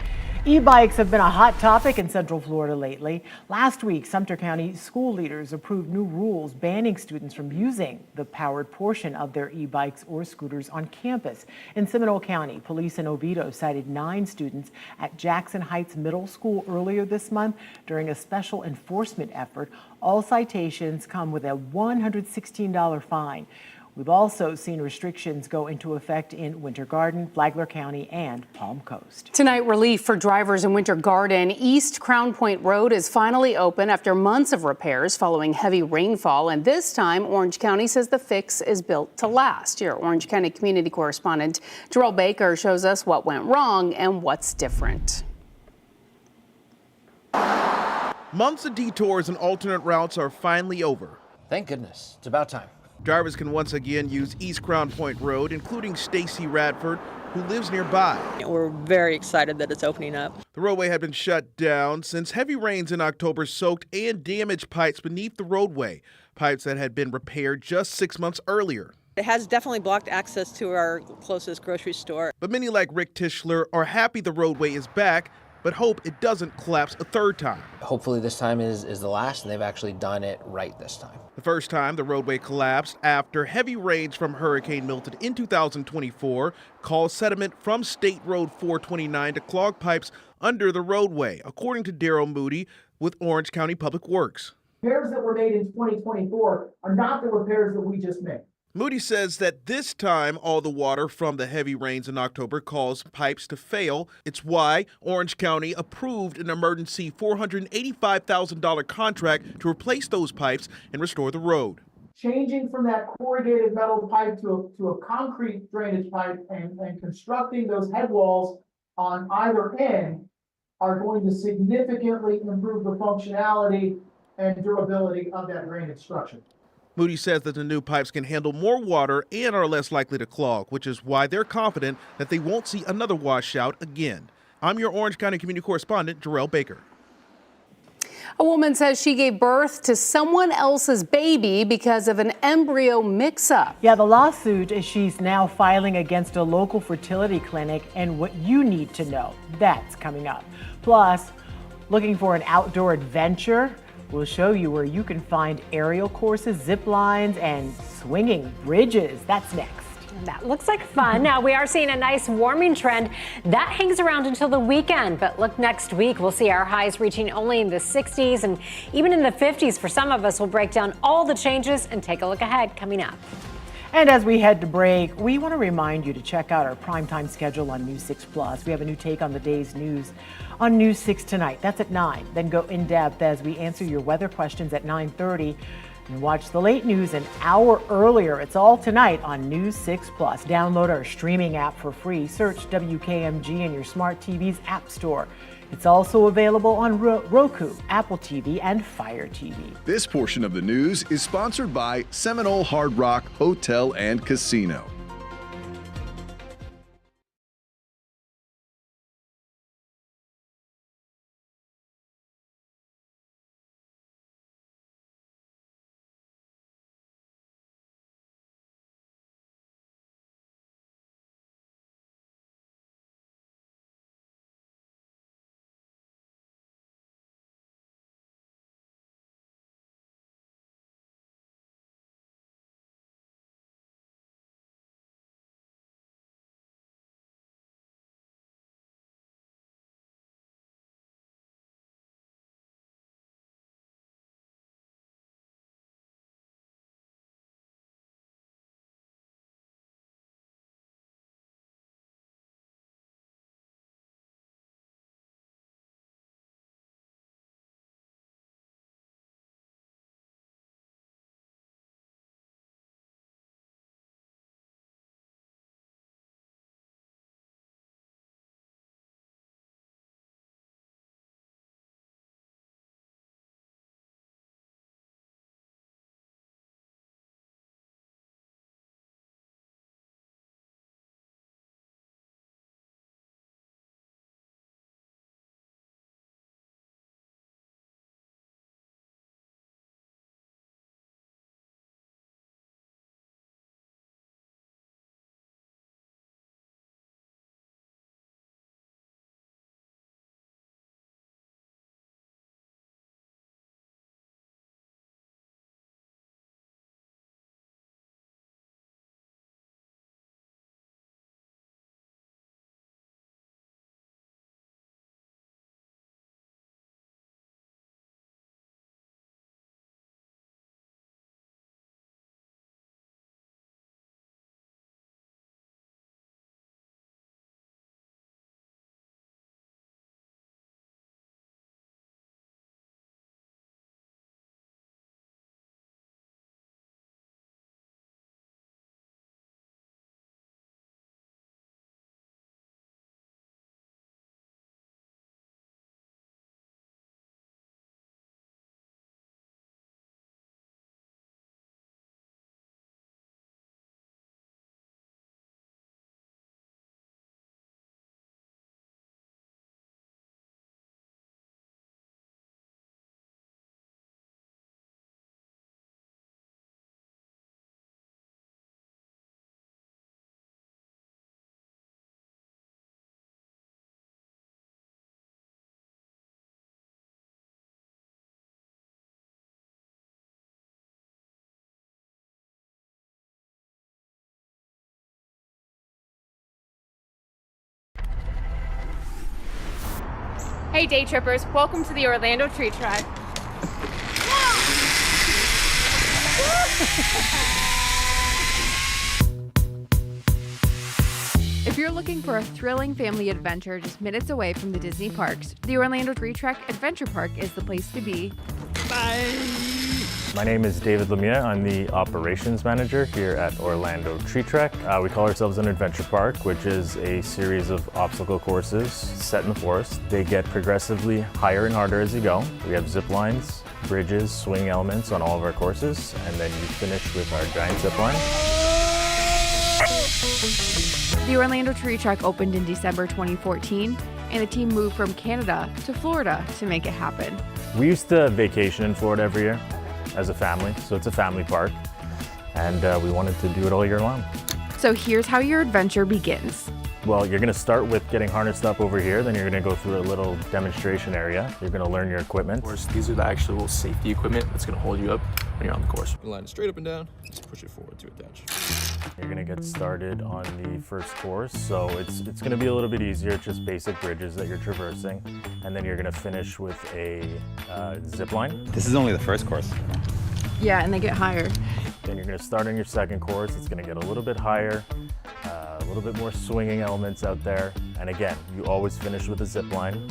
E-bikes have been a hot topic in Central Florida lately. Last week, Sumter County school leaders approved new rules banning students from using the powered portion of their e-bikes or scooters on campus. In Seminole County, police in Oviedo cited 9 students at Jackson Heights Middle School earlier this month during a special enforcement effort. All citations come with a $116 fine. We've also seen restrictions go into effect in Winter Garden, Flagler County, and Palm Coast. Tonight, relief for drivers in Winter Garden. East Crown Point Road is finally open after months of repairs following heavy rainfall. And this time, Orange County says the fix is built to last. Your Orange County community correspondent Jarrell Baker shows us what went wrong and what's different. Months of detours and alternate routes are finally over. Thank goodness. It's about time. Drivers can once again use East Crown Point Road, including Stacy Radford, who lives nearby. We're very excited that it's opening up. The roadway had been shut down since heavy rains in October soaked and damaged pipes beneath the roadway, pipes that had been repaired just 6 months earlier. It has definitely blocked access to our closest grocery store. But many like Rick Tischler are happy the roadway is back, but hope it doesn't collapse a third time. Hopefully this time is the last, and they've actually done it right this time. The first time the roadway collapsed after heavy rains from Hurricane Milton in 2024 caused sediment from State Road 429 to clog pipes under the roadway, according to Daryl Moody with Orange County Public Works. Repairs that were made in 2024 are not the repairs that we just made. Moody says that this time all the water from the heavy rains in October caused pipes to fail. It's why Orange County approved an emergency $485,000 contract to replace those pipes and restore the road. Changing from that corrugated metal pipe to a concrete drainage pipe and constructing those head walls on either end are going to significantly improve the functionality and durability of that drainage structure. Moody says that the new pipes can handle more water and are less likely to clog, which is why they're confident that they won't see another washout again. I'm your Orange County community correspondent, Jarrell Baker. A woman says she gave birth to someone else's baby because of an embryo mix-up. Yeah, the lawsuit is she's now filing against a local fertility clinic, and what you need to know. That's coming up. Plus, looking for an outdoor adventure? We'll show you where you can find aerial courses, zip lines, and swinging bridges. That's next. That looks like fun. Now, we are seeing a nice warming trend. That hangs around until the weekend. But look, next week, we'll see our highs reaching only in the 60s and even in the 50s for some of us. We'll break down all the changes and take a look ahead coming up. And as we head to break, we want to remind you to check out our primetime schedule on News 6 Plus. We have a new take on the day's news on News 6 tonight. That's at 9. Then go in depth as we answer your weather questions at 9:30. And watch the late news an hour earlier. It's all tonight on News 6 Plus. Download our streaming app for free. Search WKMG in your smart TV's app store. It's also available on Roku, Apple TV, and Fire TV. This portion of the news is sponsored by Seminole Hard Rock Hotel and Casino. Hey day trippers, welcome to the Orlando Tree Tribe. If you're looking for a thrilling family adventure just minutes away from the Disney parks, the Orlando Tree Trek Adventure Park is the place to be. Bye! My name is David Lemire. I'm the operations manager here at Orlando Tree Trek. We call ourselves an adventure park, which is a series of obstacle courses set in the forest. They get progressively higher and harder as you go. We have zip lines, bridges, swing elements on all of our courses, and then you finish with our giant zip line. The Orlando Tree Trek opened in December 2014, and the team moved from Canada to Florida to make it happen. We used to vacation in Florida every year as a family, so it's a family park, and we wanted to do it all year long. So here's how your adventure begins. Well, you're gonna start with getting harnessed up over here, then you're gonna go through a little demonstration area. You're gonna learn your equipment. Of course, these are the actual safety equipment that's gonna hold you up when you're on the course. Line it straight up and down, just push it forward to attach. You're gonna get started on the first course, so it's gonna be a little bit easier. It's just basic bridges that you're traversing, and then you're gonna finish with a zip line. This is only the first course. Yeah, and they get higher. Then you're gonna start on your second course. It's gonna get a little bit higher, a little bit more swinging elements out there. And again, you always finish with a zip line.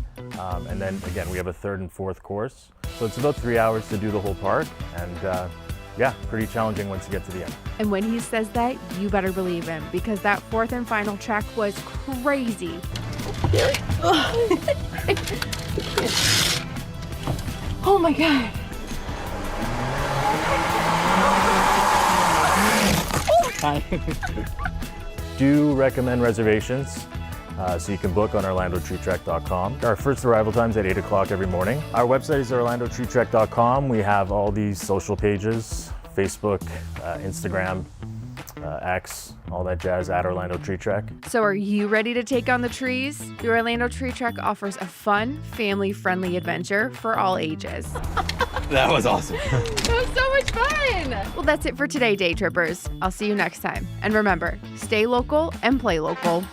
And then again, we have a third and fourth course. So it's about 3 hours to do the whole park. And yeah, pretty challenging once you get to the end. And when he says that, you better believe him, because that fourth and final check was crazy. Oh my God. Do recommend reservations, so you can book on orlandotreetrek.com. Our first arrival time is at 8 o'clock every morning. Our website is orlandotreetrek.com. We have all these social pages, Facebook, Instagram, X, all that jazz at Orlando Tree Trek. So are you ready to take on the trees? The Orlando Tree Trek offers a fun, family-friendly adventure for all ages. That was awesome. That was so much fun! Well, that's it for today, day trippers. I'll see you next time. And remember, stay local and play local.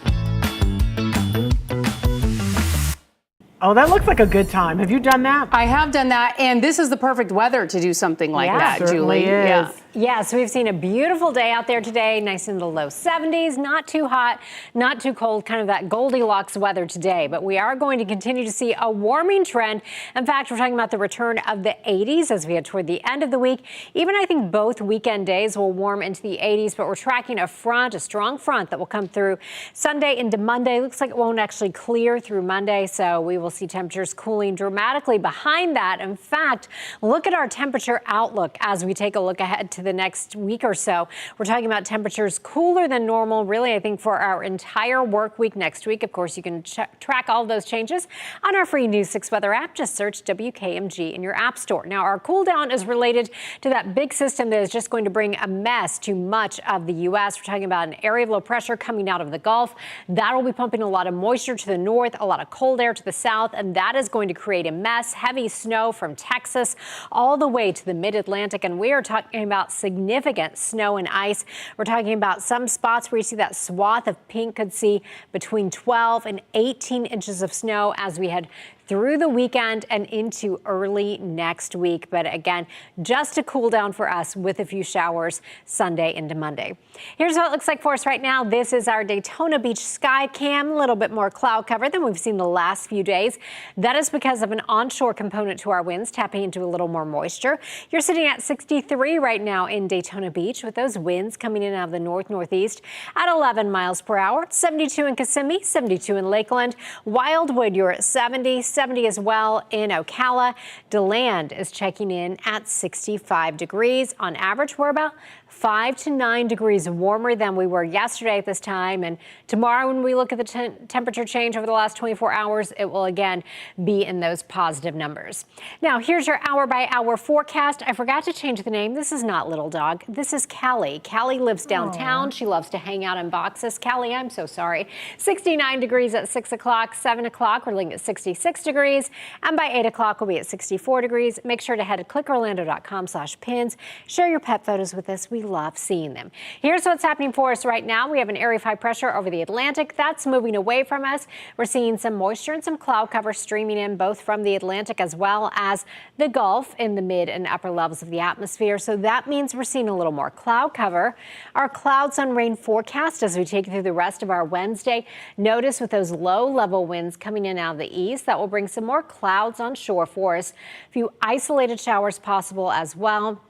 Oh, that looks like a good time. Have you done that? I have done that, and this is the perfect weather to do something like that, certainly Julie. Is. Yeah. Yes, we've seen a beautiful day out there today, nice in the low 70s, not too hot, not too cold, kind of that Goldilocks weather today. But we are going to continue to see a warming trend. In fact, we're talking about the return of the 80s as we head toward the end of the week. Even I think both weekend days will warm into the 80s, but we're tracking a front, a strong front that will come through Sunday into Monday. Looks like it won't actually clear through Monday, so we will see temperatures cooling dramatically behind that. In fact, look at our temperature outlook as we take a look ahead to the next week or so. We're talking about temperatures cooler than normal, really, I think, for our entire work week next week. Of course, you can track all of those changes on our free News 6 weather app. Just search WKMG in your app store. Now, our cool down is related to that big system that is just going to bring a mess to much of the U.S. We're talking about an area of low pressure coming out of the Gulf. That will be pumping a lot of moisture to the north, a lot of cold air to the south, and that is going to create a mess. Heavy snow from Texas all the way to the mid-Atlantic, and we are talking about significant snow and ice. We're talking about some spots where you see that swath of pink could see between 12 and 18 inches of snow as we head through the weekend and into early next week. But again, just a cool down for us with a few showers Sunday into Monday. Here's what it looks like for us right now. This is our Daytona Beach sky cam, a little bit more cloud cover than we've seen the last few days. That is because of an onshore component to our winds tapping into a little more moisture. You're sitting at 63 right now in Daytona Beach with those winds coming in out of the north-northeast at 11 miles per hour. 72 in Kissimmee, 72 in Lakeland. Wildwood, you're at 70 as well in Ocala. DeLand is checking in at 65 degrees. On average, we're about 5 to 9 degrees warmer than we were yesterday at this time. And tomorrow, when we look at the temperature change over the last 24 hours, it will again be in those positive numbers. Now, here's your hour-by-hour forecast. I forgot to change the name. This is not Little Dog. This is Callie. Callie lives downtown. She loves to hang out in boxes. Callie, I'm so sorry. 69 degrees at 6 o'clock, 7 o'clock, we're looking at 66 degrees. And by 8 o'clock, we'll be at 64 degrees. Make sure to head to clickorlando.com/pins. Share your pet photos with us. We love seeing them. Here's what's happening for us right now. We have an area of high pressure over the Atlantic. That's moving away from us. We're seeing some moisture and some cloud cover streaming in both from the Atlantic as well as the Gulf in the mid and upper levels of the atmosphere. So that means we're seeing a little more cloud cover. Our cloud sun rain forecast as we take you through the rest of our Wednesday. Notice with those low level winds coming in out of the east, that will bring some more clouds on shore for us. A few isolated showers possible as well.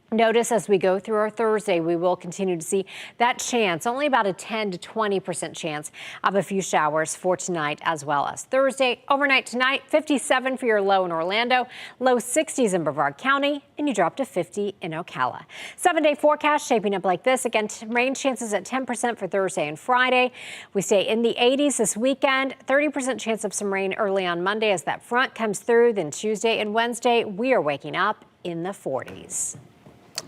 Notice as we go through our Thursday, we will continue to see that chance, only about a 10 to 20% chance of a few showers for tonight as well as Thursday. Overnight tonight, 57 for your low in Orlando, low 60s in Brevard County, and you drop to 50 in Ocala. 7-day forecast shaping up like this. Again, rain chances at 10% for Thursday and Friday. We stay in the 80s this weekend, 30% chance of some rain early on Monday as that front comes through. Then Tuesday and Wednesday, we are waking up in the 40s.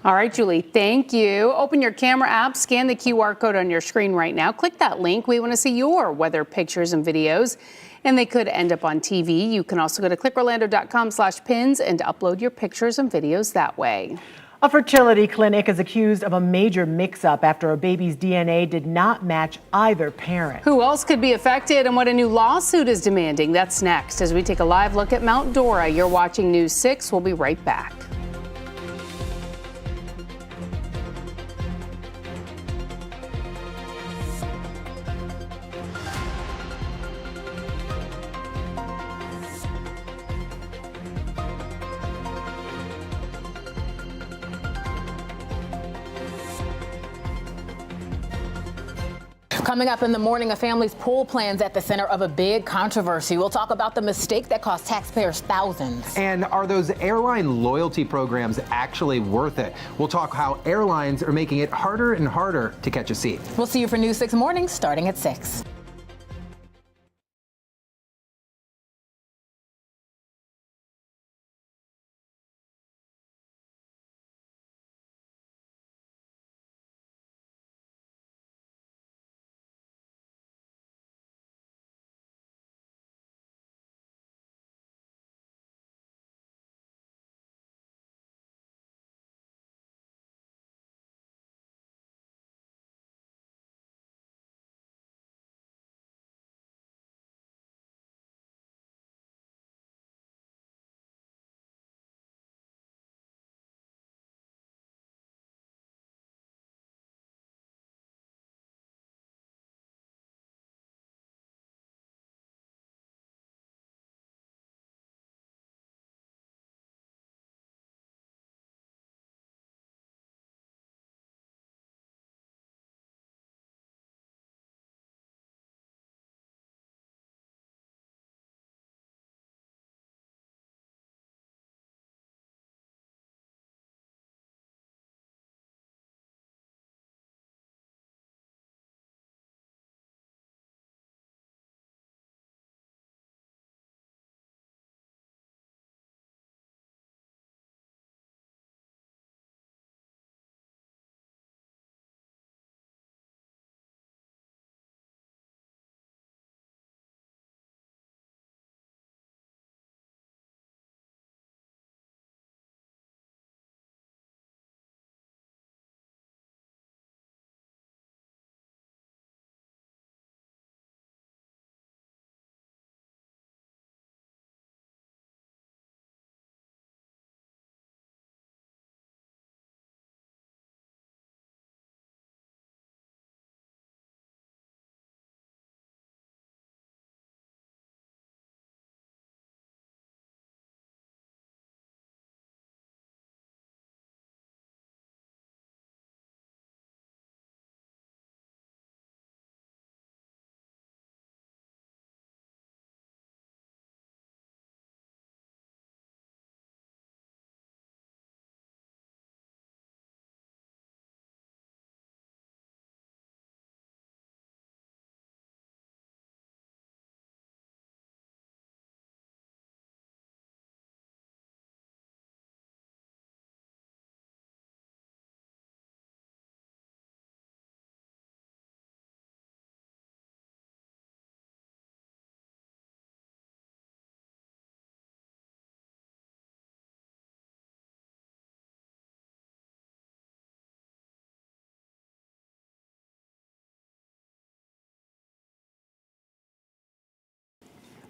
All right, Julie, thank you. Open your camera app, scan the QR code on your screen right now. Click that link. We want to see your weather pictures and videos, and they could end up on TV. You can also go to clickorlando.com/pins and upload your pictures and videos that way. A fertility clinic is accused of a major mix-up after a baby's DNA did not match either parent. Who else could be affected and what a new lawsuit is demanding? That's next as we take a live look at Mount Dora. You're watching News 6. We'll be right back. Coming up in the morning, a family's pool plans at the center of a big controversy. We'll talk about the mistake that cost taxpayers thousands. And are those airline loyalty programs actually worth it? We'll talk how airlines are making it harder and harder to catch a seat. We'll see you for News 6 Mornings starting at 6.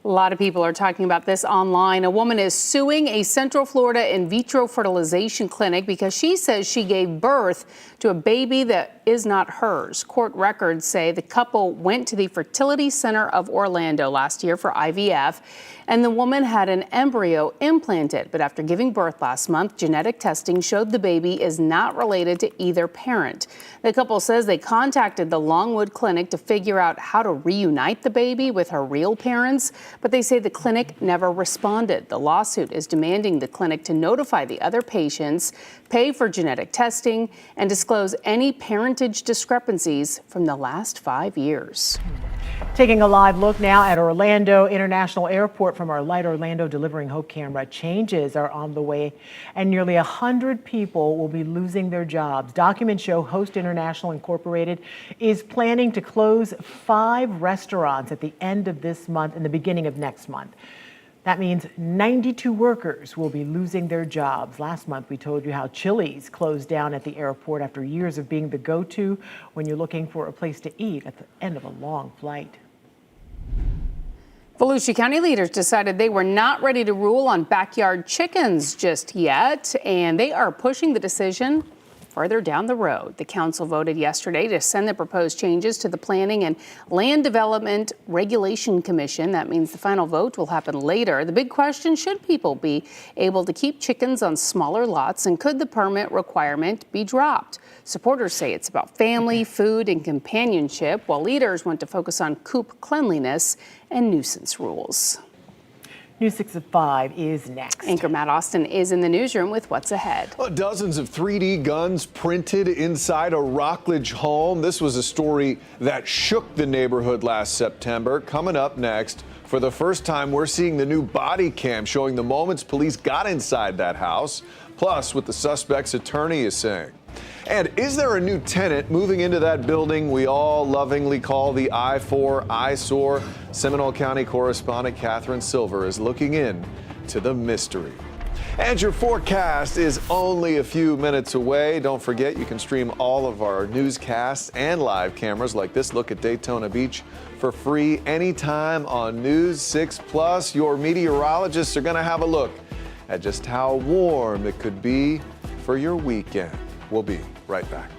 A lot of people are talking about this online. A woman is suing a Central Florida in vitro fertilization clinic because she says she gave birth to a baby that is not hers. Court records say the couple went to the Fertility Center of Orlando last year for IVF, and the woman had an embryo implanted. But after giving birth last month, genetic testing showed the baby is not related to either parent. The couple says they contacted the Longwood Clinic to figure out how to reunite the baby with her real parents, but they say the clinic never responded. The lawsuit is demanding the clinic to notify the other patients, pay for genetic testing, and disclose any parentage discrepancies from the last 5 years. Taking a live look now at Orlando International Airport from our Light Orlando Delivering Hope camera. Changes are on the way, and nearly 100 people will be losing their jobs. Documents show Host International Incorporated is planning to close 5 restaurants at the end of this month and the beginning of next month. That means 92 workers will be losing their jobs. Last month, we told you how Chili's closed down at the airport after years of being the go-to when you're looking for a place to eat at the end of a long flight. Volusia County leaders decided they were not ready to rule on backyard chickens just yet, and they are pushing the decision further down the road. The council voted yesterday to send the proposed changes to the Planning and Land Development Regulation Commission. That means the final vote will happen later. The big question, should people be able to keep chickens on smaller lots, and could the permit requirement be dropped? Supporters say it's about family, food, and companionship, while leaders want to focus on coop cleanliness and nuisance rules. News 6 at 5 is next. Anchor Matt Austin is in the newsroom with what's ahead. Dozens of 3D guns printed inside a Rockledge home. This was a story that shook the neighborhood last September. Coming up next, for the first time, we're seeing the new body cam showing the moments police got inside that house, plus what the suspect's attorney is saying. And is there a new tenant moving into that building we all lovingly call the I-4 eyesore? Seminole County correspondent Catherine Silver is looking in to the mystery. And your forecast is only a few minutes away. Don't forget, you can stream all of our newscasts and live cameras like this look at Daytona Beach for free anytime on News 6 Plus. Your meteorologists are going to have a look at just how warm it could be for your weekend. We'll be right back.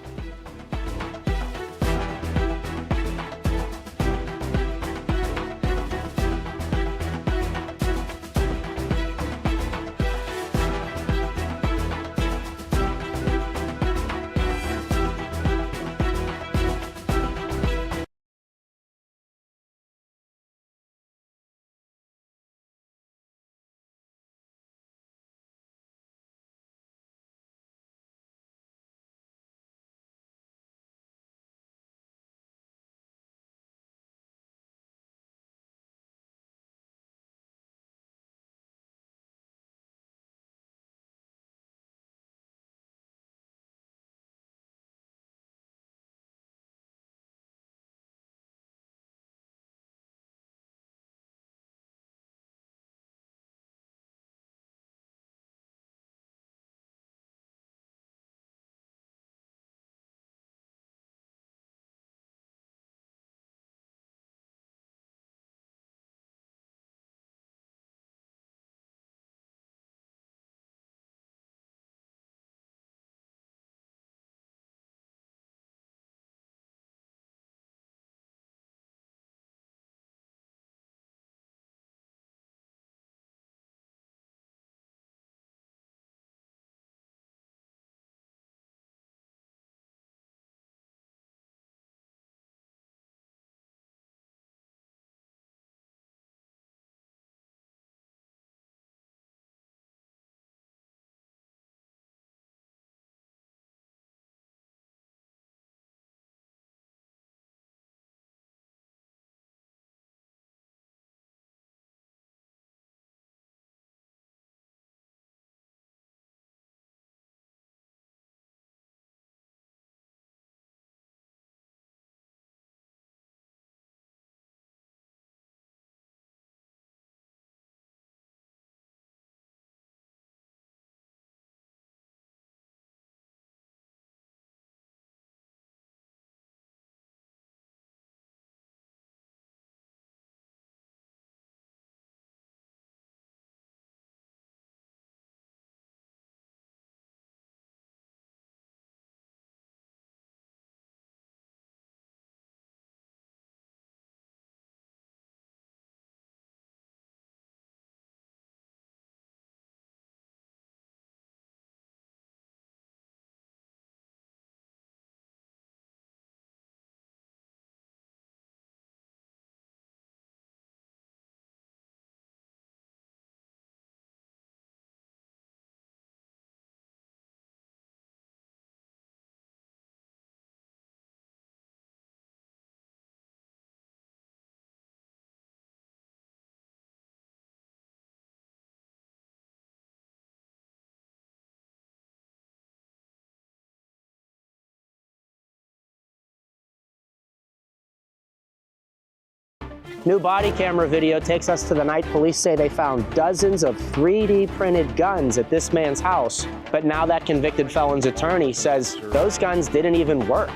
New body camera video takes us to the night police say they found dozens of 3D printed guns at this man's house. But now that convicted felon's attorney says those guns didn't even work.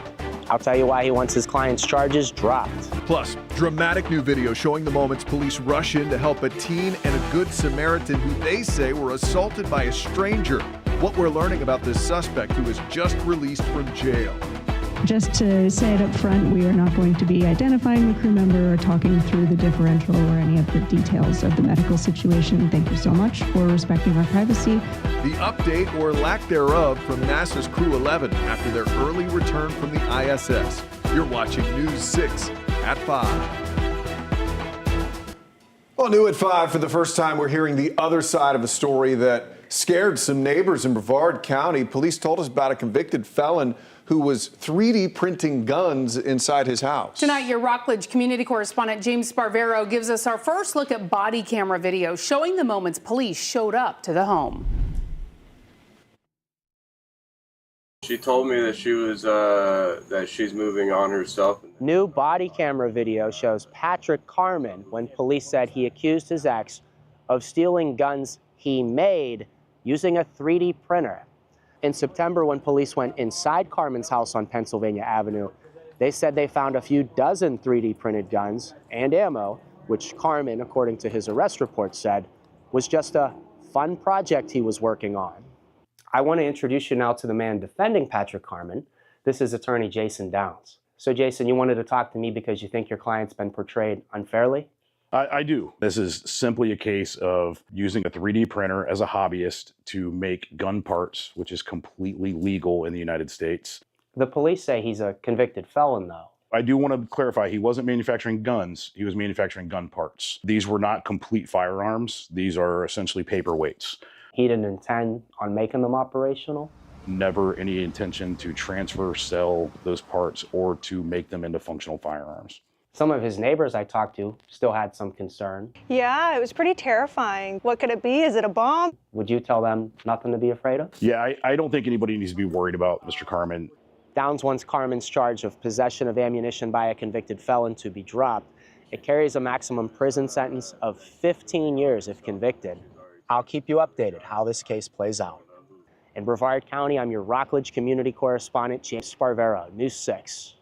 I'll tell you why he wants his client's charges dropped. Plus, dramatic new video showing the moments police rush in to help a teen and a good Samaritan who they say were assaulted by a stranger. What we're learning about this suspect who was just released from jail. Just to say it up front, we are not going to be identifying the crew member or talking through the differential or any of the details of the medical situation. Thank you so much for respecting our privacy. The update or lack thereof from NASA's Crew 11 after their early return from the ISS. You're watching News 6 at 5. Well, new at 5, for the first time, we're hearing the other side of a story that scared some neighbors in Brevard County. Police told us about a convicted felon who was 3D printing guns inside his house. Tonight, your Rockledge community correspondent James Sparvero gives us our first look at body camera video showing the moments police showed up to the home. She told me that she was that she's moving on herself. New body camera video shows Patrick Carmen when police said he accused his ex of stealing guns he made using a 3D printer. In September, when police went inside Carmen's house on Pennsylvania Avenue, they said they found a few dozen 3D printed guns and ammo, which Carmen, according to his arrest report, said was just a fun project he was working on. I want to introduce you now to the man defending Patrick Carmen. This is attorney Jason Downs. So Jason, you wanted to talk to me because you think your client's been portrayed unfairly? I do. This is simply a case of using a 3D printer as a hobbyist to make gun parts, which is completely legal in the United States. The police say he's a convicted felon, though. I do want to clarify, he wasn't manufacturing guns, he was manufacturing gun parts. These were not complete firearms. These are essentially paperweights. He didn't intend on making them operational? Never any intention to transfer, sell those parts, or to make them into functional firearms. Some of his neighbors I talked to still had some concern. Yeah, it was pretty terrifying. What could it be? Is it a bomb? Would you tell them nothing to be afraid of? Yeah, I don't think anybody needs to be worried about Mr. Carmen. Downs wants Carmen's charge of possession of ammunition by a convicted felon to be dropped. It carries a maximum prison sentence of 15 years if convicted. I'll keep you updated how this case plays out. In Brevard County, I'm your Rockledge community correspondent, James Sparvero, News 6.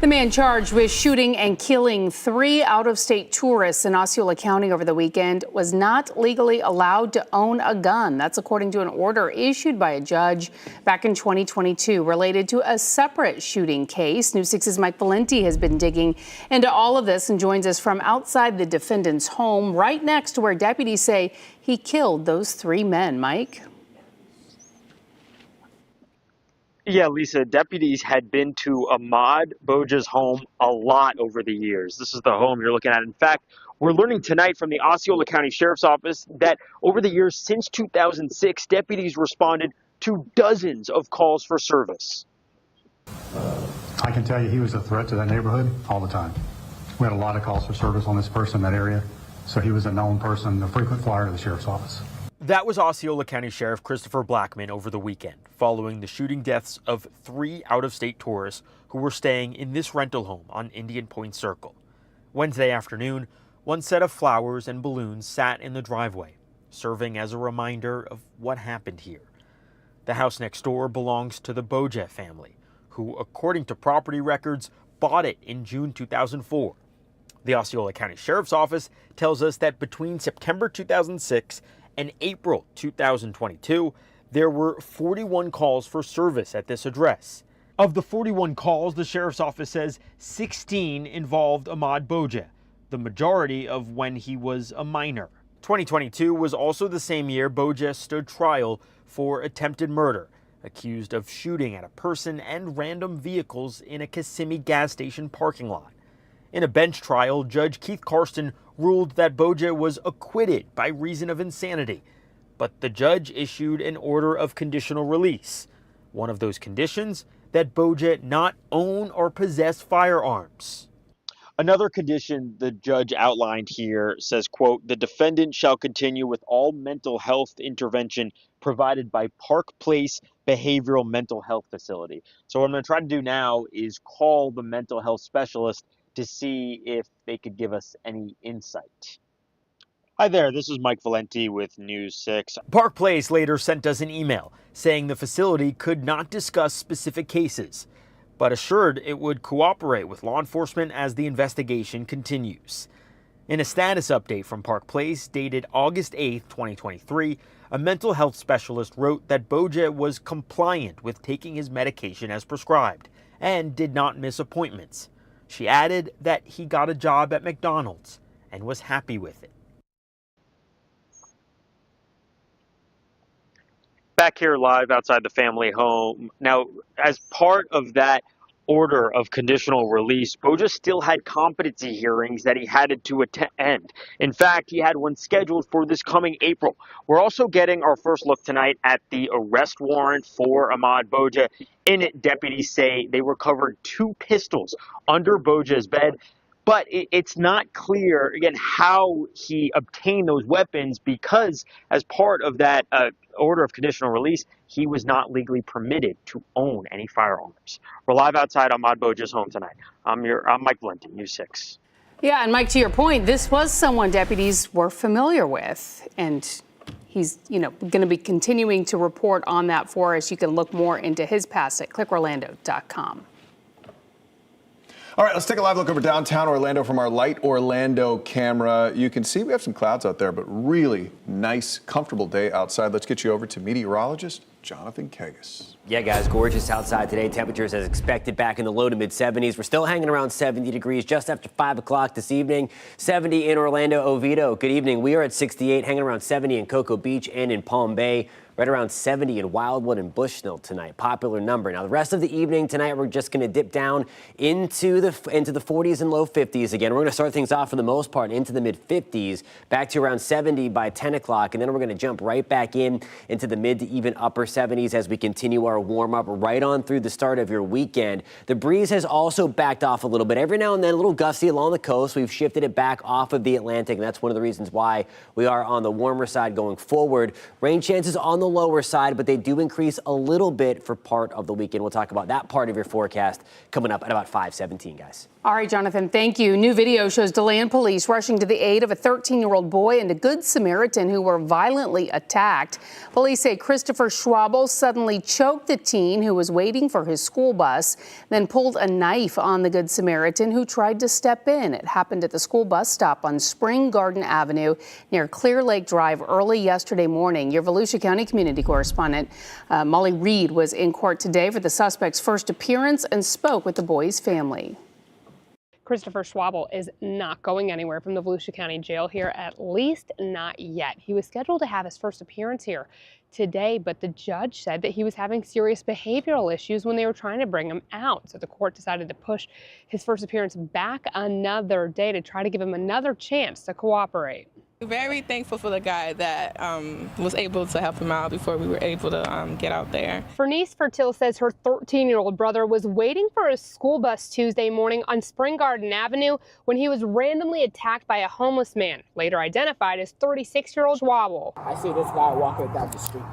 The man charged with shooting and killing 3 out-of-state tourists in Osceola County over the weekend was not legally allowed to own a gun. That's according to an order issued by a judge back in 2022 related to a separate shooting case. News 6's Mike Valenti has been digging into all of this and joins us from outside the defendant's home, right next to where deputies say he killed those 3 men. Mike? Yeah, Lisa, deputies had been to Ahmaud Boja's home a lot over the years. This is the home you're looking at. In fact, we're learning tonight from the Osceola County Sheriff's Office that over the years since 2006, deputies responded to dozens of calls for service. I can tell you he was a threat to that neighborhood all the time. We had a lot of calls for service on this person in that area, so he was a known person, a frequent flyer to the Sheriff's Office. That was Osceola County Sheriff Christopher Blackman over the weekend, following the shooting deaths of 3 out-of-state tourists who were staying in this rental home on Indian Point Circle. Wednesday afternoon, one set of flowers and balloons sat in the driveway, serving as a reminder of what happened here. The house next door belongs to the Boja family, who, according to property records, bought it in June 2004. The Osceola County Sheriff's Office tells us that between September 2006 and April 2022, there were 41 calls for service at this address. Of the 41 calls, the Sheriff's Office says 16 involved Ahmaud Boja, the majority of when he was a minor. 2022 was also the same year Boja stood trial for attempted murder, accused of shooting at a person and random vehicles in a Kissimmee gas station parking lot. In a bench trial, Judge Keith Karsten ruled that Boja was acquitted by reason of insanity, but the judge issued an order of conditional release. One of those conditions, that Boja not own or possess firearms. Another condition the judge outlined here says, quote, the defendant shall continue with all mental health intervention provided by Park Place Behavioral Mental Health Facility. So what I'm going to try to do now is call the mental health specialist to see if they could give us any insight. Hi there, this is Mike Valenti with News 6. Park Place later sent us an email saying the facility could not discuss specific cases, but assured it would cooperate with law enforcement as the investigation continues. In a status update from Park Place dated August 8, 2023, a mental health specialist wrote that Boja was compliant with taking his medication as prescribed and did not miss appointments. She added that he got a job at McDonald's and was happy with it. Back here live outside the family home. Now, as part of that order of conditional release, Boja still had competency hearings that he had to attend. In fact, he had one scheduled for this coming April. We're also getting our first look tonight at the arrest warrant for Ahmaud Boja. In it, deputies say they recovered 2 pistols under Boja's bed. But it's not clear, again, how he obtained those weapons because as part of that order of conditional release, he was not legally permitted to own any firearms. We're live outside Ahmaud Boja's home tonight. I'm Mike Valenti, News 6. Yeah, and Mike, to your point, this was someone deputies were familiar with, and he's, going to be continuing to report on that for us. You can look more into his past at clickorlando.com. All right, let's take a live look over downtown Orlando from our Light Orlando camera. You can see we have some clouds out there, but really nice, comfortable day outside. Let's get you over to meteorologist Jonathan Kegas. Yeah, guys, gorgeous outside today. Temperatures as expected back in the low to mid 70s. We're still hanging around 70 degrees just after 5 o'clock this evening. 70 in Orlando, Oviedo. Good evening. We are at 68, hanging around 70 in Cocoa Beach and in Palm Bay. Right around 70 in Wildwood and Bushnell tonight. Popular number. Now, the rest of the evening tonight, we're just going to dip down into the 40s and low 50s again. We're going to start things off for the most part into the mid 50s, back to around 70 by 10 o'clock, and then we're going to jump right back into the mid to even upper 70s as we continue our warm up right on through the start of your weekend. The breeze has also backed off a little bit. Every now and then, a little gusty along the coast. We've shifted it back off of the Atlantic, and that's one of the reasons why we are on the warmer side going forward. Rain chances on the lower side, but they do increase a little bit for part of the weekend. We'll talk about that part of your forecast coming up at about 5:17, guys. All right, Jonathan, thank you. New video shows DeLand police rushing to the aid of a 13-year-old boy and a Good Samaritan who were violently attacked. Police say Christopher Schwabel suddenly choked the teen who was waiting for his school bus, then pulled a knife on the Good Samaritan who tried to step in. It happened at the school bus stop on Spring Garden Avenue near Clear Lake Drive early yesterday morning. Your Volusia County community correspondent Molly Reed was in court today for the suspect's first appearance and spoke with the boy's family. Christopher Schwabel is not going anywhere from the Volusia County Jail here, at least not yet. He was scheduled to have his first appearance here today, but the judge said that he was having serious behavioral issues when they were trying to bring him out. So the court decided to push his first appearance back another day to try to give him another chance to cooperate. Very thankful for the guy that was able to help him out before we were able to get out there. Fernice Fertil says her 13-year-old brother was waiting for his school bus Tuesday morning on Spring Garden Avenue when he was randomly attacked by a homeless man, later identified as 36-year-old Schwabel. I see this guy walking down the street.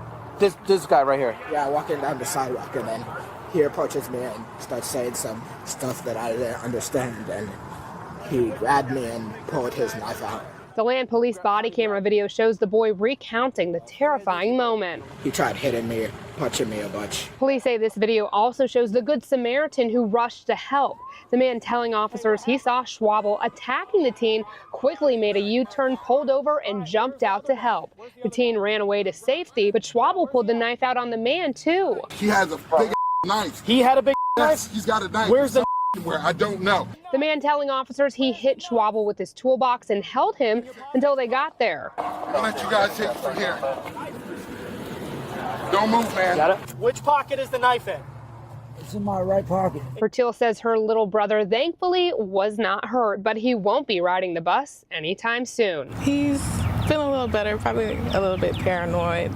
This guy right here? Yeah, walking down the sidewalk, and then he approaches me and starts saying some stuff that I didn't understand, and he grabbed me and pulled his knife out. The Land Police body camera video shows the boy recounting the terrifying moment. He tried hitting me, punching me a bunch. Police say this video also shows the Good Samaritan who rushed to help. The man telling officers he saw Schwabel attacking the teen quickly made a U-turn, pulled over, and jumped out to help. The teen ran away to safety, but Schwabel pulled the knife out on the man, too. He has a big knife. He had a big knife? He's got a knife. Where's the where? I don't know. The man telling officers he hit Schwabel with his toolbox and held him until they got there. I'll let you guys hit from here. Don't move, man. Got it? Which pocket is the knife in? It's in my right pocket. Fertil says her little brother thankfully was not hurt, but he won't be riding the bus anytime soon. He's Feeling a little better, probably a little bit paranoid,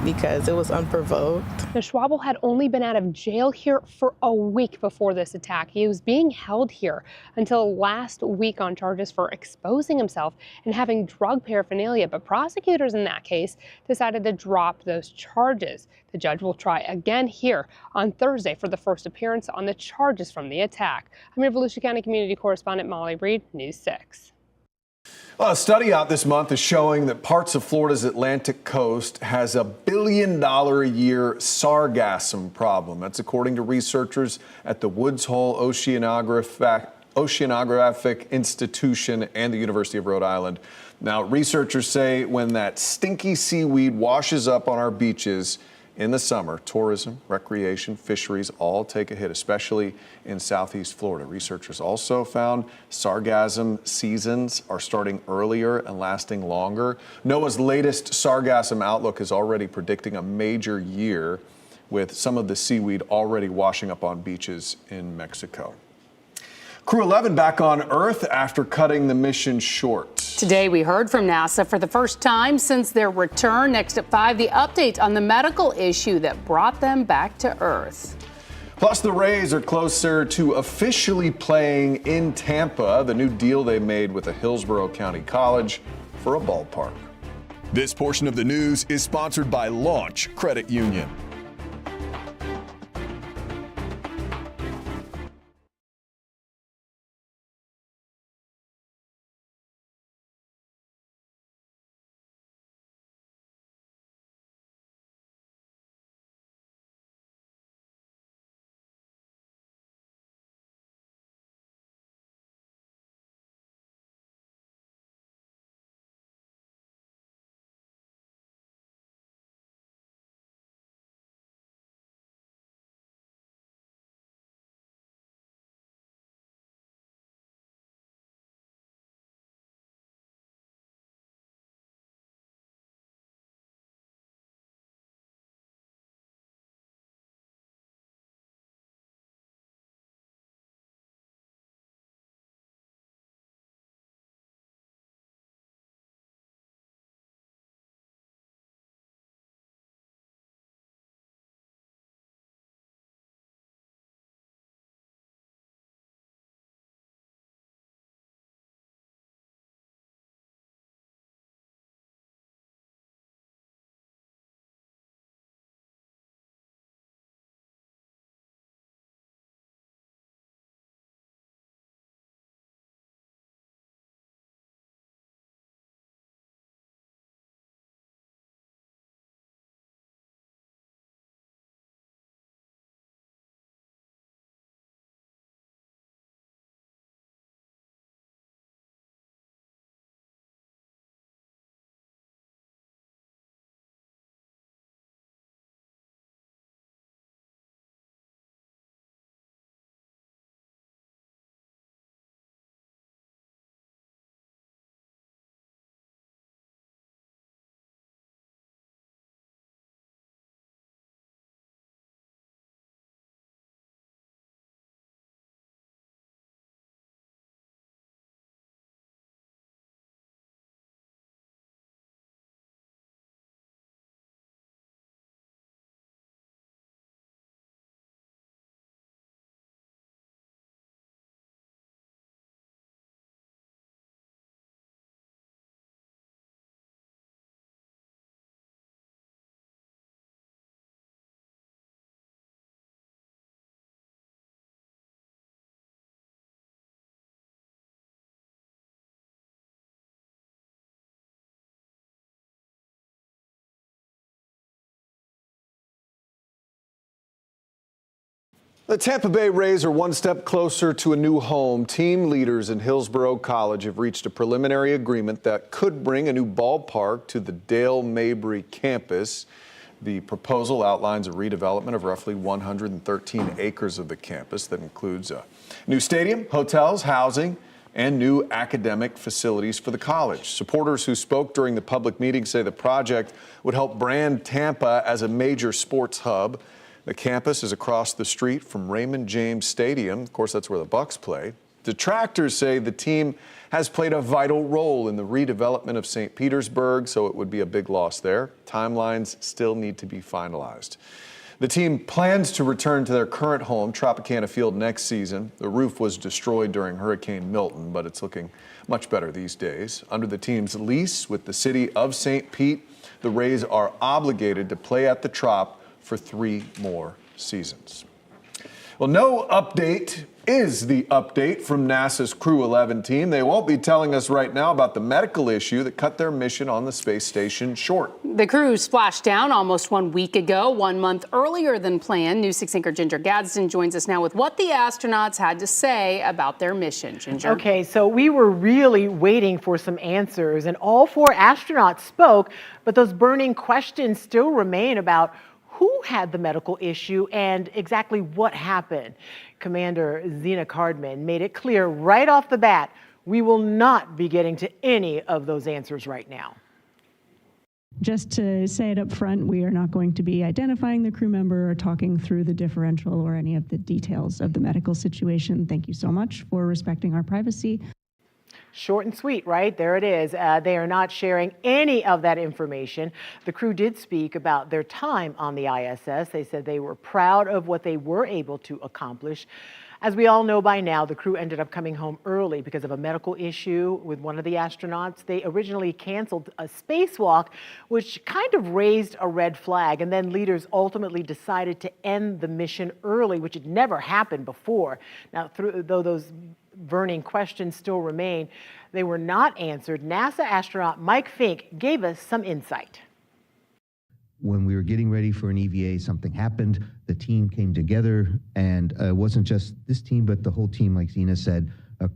because it was unprovoked. The Schwabel had only been out of jail here for a week before this attack. He was being held here until last week on charges for exposing himself and having drug paraphernalia, but prosecutors in that case decided to drop those charges. The judge will try again here on Thursday for the first appearance on the charges from the attack. I'm your Volusia County community correspondent Molly Reed, News 6. Well, a study out this month is showing that parts of Florida's Atlantic coast has $1 billion a year sargassum problem. That's according to researchers at the Woods Hole Oceanographic Institution and the University of Rhode Island. Now, researchers say when that stinky seaweed washes up on our beaches in the summer, tourism, recreation, fisheries all take a hit, especially in southeast Florida. Researchers also found sargassum seasons are starting earlier and lasting longer. NOAA's latest sargassum outlook is already predicting a major year, with some of the seaweed already washing up on beaches in Mexico. Crew 11 back on Earth after cutting the mission short. Today, we heard from NASA for the first time since their return. Next at 5, the update on the medical issue that brought them back to Earth. Plus, the Rays are closer to officially playing in Tampa, the new deal they made with a Hillsborough County college for a ballpark. This portion of the news is sponsored by Launch Credit Union. The Tampa Bay Rays are one step closer to a new home. Team leaders in Hillsborough College have reached a preliminary agreement that could bring a new ballpark to the Dale Mabry campus. The proposal outlines a redevelopment of roughly 113 acres of the campus that includes a new stadium, hotels, housing, and new academic facilities for the college. Supporters who spoke during the public meeting say the project would help brand Tampa as a major sports hub. The campus is across the street from Raymond James Stadium. Of course, that's where the Bucks play. Detractors say the team has played a vital role in the redevelopment of St. Petersburg, so it would be a big loss there. Timelines still need to be finalized. The team plans to return to their current home, Tropicana Field, next season. The roof was destroyed during Hurricane Milton, but it's looking much better these days. Under the team's lease with the city of St. Pete, the Rays are obligated to play at the Trop for 3 more seasons. Well, no update is the update from NASA's Crew 11 team. They won't be telling us right now about the medical issue that cut their mission on the space station short. The crew splashed down almost 1 week ago, 1 month earlier than planned. News 6 anchor Ginger Gadsden joins us now with what the astronauts had to say about their mission. Ginger. Okay, so we were really waiting for some answers, and all 4 astronauts spoke, but those burning questions still remain about who had the medical issue and exactly what happened. Commander Zena Cardman made it clear right off the bat, we will not be getting to any of those answers right now. Just to say it up front, we are not going to be identifying the crew member or talking through the differential or any of the details of the medical situation. Thank you so much for respecting our privacy. Short and sweet, right? There it is. They are not sharing any of that information. The crew did speak about their time on the ISS. They said they were proud of what they were able to accomplish. As we all know by now, the crew ended up coming home early because of a medical issue with one of the astronauts. They originally canceled a spacewalk, which kind of raised a red flag. And then leaders ultimately decided to end the mission early, which had never happened before. Now, though those burning questions still remain, they were not answered. NASA astronaut Mike Fink gave us some insight. When we were getting ready for an EVA, something happened. The team came together, and it wasn't just this team, but the whole team, like Zena said,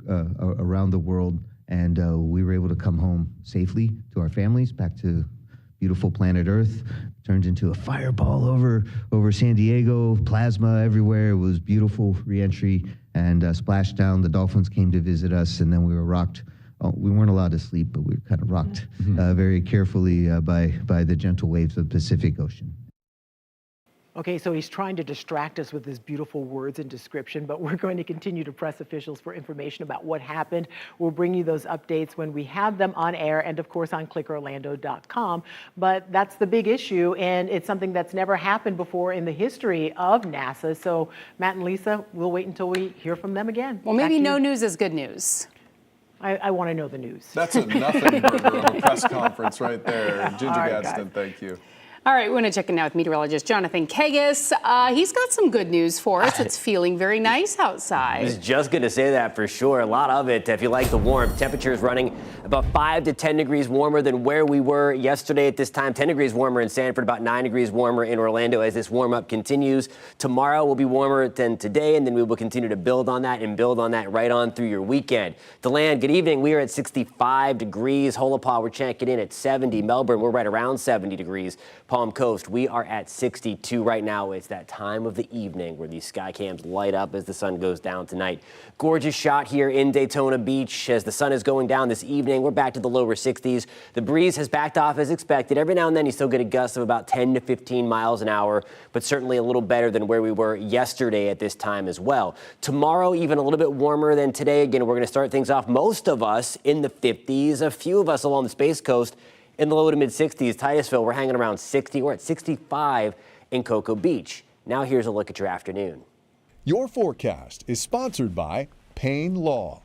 around the world. And we were able to come home safely to our families, back to beautiful planet Earth. Turned into a fireball over San Diego, plasma everywhere. It was beautiful reentry and splashed down. The dolphins came to visit us, and then we were rocked. We weren't allowed to sleep, but we were kind of rocked very carefully by the gentle waves of the Pacific Ocean. Okay, so he's trying to distract us with his beautiful words and description, but we're going to continue to press officials for information about what happened. We'll bring you those updates when we have them on air and, of course, on clickorlando.com. But that's the big issue, and it's something that's never happened before in the history of NASA. So, Matt and Lisa, we'll wait until we hear from them again. Well, maybe no news is good news. I want to know the news. That's a nothing burger of a press conference right there. Ginger Gadsden, thank you. All right, we're going to check in now with meteorologist Jonathan Kagas. He's got some good news for us. It's feeling very nice outside. I was just going to say that for sure. A lot of it, if you like the warmth. Temperatures running about 5 to 10 degrees warmer than where we were yesterday at this time. 10 degrees warmer in Sanford, about 9 degrees warmer in Orlando as this warm up continues. Tomorrow will be warmer than today, and then we will continue to build on that and build on that right on through your weekend. DeLand, good evening. We are at 65 degrees. Holopaw, we're checking in at 70. Melbourne, we're right around 70 degrees. Palm Coast, we are at 62 right now. It's that time of the evening where these sky cams light up as the sun goes down tonight. Gorgeous shot here in Daytona Beach as the sun is going down this evening. We're back to the lower 60s. The breeze has backed off as expected. Every now and then you still get a gust of about 10 to 15 miles an hour, but certainly a little better than where we were yesterday at this time as well. Tomorrow, even a little bit warmer than today. Again, we're going to start things off, most of us in the 50s, a few of us along the Space Coast in the low to mid 60s. Titusville, we're hanging around 60. We're at 65 in Cocoa Beach. Now here's a look at your afternoon. Your forecast is sponsored by Payne Law.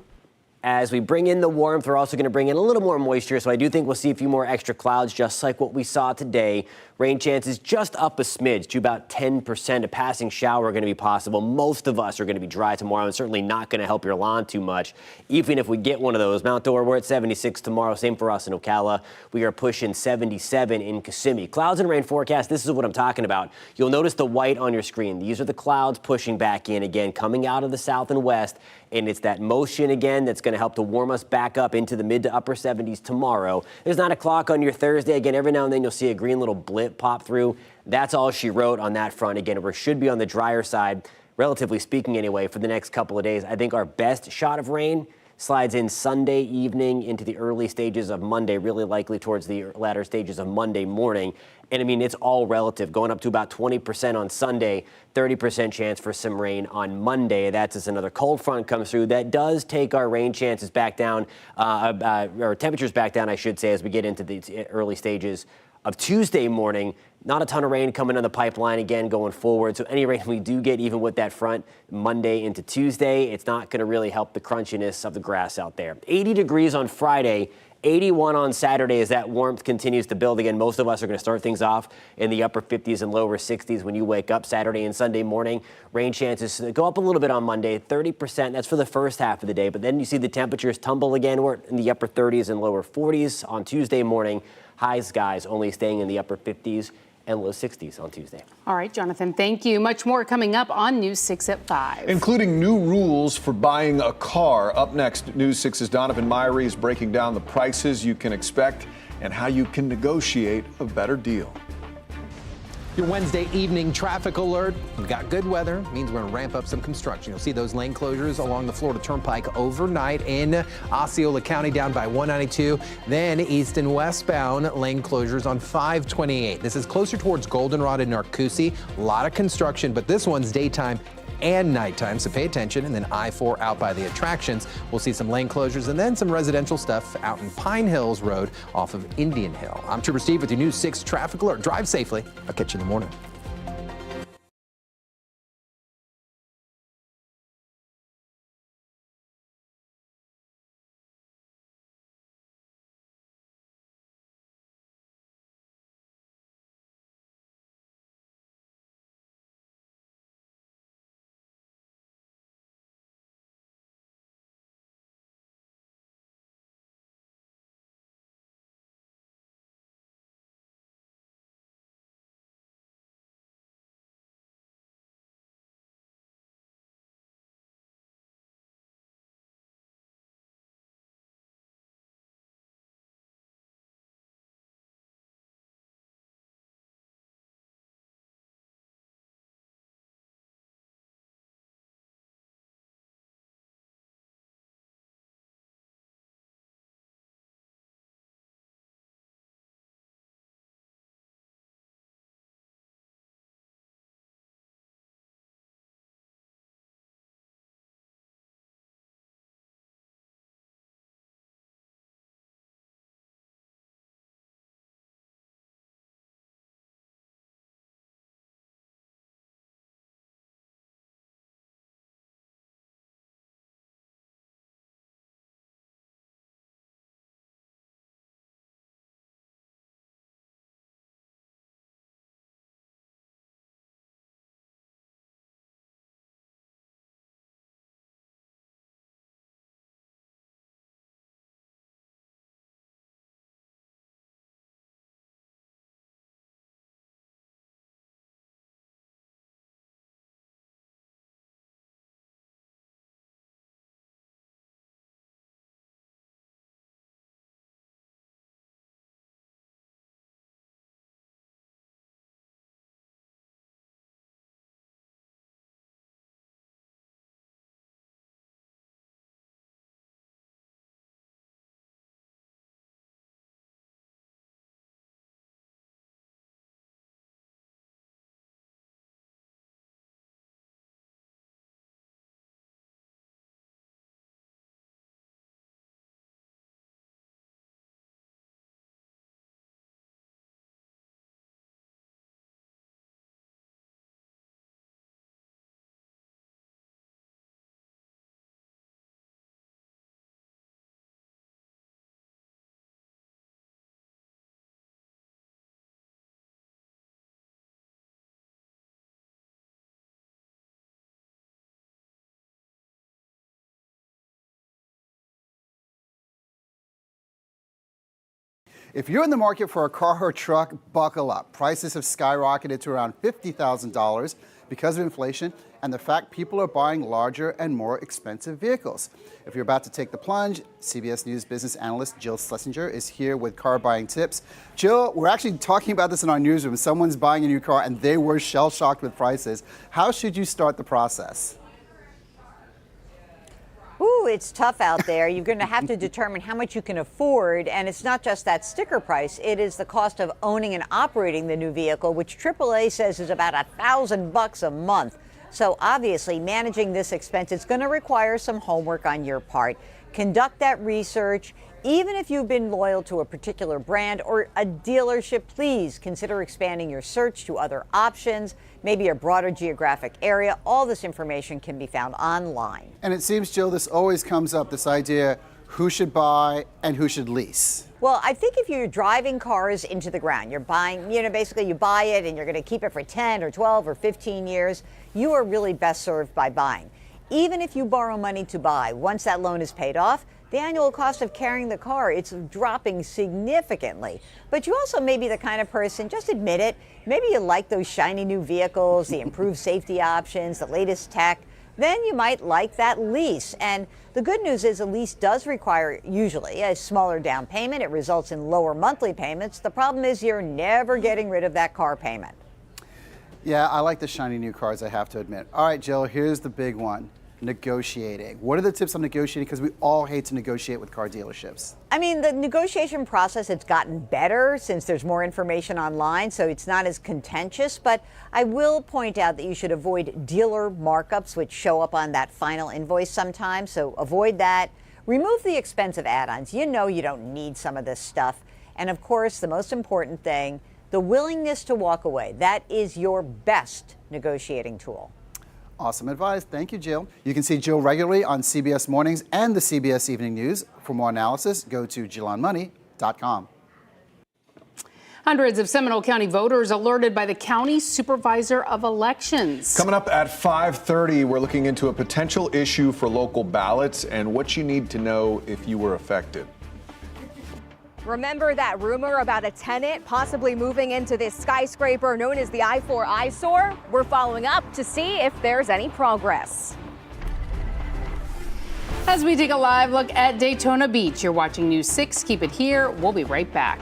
As we bring in the warmth, we're also going to bring in a little more moisture, so I do think we'll see a few more extra clouds, just like what we saw today. Rain chances just up a smidge to about 10%. A passing shower going to be possible. Most of us are going to be dry tomorrow and certainly not going to help your lawn too much, even if we get one of those. Mount Dora, we're at 76 tomorrow. Same for us in Ocala. We are pushing 77 in Kissimmee. Clouds and rain forecast, this is what I'm talking about. You'll notice the white on your screen. These are the clouds pushing back in again, coming out of the south and west. And it's that motion again that's going to help to warm us back up into the mid to upper 70s tomorrow. There's 9 o'clock on your Thursday. Again, every now and then you'll see a green little blip pop through. That's all she wrote on that front. Again, we should be on the drier side, relatively speaking anyway, for the next couple of days. I think our best shot of rain slides in Sunday evening into the early stages of Monday, really likely towards the latter stages of Monday morning. And I mean, it's all relative, going up to about 20% on Sunday, 30% chance for some rain on Monday. That's as another cold front comes through. That does take our rain chances back down, or temperatures back down, I should say, as we get into the early stages of Tuesday morning. Not a ton of rain coming in the pipeline again going forward. So any rain we do get, even with that front, Monday into Tuesday, it's not going to really help the crunchiness of the grass out there. 80 degrees on Friday. 81 on Saturday as that warmth continues to build again. Most of us are going to start things off in the upper 50s and lower 60s when you wake up Saturday and Sunday morning. Rain chances go up a little bit on Monday, 30%. That's for the first half of the day. But then you see the temperatures tumble again. We're in the upper 30s and lower 40s on Tuesday morning. High skies only staying in the upper 50s and low 60s on Tuesday. All right, Jonathan, thank you. Much more coming up on News 6 at 5. Including new rules for buying a car. Up next, News 6's Donovan Myrie is breaking down the prices you can expect and how you can negotiate a better deal. Your Wednesday evening traffic alert. We've got good weather, means we're going to ramp up some construction. You'll see those lane closures along the Florida Turnpike overnight in Osceola County down by 192. Then east and westbound lane closures on 528. This is closer towards Goldenrod and Narcoossee. A lot of construction, but this one's daytime and nighttime, so pay attention. And then I-4 out by the attractions. We'll see some lane closures and then some residential stuff out in Pine Hills Road off of Indian Hill. I'm Trooper Steve with your News 6 traffic alert. Drive safely. I'll catch you in the morning. If you're in the market for a car or truck, buckle up. Prices have skyrocketed to around $50,000 because of inflation and the fact people are buying larger and more expensive vehicles. If you're about to take the plunge, CBS News business analyst Jill Schlesinger is here with car buying tips. Jill, we're actually talking about this in our newsroom. Someone's buying a new car and they were shell-shocked with prices. How should you start the process? Whew, it's tough out there. You're going to have to determine how much you can afford, and it's not just that sticker price. It is the cost of owning and operating the new vehicle, which AAA says is about $1,000 a month. So obviously, managing this expense is going to require some homework on your part. Conduct that research. Even if you've been loyal to a particular brand or a dealership, please consider expanding your search to other options, maybe a broader geographic area. All this information can be found online. And it seems, Jill, this always comes up, this idea who should buy and who should lease. Well, I think if you're driving cars into the ground, you're buying, basically you buy it and you're going to keep it for 10 or 12 or 15 years, you are really best served by buying. Even if you borrow money to buy, once that loan is paid off, the annual cost of carrying the car, it's dropping significantly. But you also may be the kind of person, just admit it, maybe you like those shiny new vehicles, the improved safety options, the latest tech, then you might like that lease. And the good news is a lease does require usually a smaller down payment. It results in lower monthly payments. The problem is you're never getting rid of that car payment. Yeah, I like the shiny new cars, I have to admit. All right, Jill, here's the big one. Negotiating. What are the tips on negotiating? Because we all hate to negotiate with car dealerships. I mean, the negotiation process has gotten better since there's more information online, so it's not as contentious. But I will point out that you should avoid dealer markups, which show up on that final invoice sometimes. So avoid that. Remove the expensive add-ons. You know you don't need some of this stuff. And of course, the most important thing, the willingness to walk away. That is your best negotiating tool. Awesome advice. Thank you, Jill. You can see Jill regularly on CBS Mornings and the CBS Evening News. For more analysis, go to JillOnMoney.com. Hundreds of Seminole County voters alerted by the county supervisor of elections. Coming up at 5:30, we're looking into a potential issue for local ballots and what you need to know if you were affected. Remember that rumor about a tenant possibly moving into this skyscraper known as the I-4 eyesore? We're following up to see if there's any progress. As we take a live look at Daytona Beach, you're watching News 6. Keep it here. We'll be right back.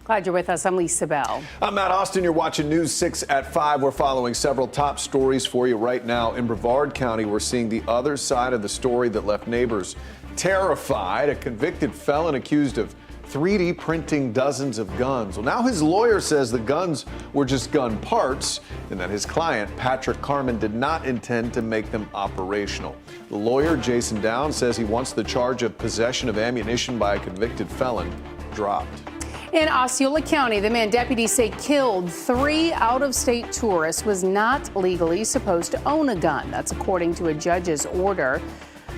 Glad you're with us. I'm Lisa Bell. I'm Matt Austin. You're watching News 6 at 5. We're following several top stories for you right now. In Brevard County, we're seeing the other side of the story that left neighbors terrified. A convicted felon accused of 3D printing dozens of guns. Well, now his lawyer says the guns were just gun parts and that his client, Patrick Carmen, did not intend to make them operational. The lawyer, Jason Downs, says he wants the charge of possession of ammunition by a convicted felon dropped. In Osceola County, the man deputies say killed 3 out-of-state tourists was not legally supposed to own a gun. That's according to a judge's order.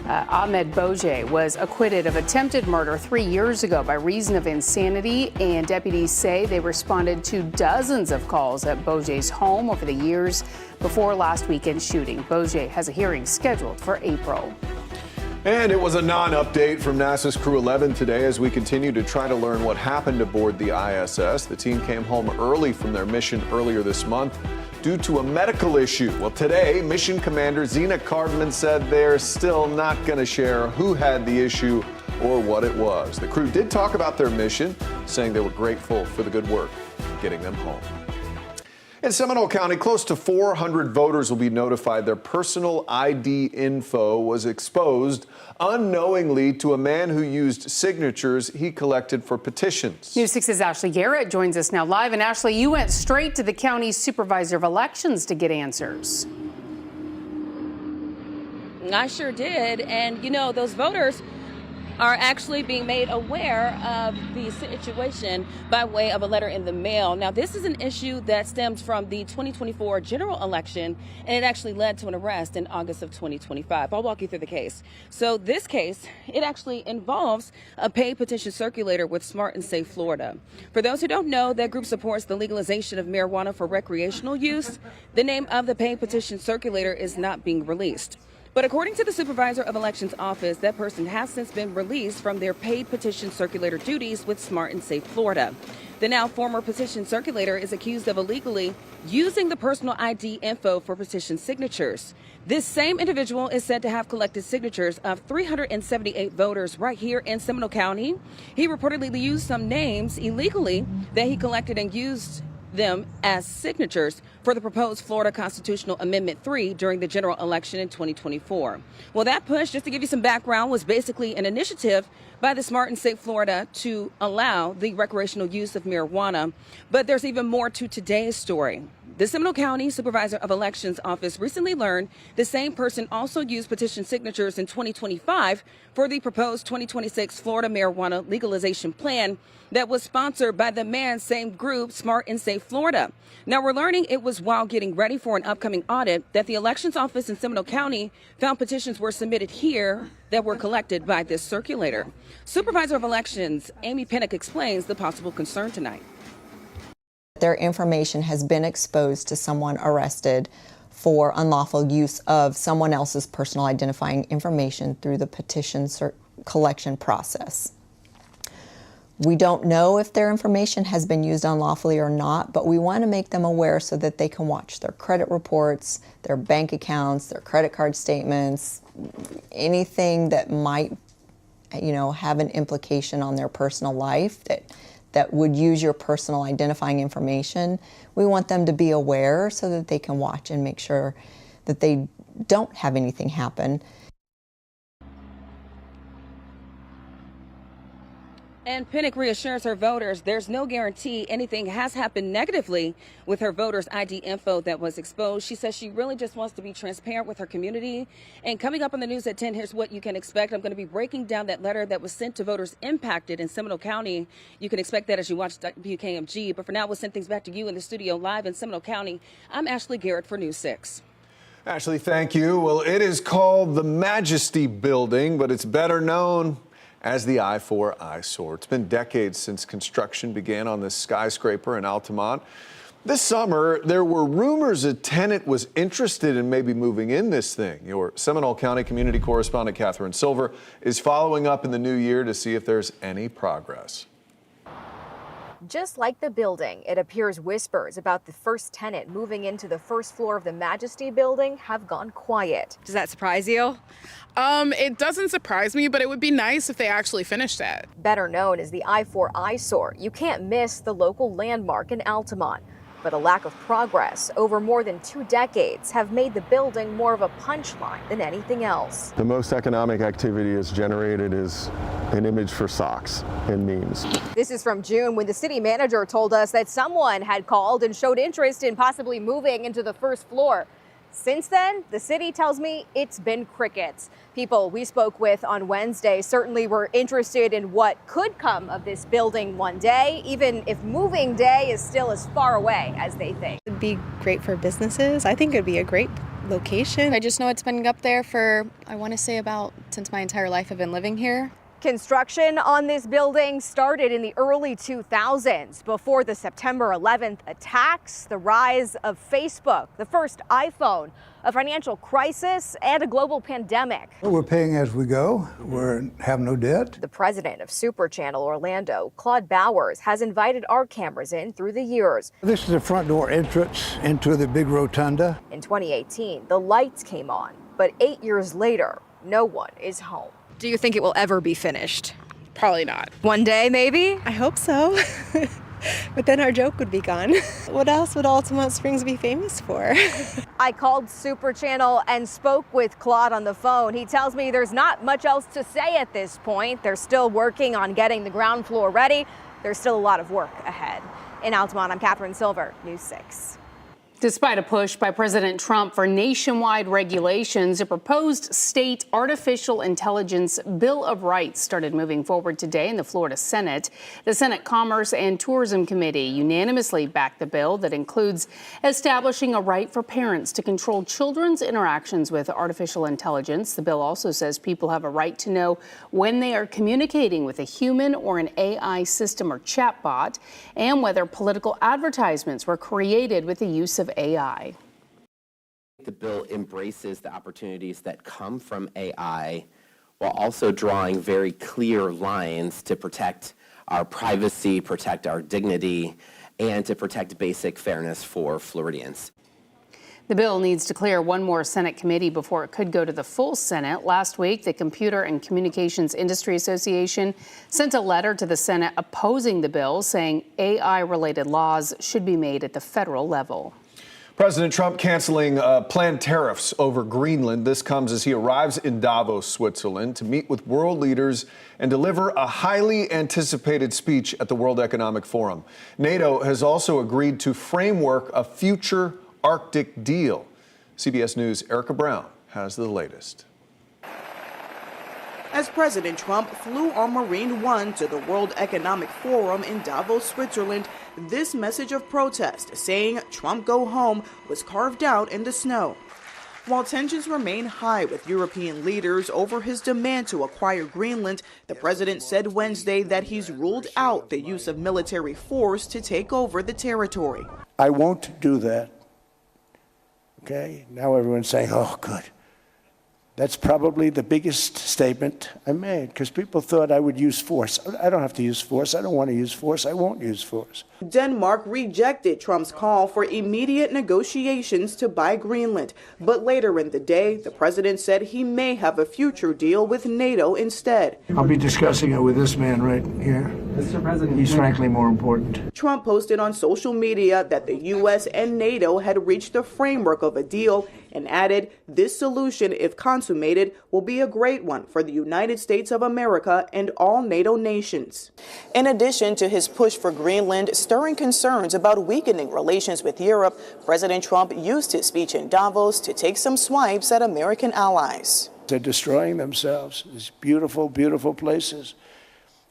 Ahmed Bojay was acquitted of attempted murder 3 years ago by reason of insanity, and deputies say they responded to dozens of calls at Bojay's home over the years before last weekend's shooting. Bojay has a hearing scheduled for April. And it was a non-update from NASA's Crew 11 today as we continue to try to learn what happened aboard the ISS. The team came home early from their mission earlier this month due to a medical issue. Well, today, mission commander Zena Cardman said they're still not going to share who had the issue or what it was. The crew did talk about their mission, saying they were grateful for the good work getting them home. In Seminole County, close to 400 voters will be notified their personal ID info was exposed unknowingly to a man who used signatures he collected for petitions. News 6's Ashley Garrett joins us now live. And Ashley, you went straight to the county's supervisor of elections to get answers. I sure did. And, you know, those voters are actually being made aware of the situation by way of a letter in the mail. Now, this is an issue that stems from the 2024 general election, and it actually led to an arrest in August of 2025. I'll walk you through the case. So this case, it actually involves a paid petition circulator with Smart and Safe Florida. For those who don't know, that group supports the legalization of marijuana for recreational use. The name of the paid petition circulator is not being released. But according to the supervisor of elections office, that person has since been released from their paid petition circulator duties with Smart and Safe Florida. The now former petition circulator is accused of illegally using the personal ID info for petition signatures. This same individual is said to have collected signatures of 378 voters right here in Seminole County. He reportedly used some names illegally that he collected and used them as signatures for the proposed Florida Constitutional Amendment 3 during the general election in 2024. Well, that push, just to give you some background, was basically an initiative by the Smart and Safe Florida to allow the recreational use of marijuana. But there's even more to today's story. The Seminole County Supervisor of Elections Office recently learned the same person also used petition signatures in 2025 for the proposed 2026 Florida marijuana legalization plan that was sponsored by the same group, Smart and Safe Florida. Now, we're learning it was while getting ready for an upcoming audit that the elections office in Seminole County found petitions were submitted here that were collected by this circulator. Supervisor of Elections Amy Pinnock explains the possible concern tonight. Their information has been exposed to someone arrested for unlawful use of someone else's personal identifying information through the petition collection process. We don't know if their information has been used unlawfully or not, but we want to make them aware so that they can watch their credit reports, their bank accounts, their credit card statements, anything that might, have an implication on their personal life that would use your personal identifying information. We want them to be aware so that they can watch and make sure that they don't have anything happen. And Pinnock reassures her voters there's no guarantee anything has happened negatively with her voters' ID info that was exposed. She says she really just wants to be transparent with her community. And coming up on the news at 10, here's what you can expect. I'm going to be breaking down that letter that was sent to voters impacted in Seminole County. You can expect that as you watch WKMG. But for now, we'll send things back to you in the studio live in Seminole County. I'm Ashley Garrett for News 6. Ashley, thank you. Well, it is called the Majesty Building, but it's better known as the I-4 eyesore. It's been decades since construction began on this skyscraper in Altamont. This summer, there were rumors a tenant was interested in maybe moving in this thing. Your Seminole County community correspondent, Catherine Silver, is following up in the new year to see if there's any progress. Just like the building, it appears whispers about the first tenant moving into the first floor of the Majesty building have gone quiet. Does that surprise you? It doesn't surprise me, but it would be nice if they actually finished that. Better known as the I-4 eyesore, you can't miss the local landmark in Altamont. But a lack of progress over more than 2 decades have made the building more of a punchline than anything else. The most economic activity is generated is an image for socks and memes. This is from June when the city manager told us that someone had called and showed interest in possibly moving into the first floor. Since then, the city tells me it's been crickets. People we spoke with on Wednesday certainly were interested in what could come of this building one day, even if moving day is still as far away as they think. It'd be great for businesses. I think it'd be a great location. I just know it's been up there for, I want to say about since my entire life I've been living here. Construction on this building started in the early 2000s, before the September 11th attacks, the rise of Facebook, the first iPhone, a financial crisis, and a global pandemic. We're paying as we go. We have no debt. The president of Super Channel Orlando, Claude Bowers, has invited our cameras in through the years. This is the front door entrance into the big rotunda. In 2018, the lights came on, but 8 years later, no one is home. Do you think it will ever be finished? Probably not. One day, maybe? I hope so. But then our joke would be gone. What else would Altamont Springs be famous for? I called Super Channel and spoke with Claude on the phone. He tells me there's not much else to say at this point. They're still working on getting the ground floor ready. There's still a lot of work ahead. In Altamont, I'm Catherine Silver, News 6. Despite a push by President Trump for nationwide regulations, a proposed state artificial intelligence Bill of Rights started moving forward today in the Florida Senate. The Senate Commerce and Tourism Committee unanimously backed the bill that includes establishing a right for parents to control children's interactions with artificial intelligence. The bill also says people have a right to know when they are communicating with a human or an AI system or chatbot, and whether political advertisements were created with the use of AI. The bill embraces the opportunities that come from AI while also drawing very clear lines to protect our privacy, protect our dignity, and to protect basic fairness for Floridians. The bill needs to clear one more Senate committee before it could go to the full Senate. Last week, the Computer and Communications Industry Association sent a letter to the Senate opposing the bill, saying AI-related laws should be made at the federal level. President Trump canceling planned tariffs over Greenland. This comes as he arrives in Davos, Switzerland, to meet with world leaders and deliver a highly anticipated speech at the World Economic Forum. NATO has also agreed to framework a future Arctic deal. CBS News' Erica Brown has the latest. As President Trump flew on Marine One to the World Economic Forum in Davos, Switzerland, this message of protest saying Trump go home was carved out in the snow. While tensions remain high with European leaders over his demand to acquire Greenland, the president said Wednesday that he's ruled out the use of military force to take over the territory. I won't do that. Okay? Now everyone's saying, oh, good. That's probably the biggest statement I made, because people thought I would use force. I don't have to use force. I don't want to use force. I won't use force. Denmark rejected Trump's call for immediate negotiations to buy Greenland. But later in the day, the president said he may have a future deal with NATO instead. I'll be discussing it with this man right here. Mr. President, he's frankly more important. Trump posted on social media that the U.S. and NATO had reached the framework of a deal and added, this solution, if consummated, will be a great one for the United States of America and all NATO nations. In addition to his push for Greenland, stirring concerns about weakening relations with Europe, President Trump used his speech in Davos to take some swipes at American allies. They're destroying themselves. These beautiful, beautiful places.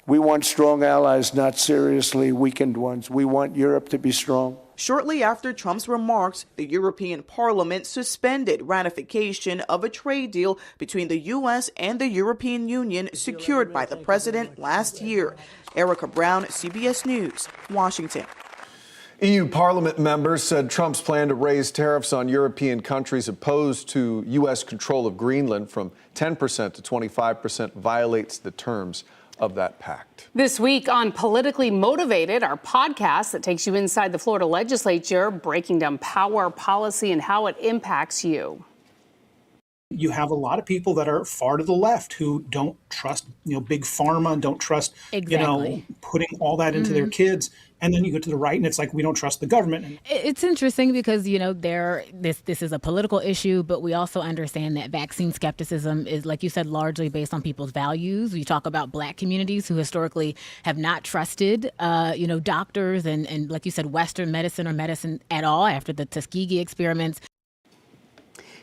We want strong allies, not seriously weakened ones. We want Europe to be strong. Shortly after Trump's remarks, the European Parliament suspended ratification of a trade deal between the U.S. and the European Union secured by the president last year. Erica Brown, CBS News, Washington. EU Parliament members said Trump's plan to raise tariffs on European countries opposed to U.S. control of Greenland from 10% to 25% violates the terms of that pact. This week on Politically Motivated, our podcast that takes you inside the Florida legislature, breaking down power, policy, and how it impacts you. You have a lot of people that are far to the left who don't trust, big pharma, don't trust, putting all that into their kids. And then you go to the right and it's like, we don't trust the government. It's interesting because, this is a political issue, but we also understand that vaccine skepticism is, like you said, largely based on people's values. We talk about Black communities who historically have not trusted, doctors and, like you said, Western medicine or medicine at all after the Tuskegee experiments.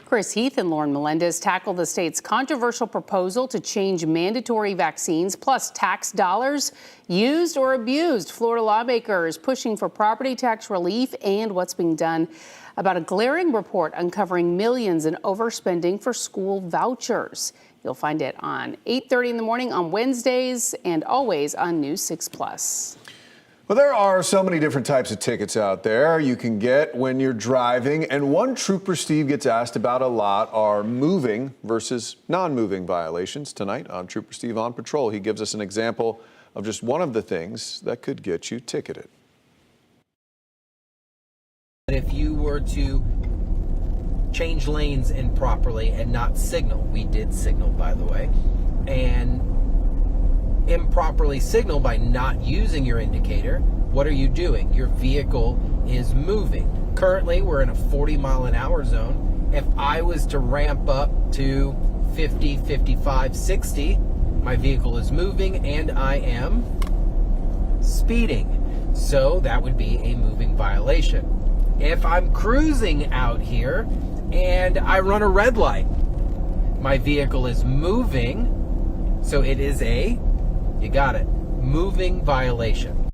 Chris Heath and Lauren Melendez tackle the state's controversial proposal to change mandatory vaccines plus tax dollars used or abused. Florida lawmakers pushing for property tax relief and what's being done about a glaring report uncovering millions in overspending for school vouchers. You'll find it on 8:30 in the morning on Wednesdays and always on News 6+. Well, there are so many different types of tickets out there you can get when you're driving, and one Trooper Steve gets asked about a lot are moving versus non-moving violations. Tonight on Trooper Steve on Patrol, he gives us an example of just one of the things that could get you ticketed. If you were to change lanes improperly and not signal, we did signal, by the way, and improperly signal by not using your indicator, what are you doing? Your vehicle is moving. Currently, we're in a 40-mile-an-hour zone. If I was to ramp up to 50, 55, 60, my vehicle is moving and I am speeding. So that would be a moving violation. If I'm cruising out here and I run a red light, my vehicle is moving, so it is you got it, moving violation.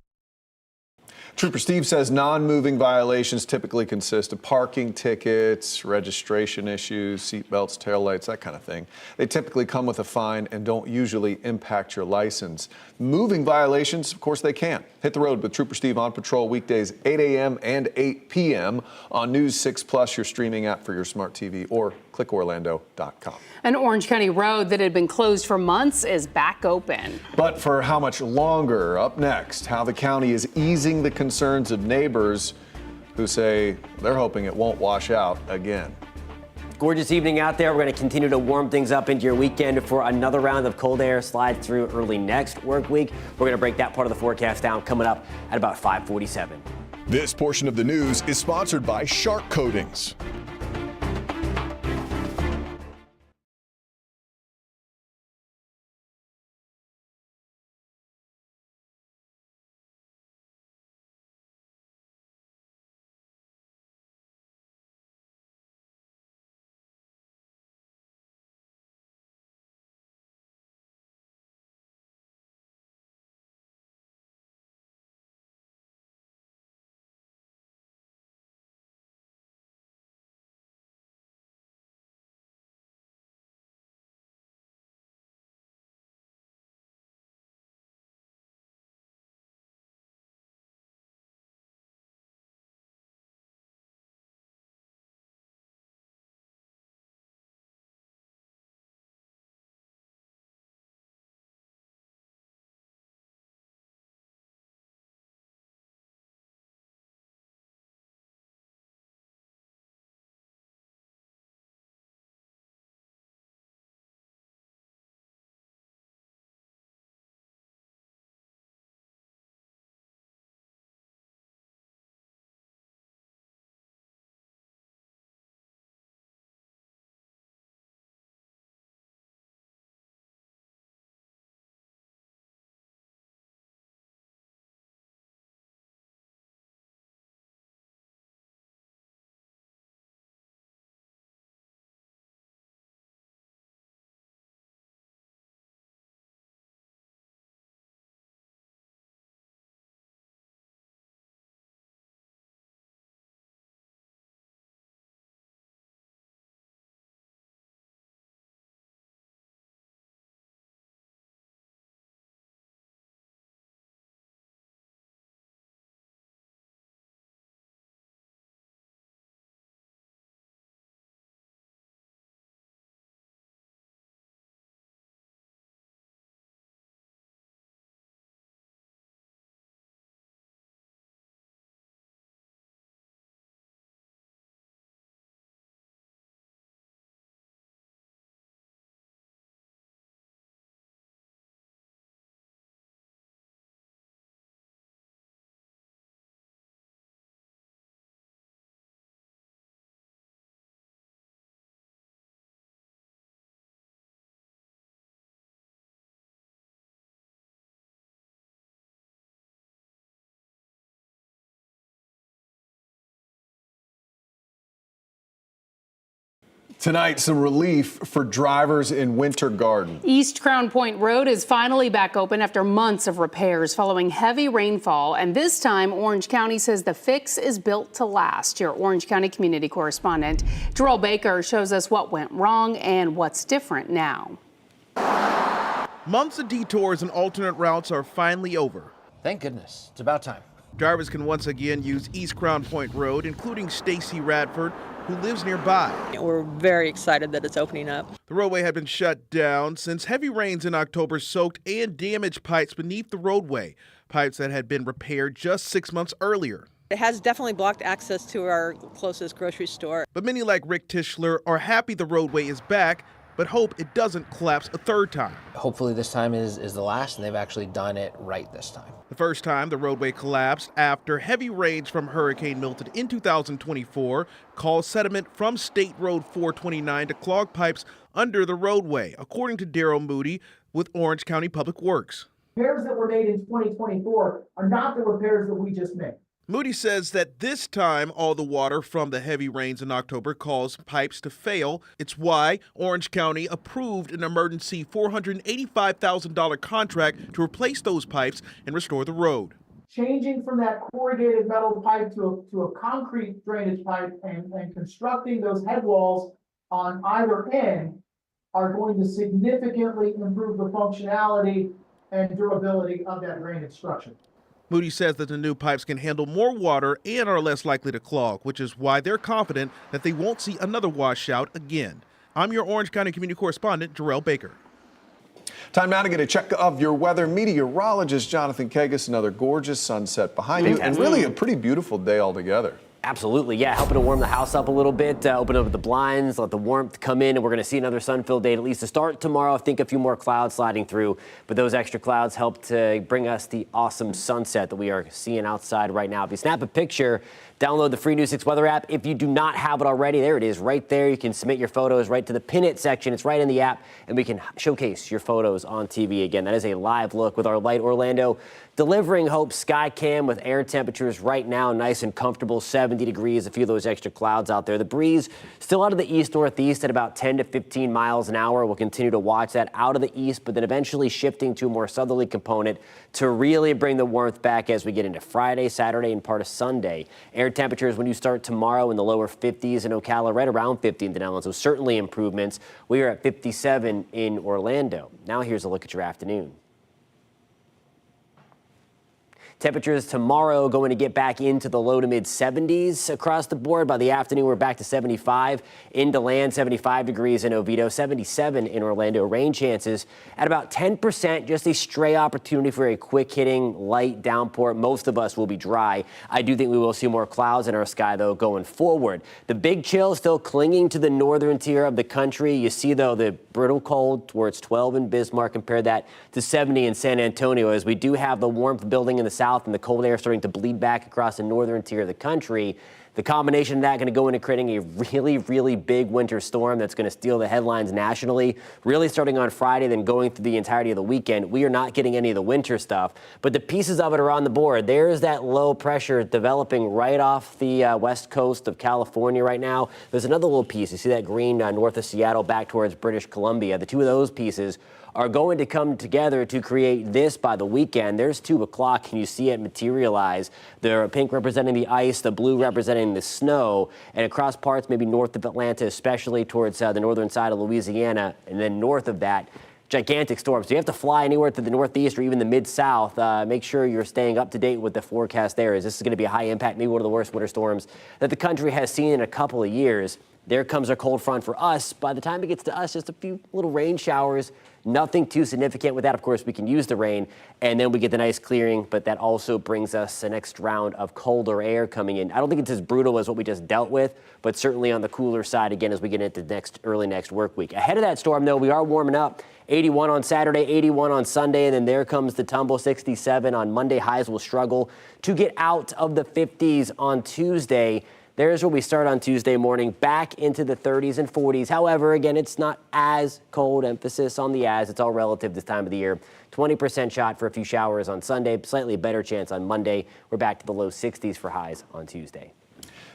Trooper Steve says non-moving violations typically consist of parking tickets, registration issues, seatbelts, taillights, that kind of thing. They typically come with a fine and don't usually impact your license. Moving violations, of course, they can. Hit the road with Trooper Steve on Patrol weekdays 8 a.m. and 8 p.m. on News 6+, your streaming app for your smart TV, or clickorlando.com. An Orange County road that had been closed for months is back open. But for how much longer? Up next, how the county is easing the concerns of neighbors who say they're hoping it won't wash out again. Gorgeous evening out there. We're going to continue to warm things up into your weekend for another round of cold air slide through early next work week. We're going to break that part of the forecast down coming up at about 5:47. This portion of the news is sponsored by Shark Coatings. Tonight, some relief for drivers in Winter Garden. East Crown Point Road is finally back open after months of repairs following heavy rainfall. And this time, Orange County says the fix is built to last. Your Orange County community correspondent, Jarrell Baker, shows us what went wrong and what's different now. Months of detours and alternate routes are finally over. Thank goodness. It's about time. Drivers can once again use East Crown Point Road, including Stacy Radford, who lives nearby. We're very excited that it's opening up. The roadway had been shut down since heavy rains in October soaked and damaged pipes beneath the roadway, pipes that had been repaired just 6 months earlier. It has definitely blocked access to our closest grocery store. But many like Rick Tischler are happy the roadway is back, but hope it doesn't collapse a third time. Hopefully this time is the last, and they've actually done it right this time. The first time the roadway collapsed after heavy rains from Hurricane Milton in 2024 caused sediment from State Road 429 to clog pipes under the roadway, according to Daryl Moody with Orange County Public Works. Repairs that were made in 2024 are not the repairs that we just made. Moody says that this time all the water from the heavy rains in October caused pipes to fail. It's why Orange County approved an emergency $485,000 contract to replace those pipes and restore the road. Changing from that corrugated metal pipe to a concrete drainage pipe and constructing those head walls on either end are going to significantly improve the functionality and durability of that drainage structure. Moody says that the new pipes can handle more water and are less likely to clog, which is why they're confident that they won't see another washout again. I'm your Orange County community correspondent, Jarrell Baker. Time now to get a check of your weather. Meteorologist Jonathan Kagas, another gorgeous sunset behind you, and really a pretty beautiful day altogether. Absolutely, yeah, helping to warm the house up a little bit, open up the blinds, let the warmth come in, and we're going to see another sun-filled day at least to start tomorrow. I think a few more clouds sliding through, but those extra clouds help to bring us the awesome sunset that we are seeing outside right now. If you snap a picture, download the free News 6 weather app. If you do not have it already, there it is right there. You can submit your photos right to the Pin It section. It's right in the app, and we can showcase your photos on TV again. That is a live look with our Light Orlando delivering Hope Skycam with air temperatures right now nice and comfortable, 70 degrees, a few of those extra clouds out there. The breeze still out of the east-northeast at about 10 to 15 miles an hour. We'll continue to watch that out of the east, but then eventually shifting to a more southerly component to really bring the warmth back as we get into Friday, Saturday, and part of Sunday. Air temperatures when you start tomorrow in the lower 50s in Ocala, right around 50 in Denellen, so certainly improvements. We are at 57 in Orlando. Now here's a look at your afternoon. Temperatures tomorrow going to get back into the low to mid 70s across the board. By the afternoon, we're back to 75 in DeLand, 75 degrees in Oviedo, 77 in Orlando. Rain chances at about 10%, just a stray opportunity for a quick hitting light downpour. Most of us will be dry. I do think we will see more clouds in our sky, though, going forward. The big chill still clinging to the northern tier of the country. You see, though, the brittle cold towards 12 in Bismarck. Compare that to 70 in San Antonio, as we do have the warmth building in the south and the cold air starting to bleed back across the northern tier of the country. The combination of that going to go into creating a really, really big winter storm that's going to steal the headlines nationally, really starting on Friday, then going through the entirety of the weekend. We are not getting any of the winter stuff, but the pieces of it are on the board. There's that low pressure developing right off the west coast of California right now. There's another little piece. You see that green north of Seattle back towards British Columbia. The two of those pieces are going to come together to create this by the weekend. There's 2 o'clock, and you see it materialize. The pink representing the ice, the blue representing the snow, and across parts maybe north of Atlanta, especially towards the northern side of Louisiana, and then north of that, gigantic storms. So you have to fly anywhere to the northeast or even the mid-south. Make sure you're staying up to date with the forecast there, as this is going to be a high impact, maybe one of the worst winter storms that the country has seen in a couple of years. There comes a cold front for us. By the time it gets to us, just a few little rain showers. Nothing too significant with that. Of course, we can use the rain, and then we get the nice clearing, but that also brings us the next round of colder air coming in. I don't think it's as brutal as what we just dealt with, but certainly on the cooler side again as we get into early next work week. Ahead of that storm, though, we are warming up. 81 on Saturday, 81 on Sunday, and then there comes the tumble, 67 on Monday. Highs will struggle to get out of the 50s on Tuesday. There's where we start on Tuesday morning, back into the 30s and 40s. However, again, it's not as cold, emphasis on the as. It's all relative this time of the year. 20% shot for a few showers on Sunday, slightly better chance on Monday. We're back to the low 60s for highs on Tuesday.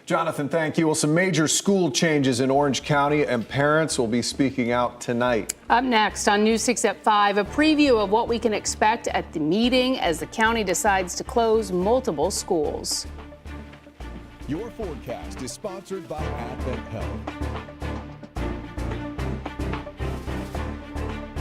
Jonathan, thank you. Well, some major school changes in Orange County, and parents will be speaking out tonight. Up next on News 6 at 5, a preview of what we can expect at the meeting as the county decides to close multiple schools. Your forecast is sponsored by Advent Health.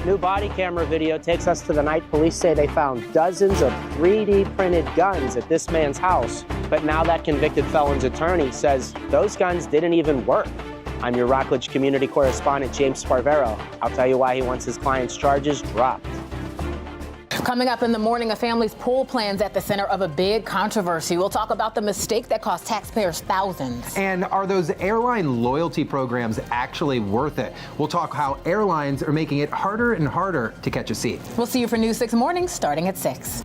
New body camera video takes us to the night police say they found dozens of 3D printed guns at this man's house. But now that convicted felon's attorney says those guns didn't even work. I'm your Rockledge community correspondent, James Sparvero. I'll tell you why he wants his client's charges dropped. Coming up in the morning, a family's pool plans at the center of a big controversy. We'll talk about the mistake that cost taxpayers thousands. And are those airline loyalty programs actually worth it? We'll talk how airlines are making it harder and harder to catch a seat. We'll see you for News 6 Mornings starting at 6.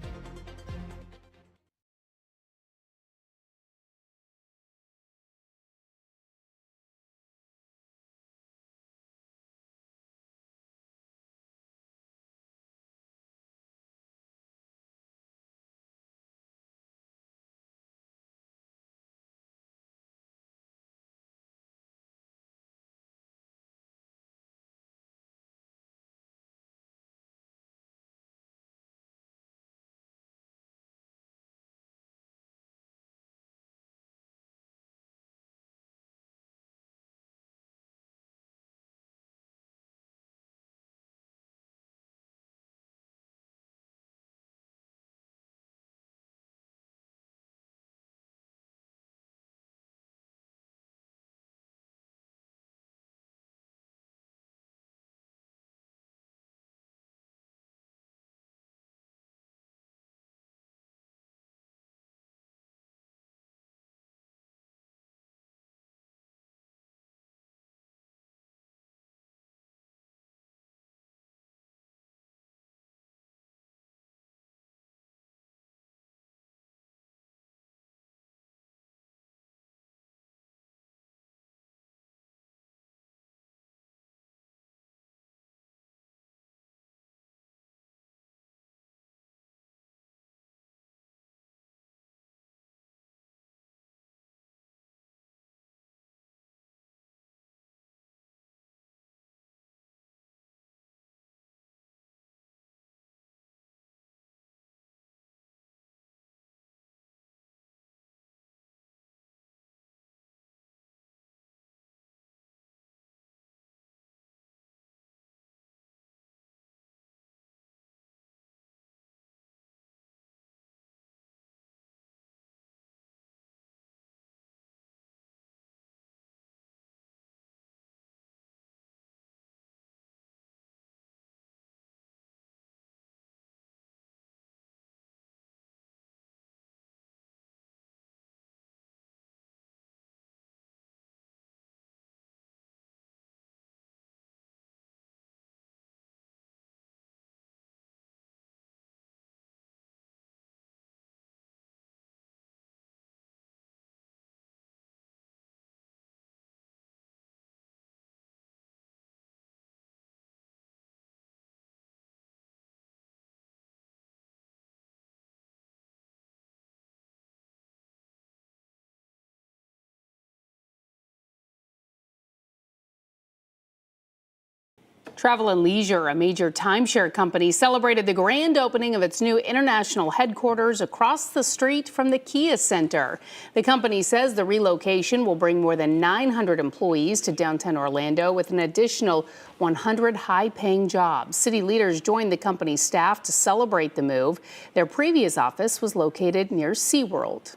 Travel and Leisure, a major timeshare company, celebrated the grand opening of its new international headquarters across the street from the Kia Center. The company says the relocation will bring more than 900 employees to downtown Orlando with an additional 100 high-paying jobs. City leaders joined the company's staff to celebrate the move. Their previous office was located near SeaWorld.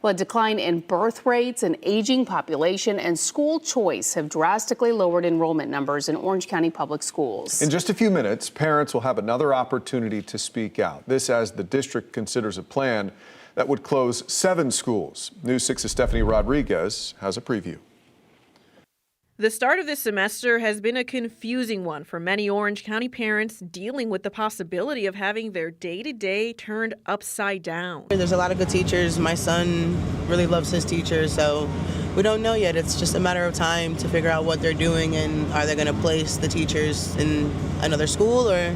Well, a decline in birth rates, an aging population, and school choice have drastically lowered enrollment numbers in Orange County Public Schools. In just a few minutes, parents will have another opportunity to speak out. This as the district considers a plan that would close 7 schools. News 6's Stephanie Rodriguez has a preview. The start of this semester has been a confusing one for many Orange County parents dealing with the possibility of having their day-to-day turned upside down. There's a lot of good teachers. My son really loves his teachers, so we don't know yet. It's just a matter of time to figure out what they're doing and are they going to place the teachers in another school or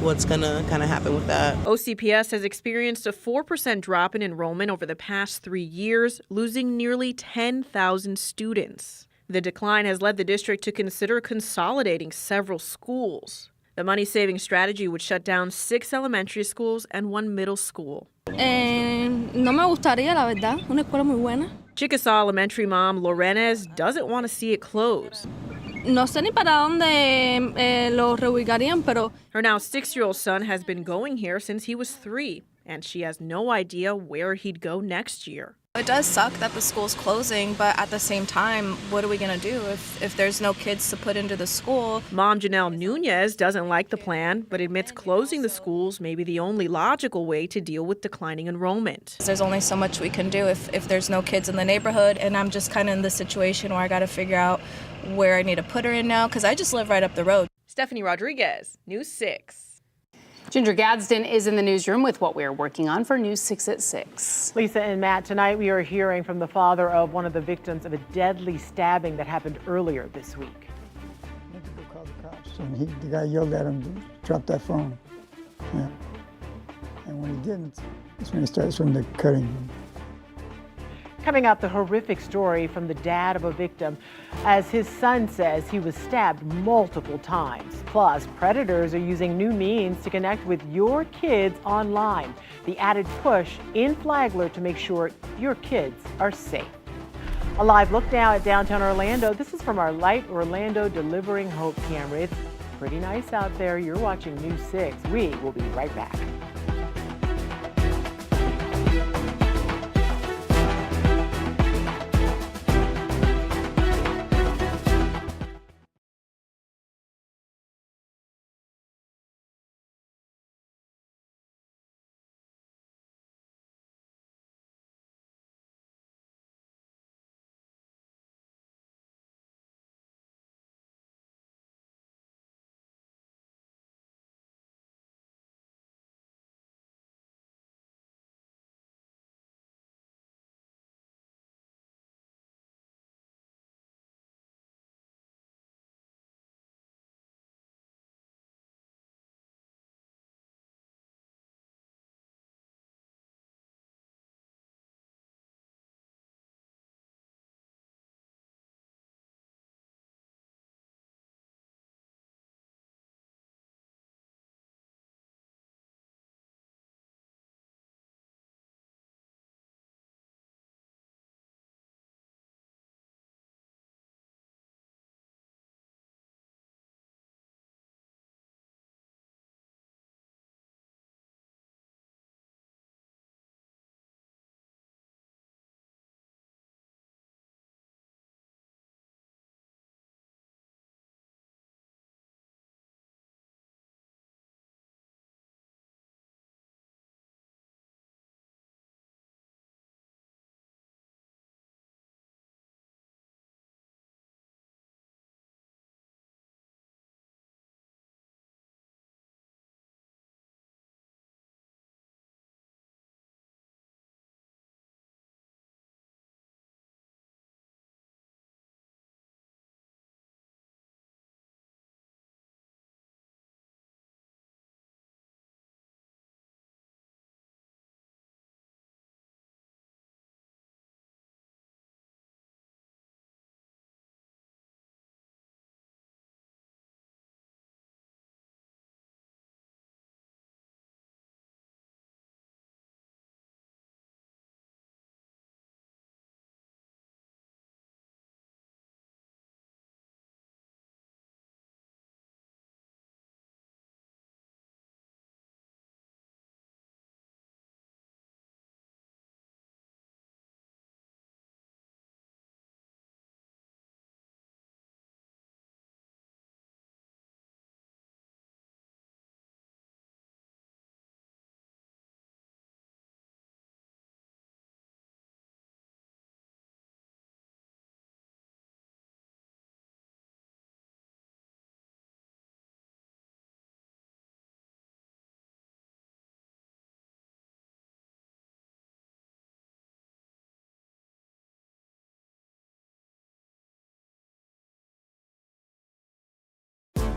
what's gonna kind of happen with that. OCPS has experienced a 4% drop in enrollment over the past 3 years, losing nearly 10,000 students. The decline has led the district to consider consolidating several schools. The money-saving strategy would shut down 6 elementary schools and 1 middle school. No me gustaría, la verdad, una escuela muy buena. Chickasaw Elementary mom Lorenes doesn't want to see it close. No sé ni para dónde lo reubicarían, pero... Her now 6-year-old son has been going here since he was 3, and she has no idea where he'd go next year. It does suck that the school's closing, but at the same time, what are we going to do if there's no kids to put into the school? Mom Janelle Nunez doesn't like the plan, but admits closing the schools may be the only logical way to deal with declining enrollment. There's only so much we can do if there's no kids in the neighborhood, and I'm just kind of in the situation where I got to figure out where I need to put her in now, because I just live right up the road. Stephanie Rodriguez, News 6. Ginger Gadsden is in the newsroom with what we are working on for News 6 at 6. Lisa and Matt, tonight we are hearing from the father of one of the victims of a deadly stabbing that happened earlier this week. And the guy yelled at him to drop that phone. Yeah. And when he didn't, that's when he started from the cutting. Coming up, the horrific story from the dad of a victim. As his son says, he was stabbed multiple times. Plus, predators are using new means to connect with your kids online. The added push in Flagler to make sure your kids are safe. A live look now at downtown Orlando. This is from our Light Orlando Delivering Hope camera. It's pretty nice out there. You're watching News 6. We will be right back.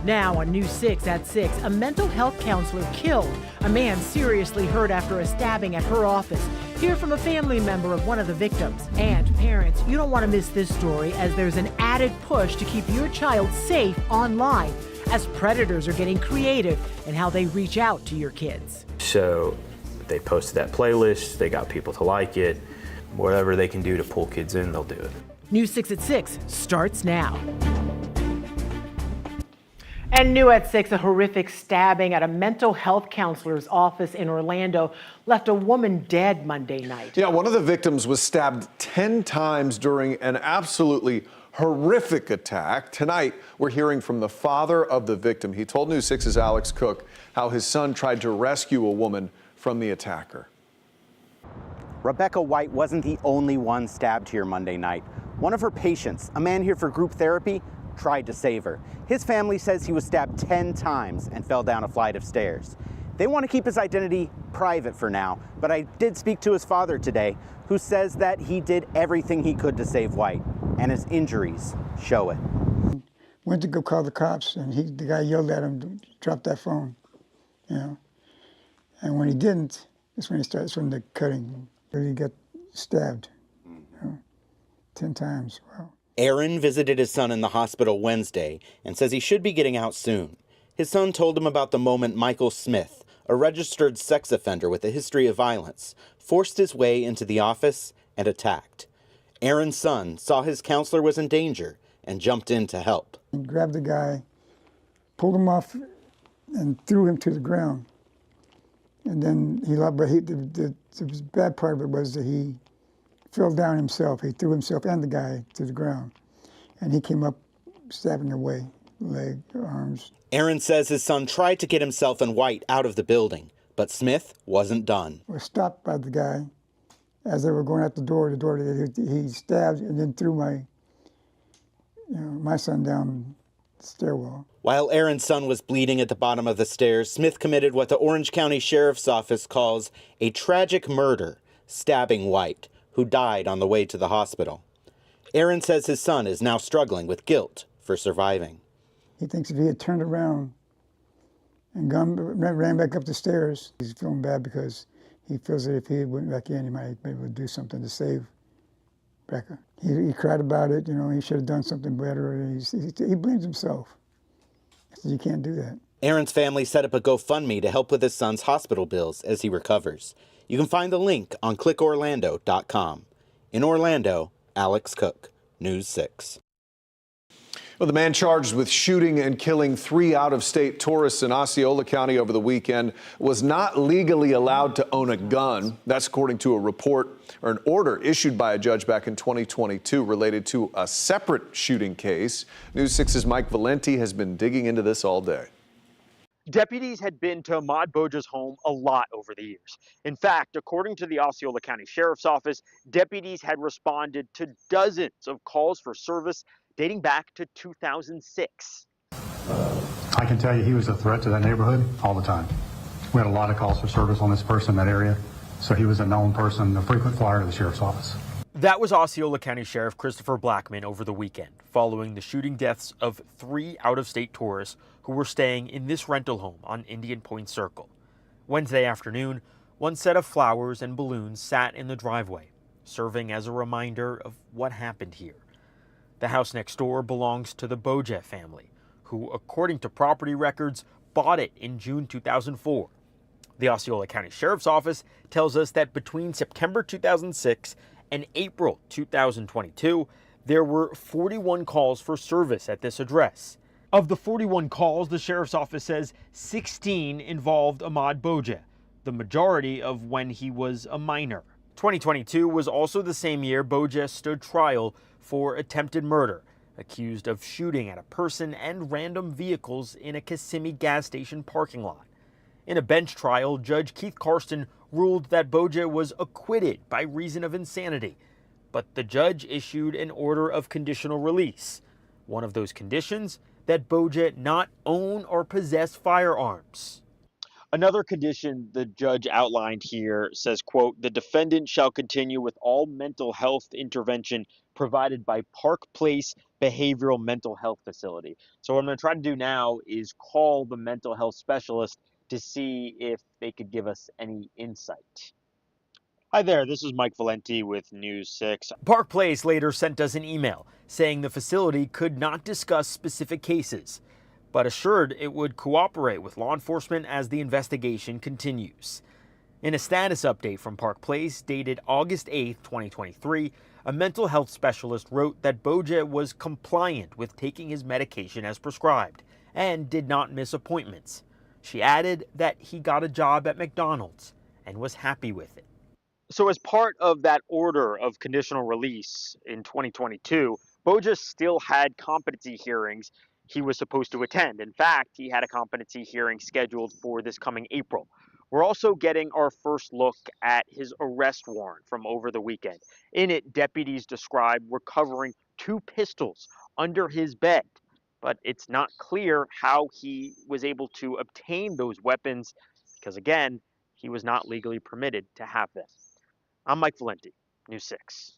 Now on News 6 at 6, a mental health counselor killed. A man seriously hurt after a stabbing at her office. Hear from a family member of one of the victims. And parents, you don't want to miss this story, as there's an added push to keep your child safe online, as predators are getting creative in how they reach out to your kids. So they posted that playlist, they got people to like it. Whatever they can do to pull kids in, they'll do it. News 6 at 6 starts now. And new at 6, a horrific stabbing at a mental health counselor's office in Orlando left a woman dead Monday night. Yeah, one of the victims was stabbed 10 times during an absolutely horrific attack. Tonight, we're hearing from the father of the victim. He told News 6's Alex Cook how his son tried to rescue a woman from the attacker. Rebecca White wasn't the only one stabbed here Monday night. One of her patients, a man here for group therapy, tried to save her. His family says he was stabbed 10 times and fell down a flight of stairs. They want to keep his identity private for now, but I did speak to his father today, who says that he did everything he could to save White, and his injuries show it. Went to go call the cops, and the guy yelled at him, drop that phone, you know. And when he didn't, that's when he starts from the cutting. He got stabbed, 10 times. Wow. Aaron visited his son in the hospital Wednesday and says he should be getting out soon. His son told him about the moment Michael Smith, a registered sex offender with a history of violence, forced his way into the office and attacked. Aaron's son saw his counselor was in danger and jumped in to help. He grabbed the guy, pulled him off, and threw him to the ground. And then the bad part of it was that he fell down himself. He threw himself and the guy to the ground. And he came up stabbing away, leg, arms. Aaron says his son tried to get himself and White out of the building, but Smith wasn't done. Was stopped by the guy as they were going out the door. He stabbed and then threw my son down the stairwell. While Aaron's son was bleeding at the bottom of the stairs, Smith committed what the Orange County Sheriff's Office calls a tragic murder, stabbing White, who died on the way to the hospital. Aaron says his son is now struggling with guilt for surviving. He thinks if he had turned around and ran back up the stairs, he's feeling bad because he feels that if he went back in, he might be able to do something to save Becca. He cried about it, he should have done something better. He blames himself. He says, you can't do that. Aaron's family set up a GoFundMe to help with his son's hospital bills as he recovers. You can find the link on clickorlando.com. In Orlando, Alex Cook, News 6. Well, the man charged with shooting and killing 3 out-of-state tourists in Osceola County over the weekend was not legally allowed to own a gun. That's according to a report or an order issued by a judge back in 2022 related to a separate shooting case. News 6's Mike Valenti has been digging into this all day. Deputies had been to Ahmaud Boja's home a lot over the years. In fact, according to the Osceola County Sheriff's Office, deputies had responded to dozens of calls for service dating back to 2006. I can tell you he was a threat to that neighborhood all the time. We had a lot of calls for service on this person in that area, so he was a known person, a frequent flyer to the Sheriff's Office. That was Osceola County Sheriff Christopher Blackman over the weekend, following the shooting deaths of 3 out-of-state tourists who were staying in this rental home on Indian Point Circle. Wednesday afternoon, one set of flowers and balloons sat in the driveway, serving as a reminder of what happened here. The house next door belongs to the Boja family, who, according to property records, bought it in June 2004. The Osceola County Sheriff's Office tells us that between September 2006 and April 2022, there were 41 calls for service at this address. Of the 41 calls, the Sheriff's Office says 16 involved Ahmaud Boja, the majority of when he was a minor. 2022 was also the same year Boja stood trial for attempted murder, accused of shooting at a person and random vehicles in a Kissimmee gas station parking lot. In a bench trial, Judge Keith Karsten ruled that Boja was acquitted by reason of insanity, but the judge issued an order of conditional release. One of those conditions, that Boja not own or possess firearms. Another condition the judge outlined here says, quote, the defendant shall continue with all mental health intervention provided by Park Place Behavioral Mental Health Facility. So what I'm going to try to do now is call the mental health specialist to see if they could give us any insight. Hi there, this is Mike Valenti with News 6. Park Place later sent us an email saying the facility could not discuss specific cases, but assured it would cooperate with law enforcement as the investigation continues. In a status update from Park Place dated August 8, 2023, a mental health specialist wrote that Boja was compliant with taking his medication as prescribed and did not miss appointments. She added that he got a job at McDonald's and was happy with it. So as part of that order of conditional release in 2022, Boja still had competency hearings he was supposed to attend. In fact, he had a competency hearing scheduled for this coming April. We're also getting our first look at his arrest warrant from over the weekend. In it, deputies describe recovering 2 pistols under his bed, but it's not clear how he was able to obtain those weapons because, again, he was not legally permitted to have them. I'm Mike Valenti, News 6.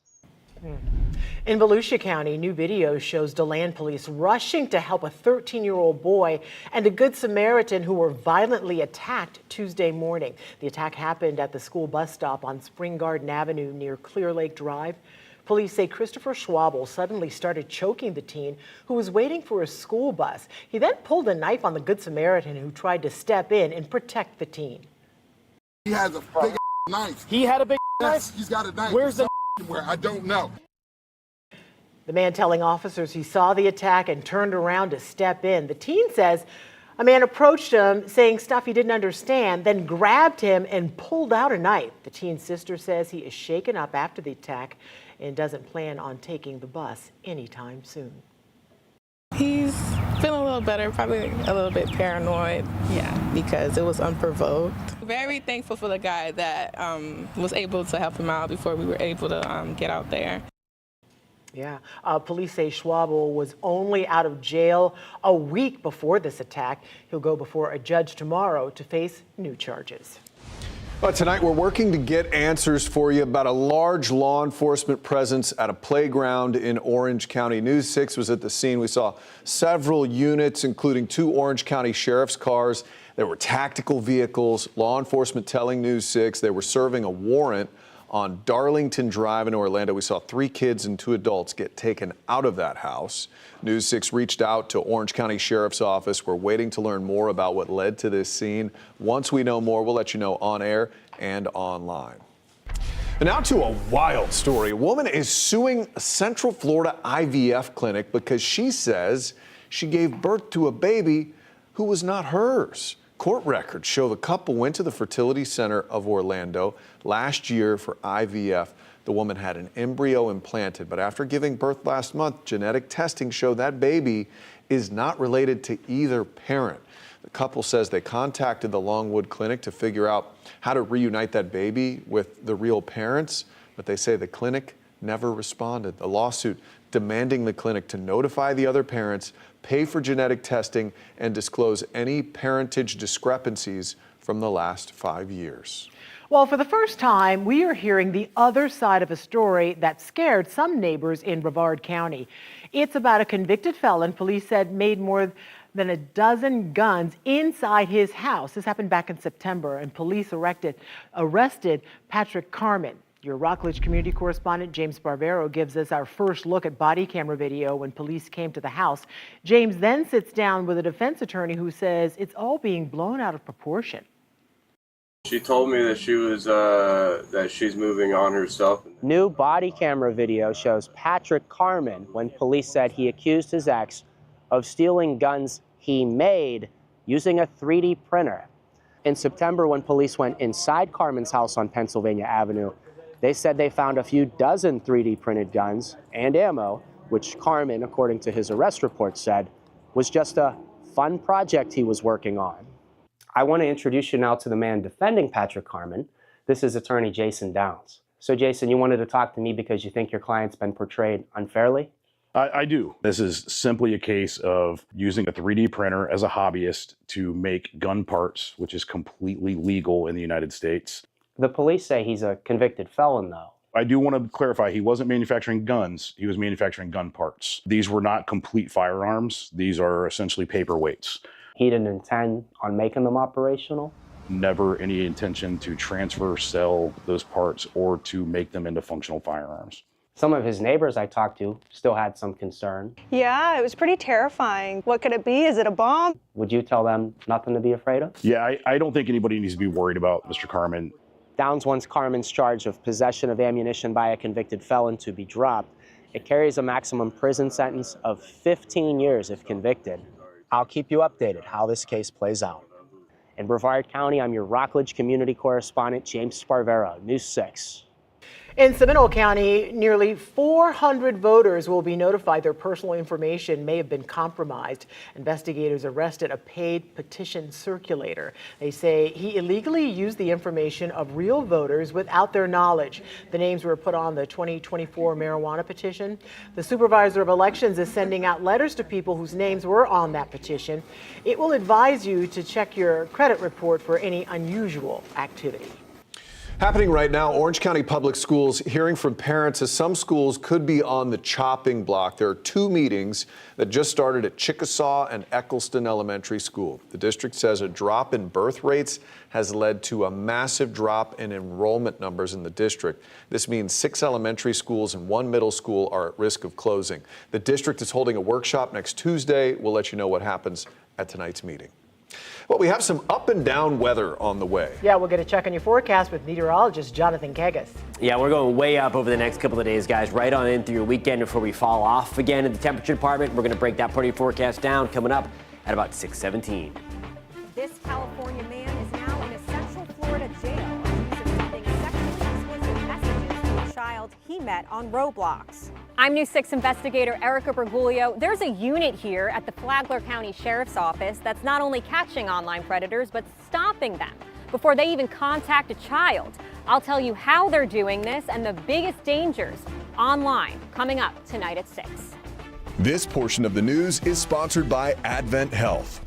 In Volusia County, new video shows DeLand police rushing to help a 13-year-old boy and a Good Samaritan who were violently attacked Tuesday morning. The attack happened at the school bus stop on Spring Garden Avenue near Clear Lake Drive. Police say Christopher Schwabel suddenly started choking the teen who was waiting for a school bus. He then pulled a knife on the Good Samaritan who tried to step in and protect the teen. He has a big knife. He had a big knife? He's got a knife. Where's the where? I don't know. The man telling officers he saw the attack and turned around to step in. The teen says a man approached him saying stuff he didn't understand, then grabbed him and pulled out a knife. The teen's sister says he is shaken up after the attack and doesn't plan on taking the bus anytime soon. He's feeling a little better, probably a little bit paranoid, because it was unprovoked. Very thankful for the guy that was able to help him out before we were able to get out there. Yeah, police say Schwabel was only out of jail a week before this attack. He'll go before a judge tomorrow to face new charges. But tonight we're working to get answers for you about a large law enforcement presence at a playground in Orange County. News 6 was at the scene. We saw several units, including 2 Orange County sheriff's cars. There were tactical vehicles. Law enforcement telling News 6 they were serving a warrant on Darlington Drive in Orlando. We saw 3 kids and 2 adults get taken out of that house. News 6 reached out to Orange County Sheriff's Office. We're waiting to learn more about what led to this scene. Once we know more, we'll let you know on air and online. And now to a wild story. A woman is suing a Central Florida IVF clinic because she says she gave birth to a baby who was not hers. Court records show the couple went to the Fertility Center of Orlando last year for IVF. The woman had an embryo implanted, but after giving birth last month, genetic testing showed that baby is not related to either parent. The couple says they contacted the Longwood Clinic to figure out how to reunite that baby with the real parents, but they say the clinic never responded. The lawsuit demanding the clinic to notify the other parents, pay for genetic testing, and disclose any parentage discrepancies from the last 5 years. Well, for the first time, we are hearing the other side of a story that scared some neighbors in Brevard County. It's about a convicted felon police said made more than a dozen guns inside his house. This happened back in September, and police arrested Patrick Carmen. Your Rockledge community correspondent James Barbero gives us our first look at body camera video when police came to the house. James then sits down with a defense attorney who says it's all being blown out of proportion. She told me that she was that she's moving on herself. New body camera video shows Patrick Carmen when police said he accused his ex of stealing guns he made using a 3D printer. In September, when police went inside Carmen's house on Pennsylvania Avenue, they said they found a few dozen 3D printed guns and ammo, which Carmen, according to his arrest report, said was just a fun project he was working on. I want to introduce you now to the man defending Patrick Carmen. This is attorney Jason Downs. So Jason, you wanted to talk to me because you think your client's been portrayed unfairly? I do. This is simply a case of using a 3D printer as a hobbyist to make gun parts, which is completely legal in the United States. The police say he's a convicted felon, though. I do want to clarify, he wasn't manufacturing guns, he was manufacturing gun parts. These were not complete firearms. These are essentially paperweights. He didn't intend on making them operational? Never any intention to transfer, sell those parts, or to make them into functional firearms. Some of his neighbors I talked to still had some concern. Yeah, it was pretty terrifying. What could it be? Is it a bomb? Would you tell them nothing to be afraid of? Yeah, I don't think anybody needs to be worried about Mr. Carmen. Downs wants Carmen's charge of possession of ammunition by a convicted felon to be dropped. It carries a maximum prison sentence of 15 years if convicted. I'll keep you updated how this case plays out. In Brevard County, I'm your Rockledge community correspondent, James Sparvero, News 6. In Seminole County, nearly 400 voters will be notified their personal information may have been compromised. Investigators arrested a paid petition circulator. They say he illegally used the information of real voters without their knowledge. The names were put on the 2024 marijuana petition. The supervisor of elections is sending out letters to people whose names were on that petition. It will advise you to check your credit report for any unusual activity. Happening right now, Orange County Public Schools hearing from parents as some schools could be on the chopping block. There are two meetings that just started at Chickasaw and Eccleston Elementary School. The district says a drop in birth rates has led to a massive drop in enrollment numbers in the district. This means 6 elementary schools and 1 middle school are at risk of closing. The district is holding a workshop next Tuesday. We'll let you know what happens at tonight's meeting. Well, we have some up and down weather on the way. Yeah, we'll get a check on your forecast with meteorologist Jonathan Kegas. Yeah, we're going way up over the next couple of days, guys, right on in through your weekend before we fall off again in the temperature department. We're going to break that part of your forecast down coming up at about 6:17. This California man is now in a Central Florida jail accused of sending sexually explicit messages to a child he met on Roblox. I'm News 6 investigator Erica Bergoglio. There's a unit here at the Flagler County Sheriff's Office that's not only catching online predators, but stopping them before they even contact a child. I'll tell you how they're doing this and the biggest dangers online coming up tonight at 6. This portion of the news is sponsored by Advent Health.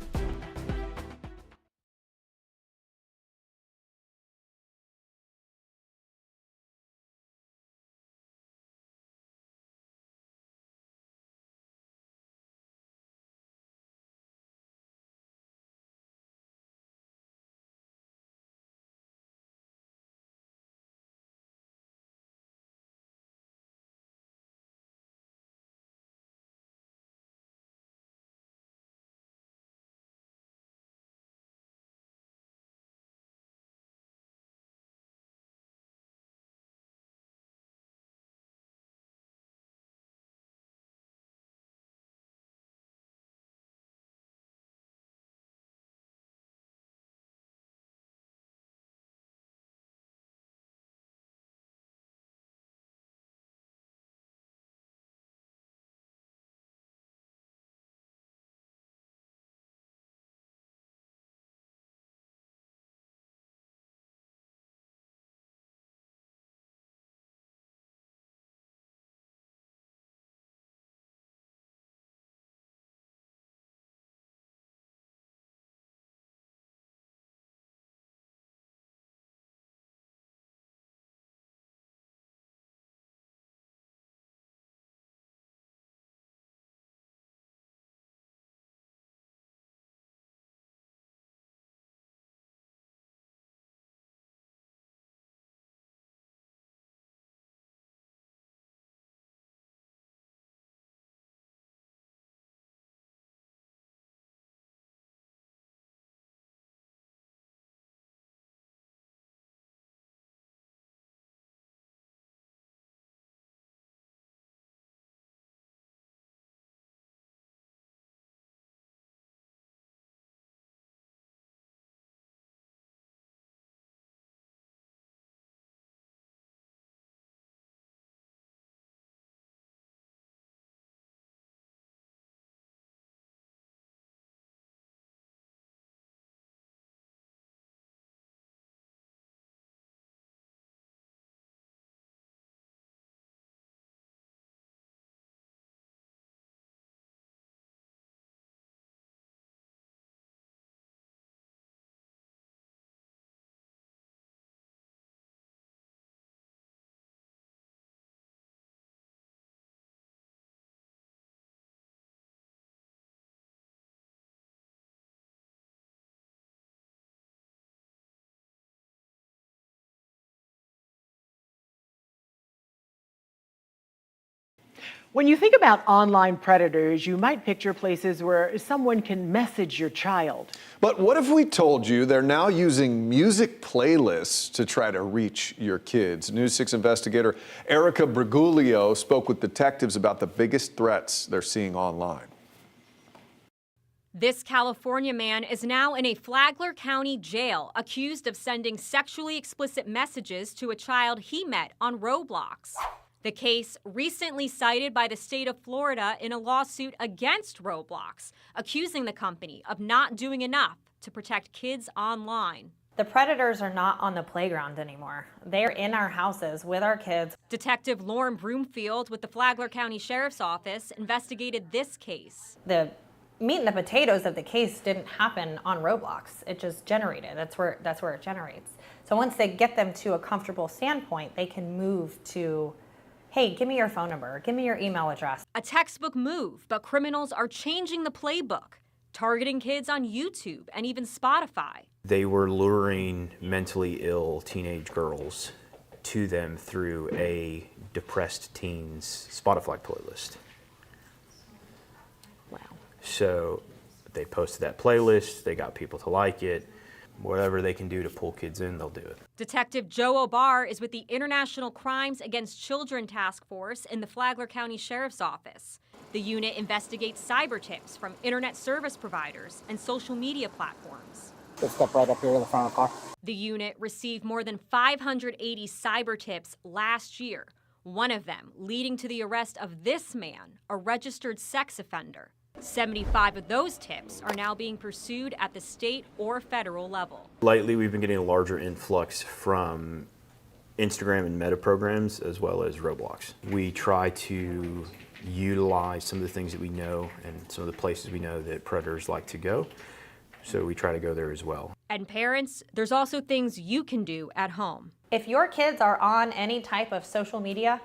When you think about online predators, you might picture places where someone can message your child. But what if we told you they're now using music playlists to try to reach your kids? News 6 investigator Erica Briguglio spoke with detectives about the biggest threats they're seeing online. This California man is now in a Flagler County jail, accused of sending sexually explicit messages to a child he met on Roblox. The case recently cited by the state of Florida in a lawsuit against Roblox, accusing the company of not doing enough to protect kids online. The predators are not on the playground anymore. They're in our houses with our kids. Detective Lauren Broomfield with the Flagler County Sheriff's Office investigated this case. The meat and the potatoes of the case didn't happen on Roblox. It just generated. That's where it generates. So once they get them to a comfortable standpoint, they can move to, hey, give me your phone number, give me your email address. A textbook move, but criminals are changing the playbook, targeting kids on YouTube and even Spotify. They were luring mentally ill teenage girls to them through a depressed teens Spotify playlist. Wow. So they posted that playlist, they got people to like it. Whatever they can do to pull kids in, they'll do it. Detective Joe Obar is with the International Crimes Against Children Task Force in the Flagler County Sheriff's Office. The unit investigates cyber tips from internet service providers and social media platforms. Just step right up here to the front of the car. The unit received more than 580 cyber tips last year, one of them leading to the arrest of this man, a registered sex offender. 75 of those tips are now being pursued at the state or federal level. Lately, we've been getting a larger influx from Instagram and Meta programs as well as Roblox. We try to utilize some of the things that we know and some of the places we know that predators like to go. So we try to go there as well. And parents, there's also things you can do at home. If your kids are on any type of social media,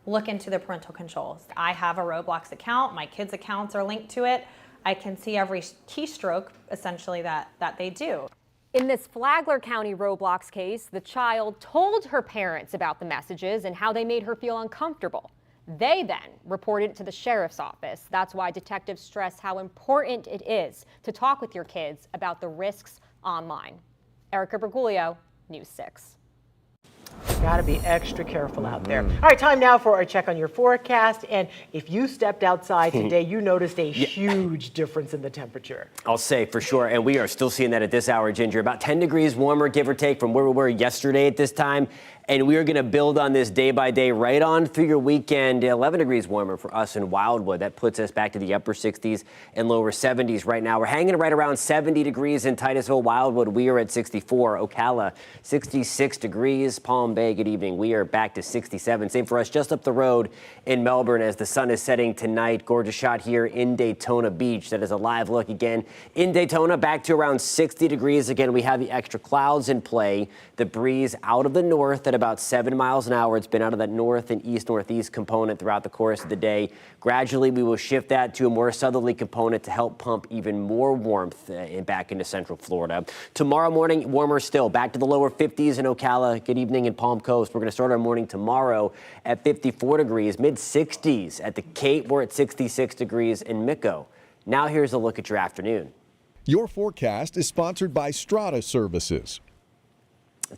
look into the parental controls. I have a Roblox account. My kids' accounts are linked to it. I can see every keystroke, essentially, that they do. In this Flagler County Roblox case, the child told her parents about the messages and how they made her feel uncomfortable. They then reported it to the sheriff's office. That's why detectives stress how important it is to talk with your kids about the risks online. Erica Briguglio, News 6. Got to be extra careful out there. All right, time now for a check on your forecast. And if you stepped outside today, you noticed a huge difference in the temperature. I'll say for sure, and we are still seeing that at this hour, Ginger. About 10 degrees warmer, give or take, from where we were yesterday at this time. And we are going to build on this day by day right on through your weekend. 11 degrees warmer for us in Wildwood. That puts us back to the upper 60s and lower 70s right now. We're hanging right around 70 degrees in Titusville, Wildwood. We are at 64. Ocala, 66 degrees. Palm Bay, good evening. We are back to 67. Same for us just up the road in Melbourne as the sun is setting tonight. Gorgeous shot here in Daytona Beach. That is a live look again in Daytona, back to around 60 degrees. Again, we have the extra clouds in play. The breeze out of the north at about 7 miles an hour. It's been out of that north and east-northeast component throughout the course of the day. Gradually, we will shift that to a more southerly component to help pump even more warmth back into central Florida. Tomorrow morning, warmer still, back to the lower 50s in Ocala. Good evening in Palm Coast. We're going to start our morning tomorrow at 54 degrees, mid-60s at the Cape. We're at 66 degrees in Mico. Now here's a look at your afternoon. Your forecast is sponsored by Strata Services.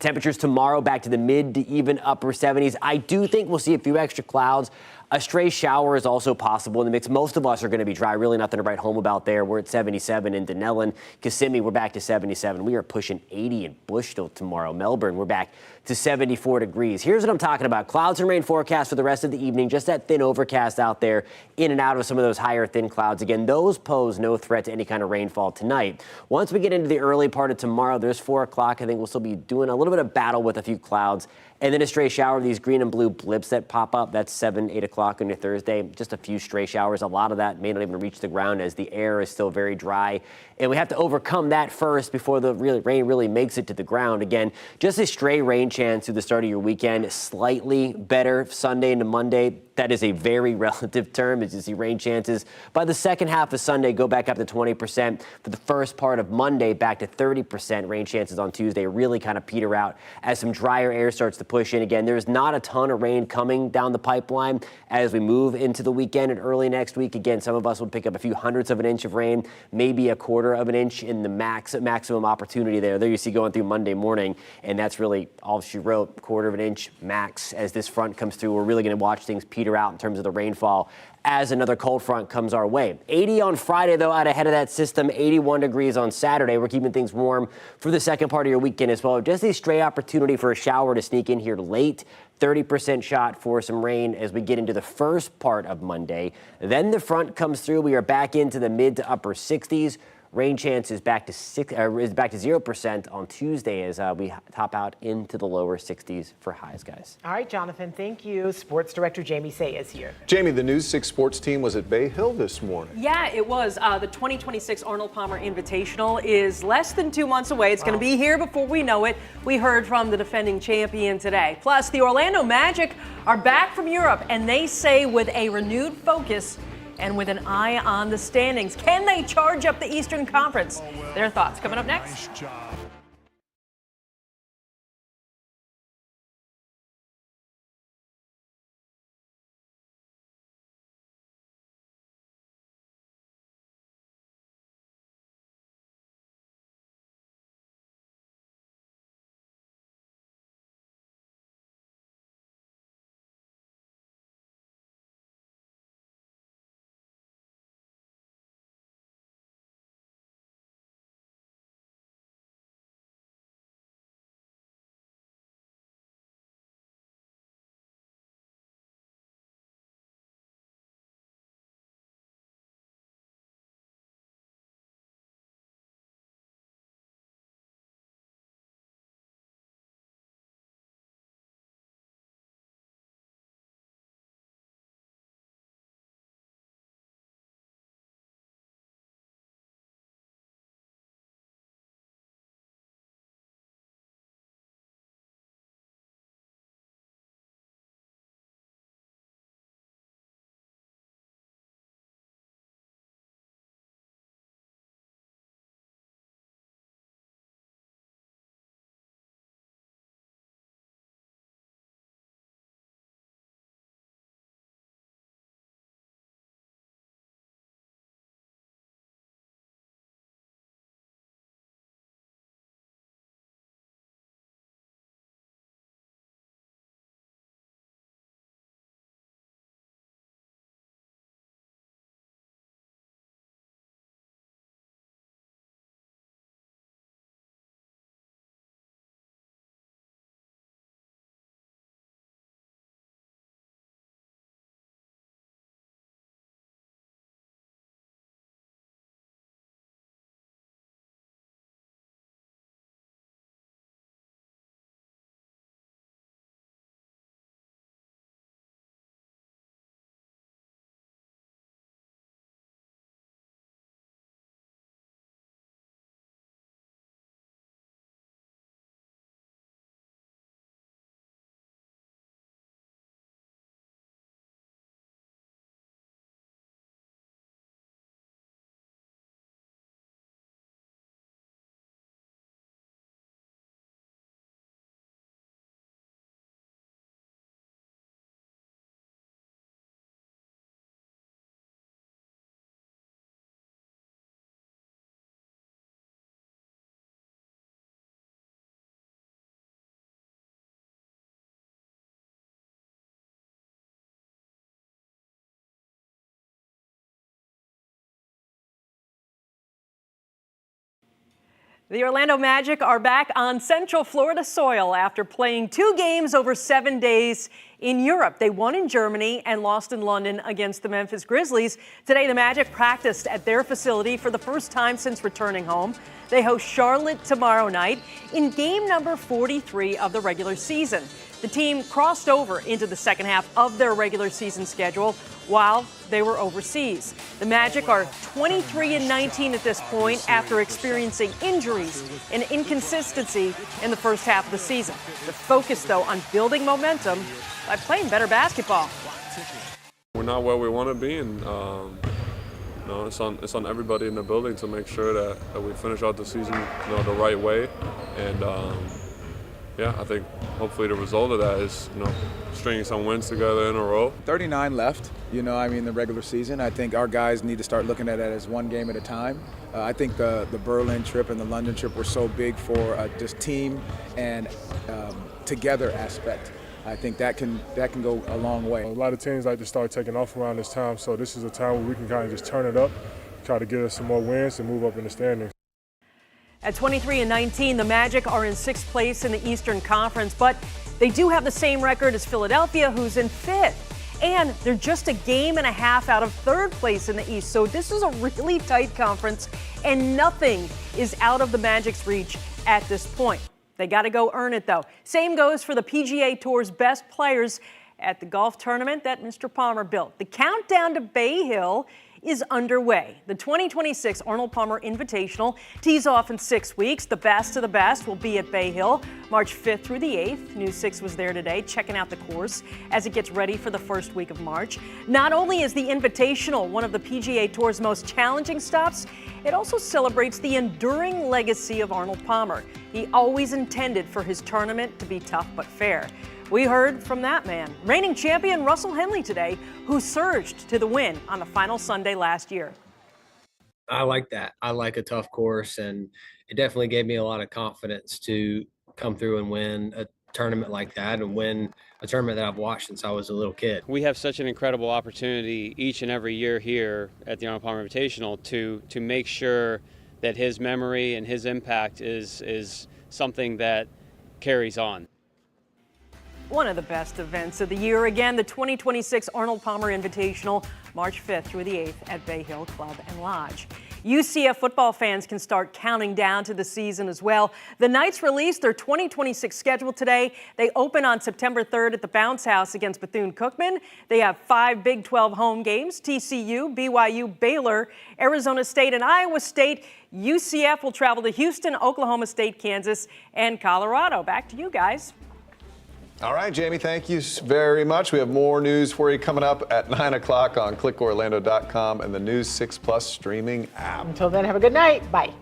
Temperatures tomorrow back to the mid to even upper 70s. I do think we'll see a few extra clouds. A stray shower is also possible in the mix. Most of us are going to be dry. Really nothing to write home about there. We're at 77 in Denellen. Kissimmee, we're back to 77. We are pushing 80 in Bushville tomorrow. Melbourne, we're back to 74 degrees. Here's what I'm talking about. Clouds and rain forecast for the rest of the evening. Just that thin overcast out there, in and out of some of those higher thin clouds. Again, those pose no threat to any kind of rainfall tonight. Once we get into the early part of tomorrow, there's 4 o'clock. I think we'll still be doing a little bit of battle with a few clouds. And then a stray shower, these green and blue blips that pop up. That's 7, 8 o'clock on your Thursday. Just a few stray showers. A lot of that may not even reach the ground as the air is still very dry. And we have to overcome that first before the rain really makes it to the ground. Again, just a stray rain chance through the start of your weekend. Slightly better Sunday into Monday. That is a very relative term as you see rain chances. By the second half of Sunday, go back up to 20%. For the first part of Monday, back to 30%. Rain chances on Tuesday really kind of peter out as some drier air starts to push push in again. There's not a ton of rain coming down the pipeline as we move into the weekend and early next week. Again, some of us will pick up a few hundredths of an inch of rain, maybe a quarter of an inch in the maximum opportunity there. There you see going through Monday morning, and that's really all she wrote, quarter of an inch max as this front comes through. We're really going to watch things peter out in terms of the rainfall as another cold front comes our way. 80 on Friday, though, out ahead of that system, 81 degrees on Saturday. We're keeping things warm for the second part of your weekend as well. Just a stray opportunity for a shower to sneak in here late. 30% shot for some rain as we get into the first part of Monday. Then the front comes through. We are back into the mid to upper 60s. Rain chance is back to 0% on Tuesday as we top out into the lower 60s for highs, guys. All right, Jonathan, thank you. Sports Director Jamie Say is here. Jamie, the News 6 sports team was at Bay Hill this morning. Yeah, it was. The 2026 Arnold Palmer Invitational is less than 2 months away. It's going to be here before we know it. We heard from the defending champion today. Plus, the Orlando Magic are back from Europe, and they say with a renewed focus and with an eye on the standings. Can they charge up the Eastern Conference? Their thoughts coming up next. Nice job. The Orlando Magic are back on Central Florida soil after playing 2 games over 7 days in Europe. They won in Germany and lost in London against the Memphis Grizzlies. Today, the Magic practiced at their facility for the first time since returning home. They host Charlotte tomorrow night in game number 43 of the regular season. The team crossed over into the second half of their regular season schedule while they were overseas. The Magic are 23-19 at this point after experiencing injuries and inconsistency in the first half of the season. They're focused, though, on building momentum by playing better basketball. We're not where we want to be, and it's on everybody in the building to make sure that we finish out the season the right way, and yeah, I think hopefully the result of that is, stringing some wins together in a row. 39 left, the regular season. I think our guys need to start looking at it as one game at a time. I think the Berlin trip and the London trip were so big for just team and together aspect. I think that can go a long way. A lot of teams like to start taking off around this time, so this is a time where we can kind of just turn it up, try to get us some more wins and move up in the standings. At 23-19, the Magic are in 6th place in the Eastern Conference, but they do have the same record as Philadelphia, who's in 5th. And they're just a game and a half out of 3rd place in the East. So this is a really tight conference, and nothing is out of the Magic's reach at this point. They got to go earn it, though. Same goes for the PGA Tour's best players at the golf tournament that Mr. Palmer built. The countdown to Bay Hill is underway. The 2026 Arnold Palmer Invitational tees off in 6 weeks. The best of the best will be at Bay Hill March 5th through the 8th. News 6 was there today checking out the course as it gets ready for the first week of March. Not only is the Invitational one of the PGA Tour's most challenging stops, it also celebrates the enduring legacy of Arnold Palmer. He always intended for his tournament to be tough but fair. We heard from that man, reigning champion Russell Henley today, who surged to the win on the final Sunday last year. I like that. I like a tough course, and it definitely gave me a lot of confidence to come through and win a tournament like that and win a tournament that I've watched since I was a little kid. We have such an incredible opportunity each and every year here at the Arnold Palmer Invitational to make sure that his memory and his impact is something that carries on. One of the best events of the year. Again, the 2026 Arnold Palmer Invitational, March 5th through the 8th at Bay Hill Club and Lodge. UCF football fans can start counting down to the season as well. The Knights released their 2026 schedule today. They open on September 3rd at the Bounce House against Bethune-Cookman. They have 5 Big 12 home games: TCU, BYU, Baylor, Arizona State, and Iowa State. UCF will travel to Houston, Oklahoma State, Kansas, and Colorado. Back to you guys. All right, Jamie, thank you very much. We have more news for you coming up at 9 o'clock on clickorlando.com and the News 6 Plus streaming app. Until then, have a good night. Bye.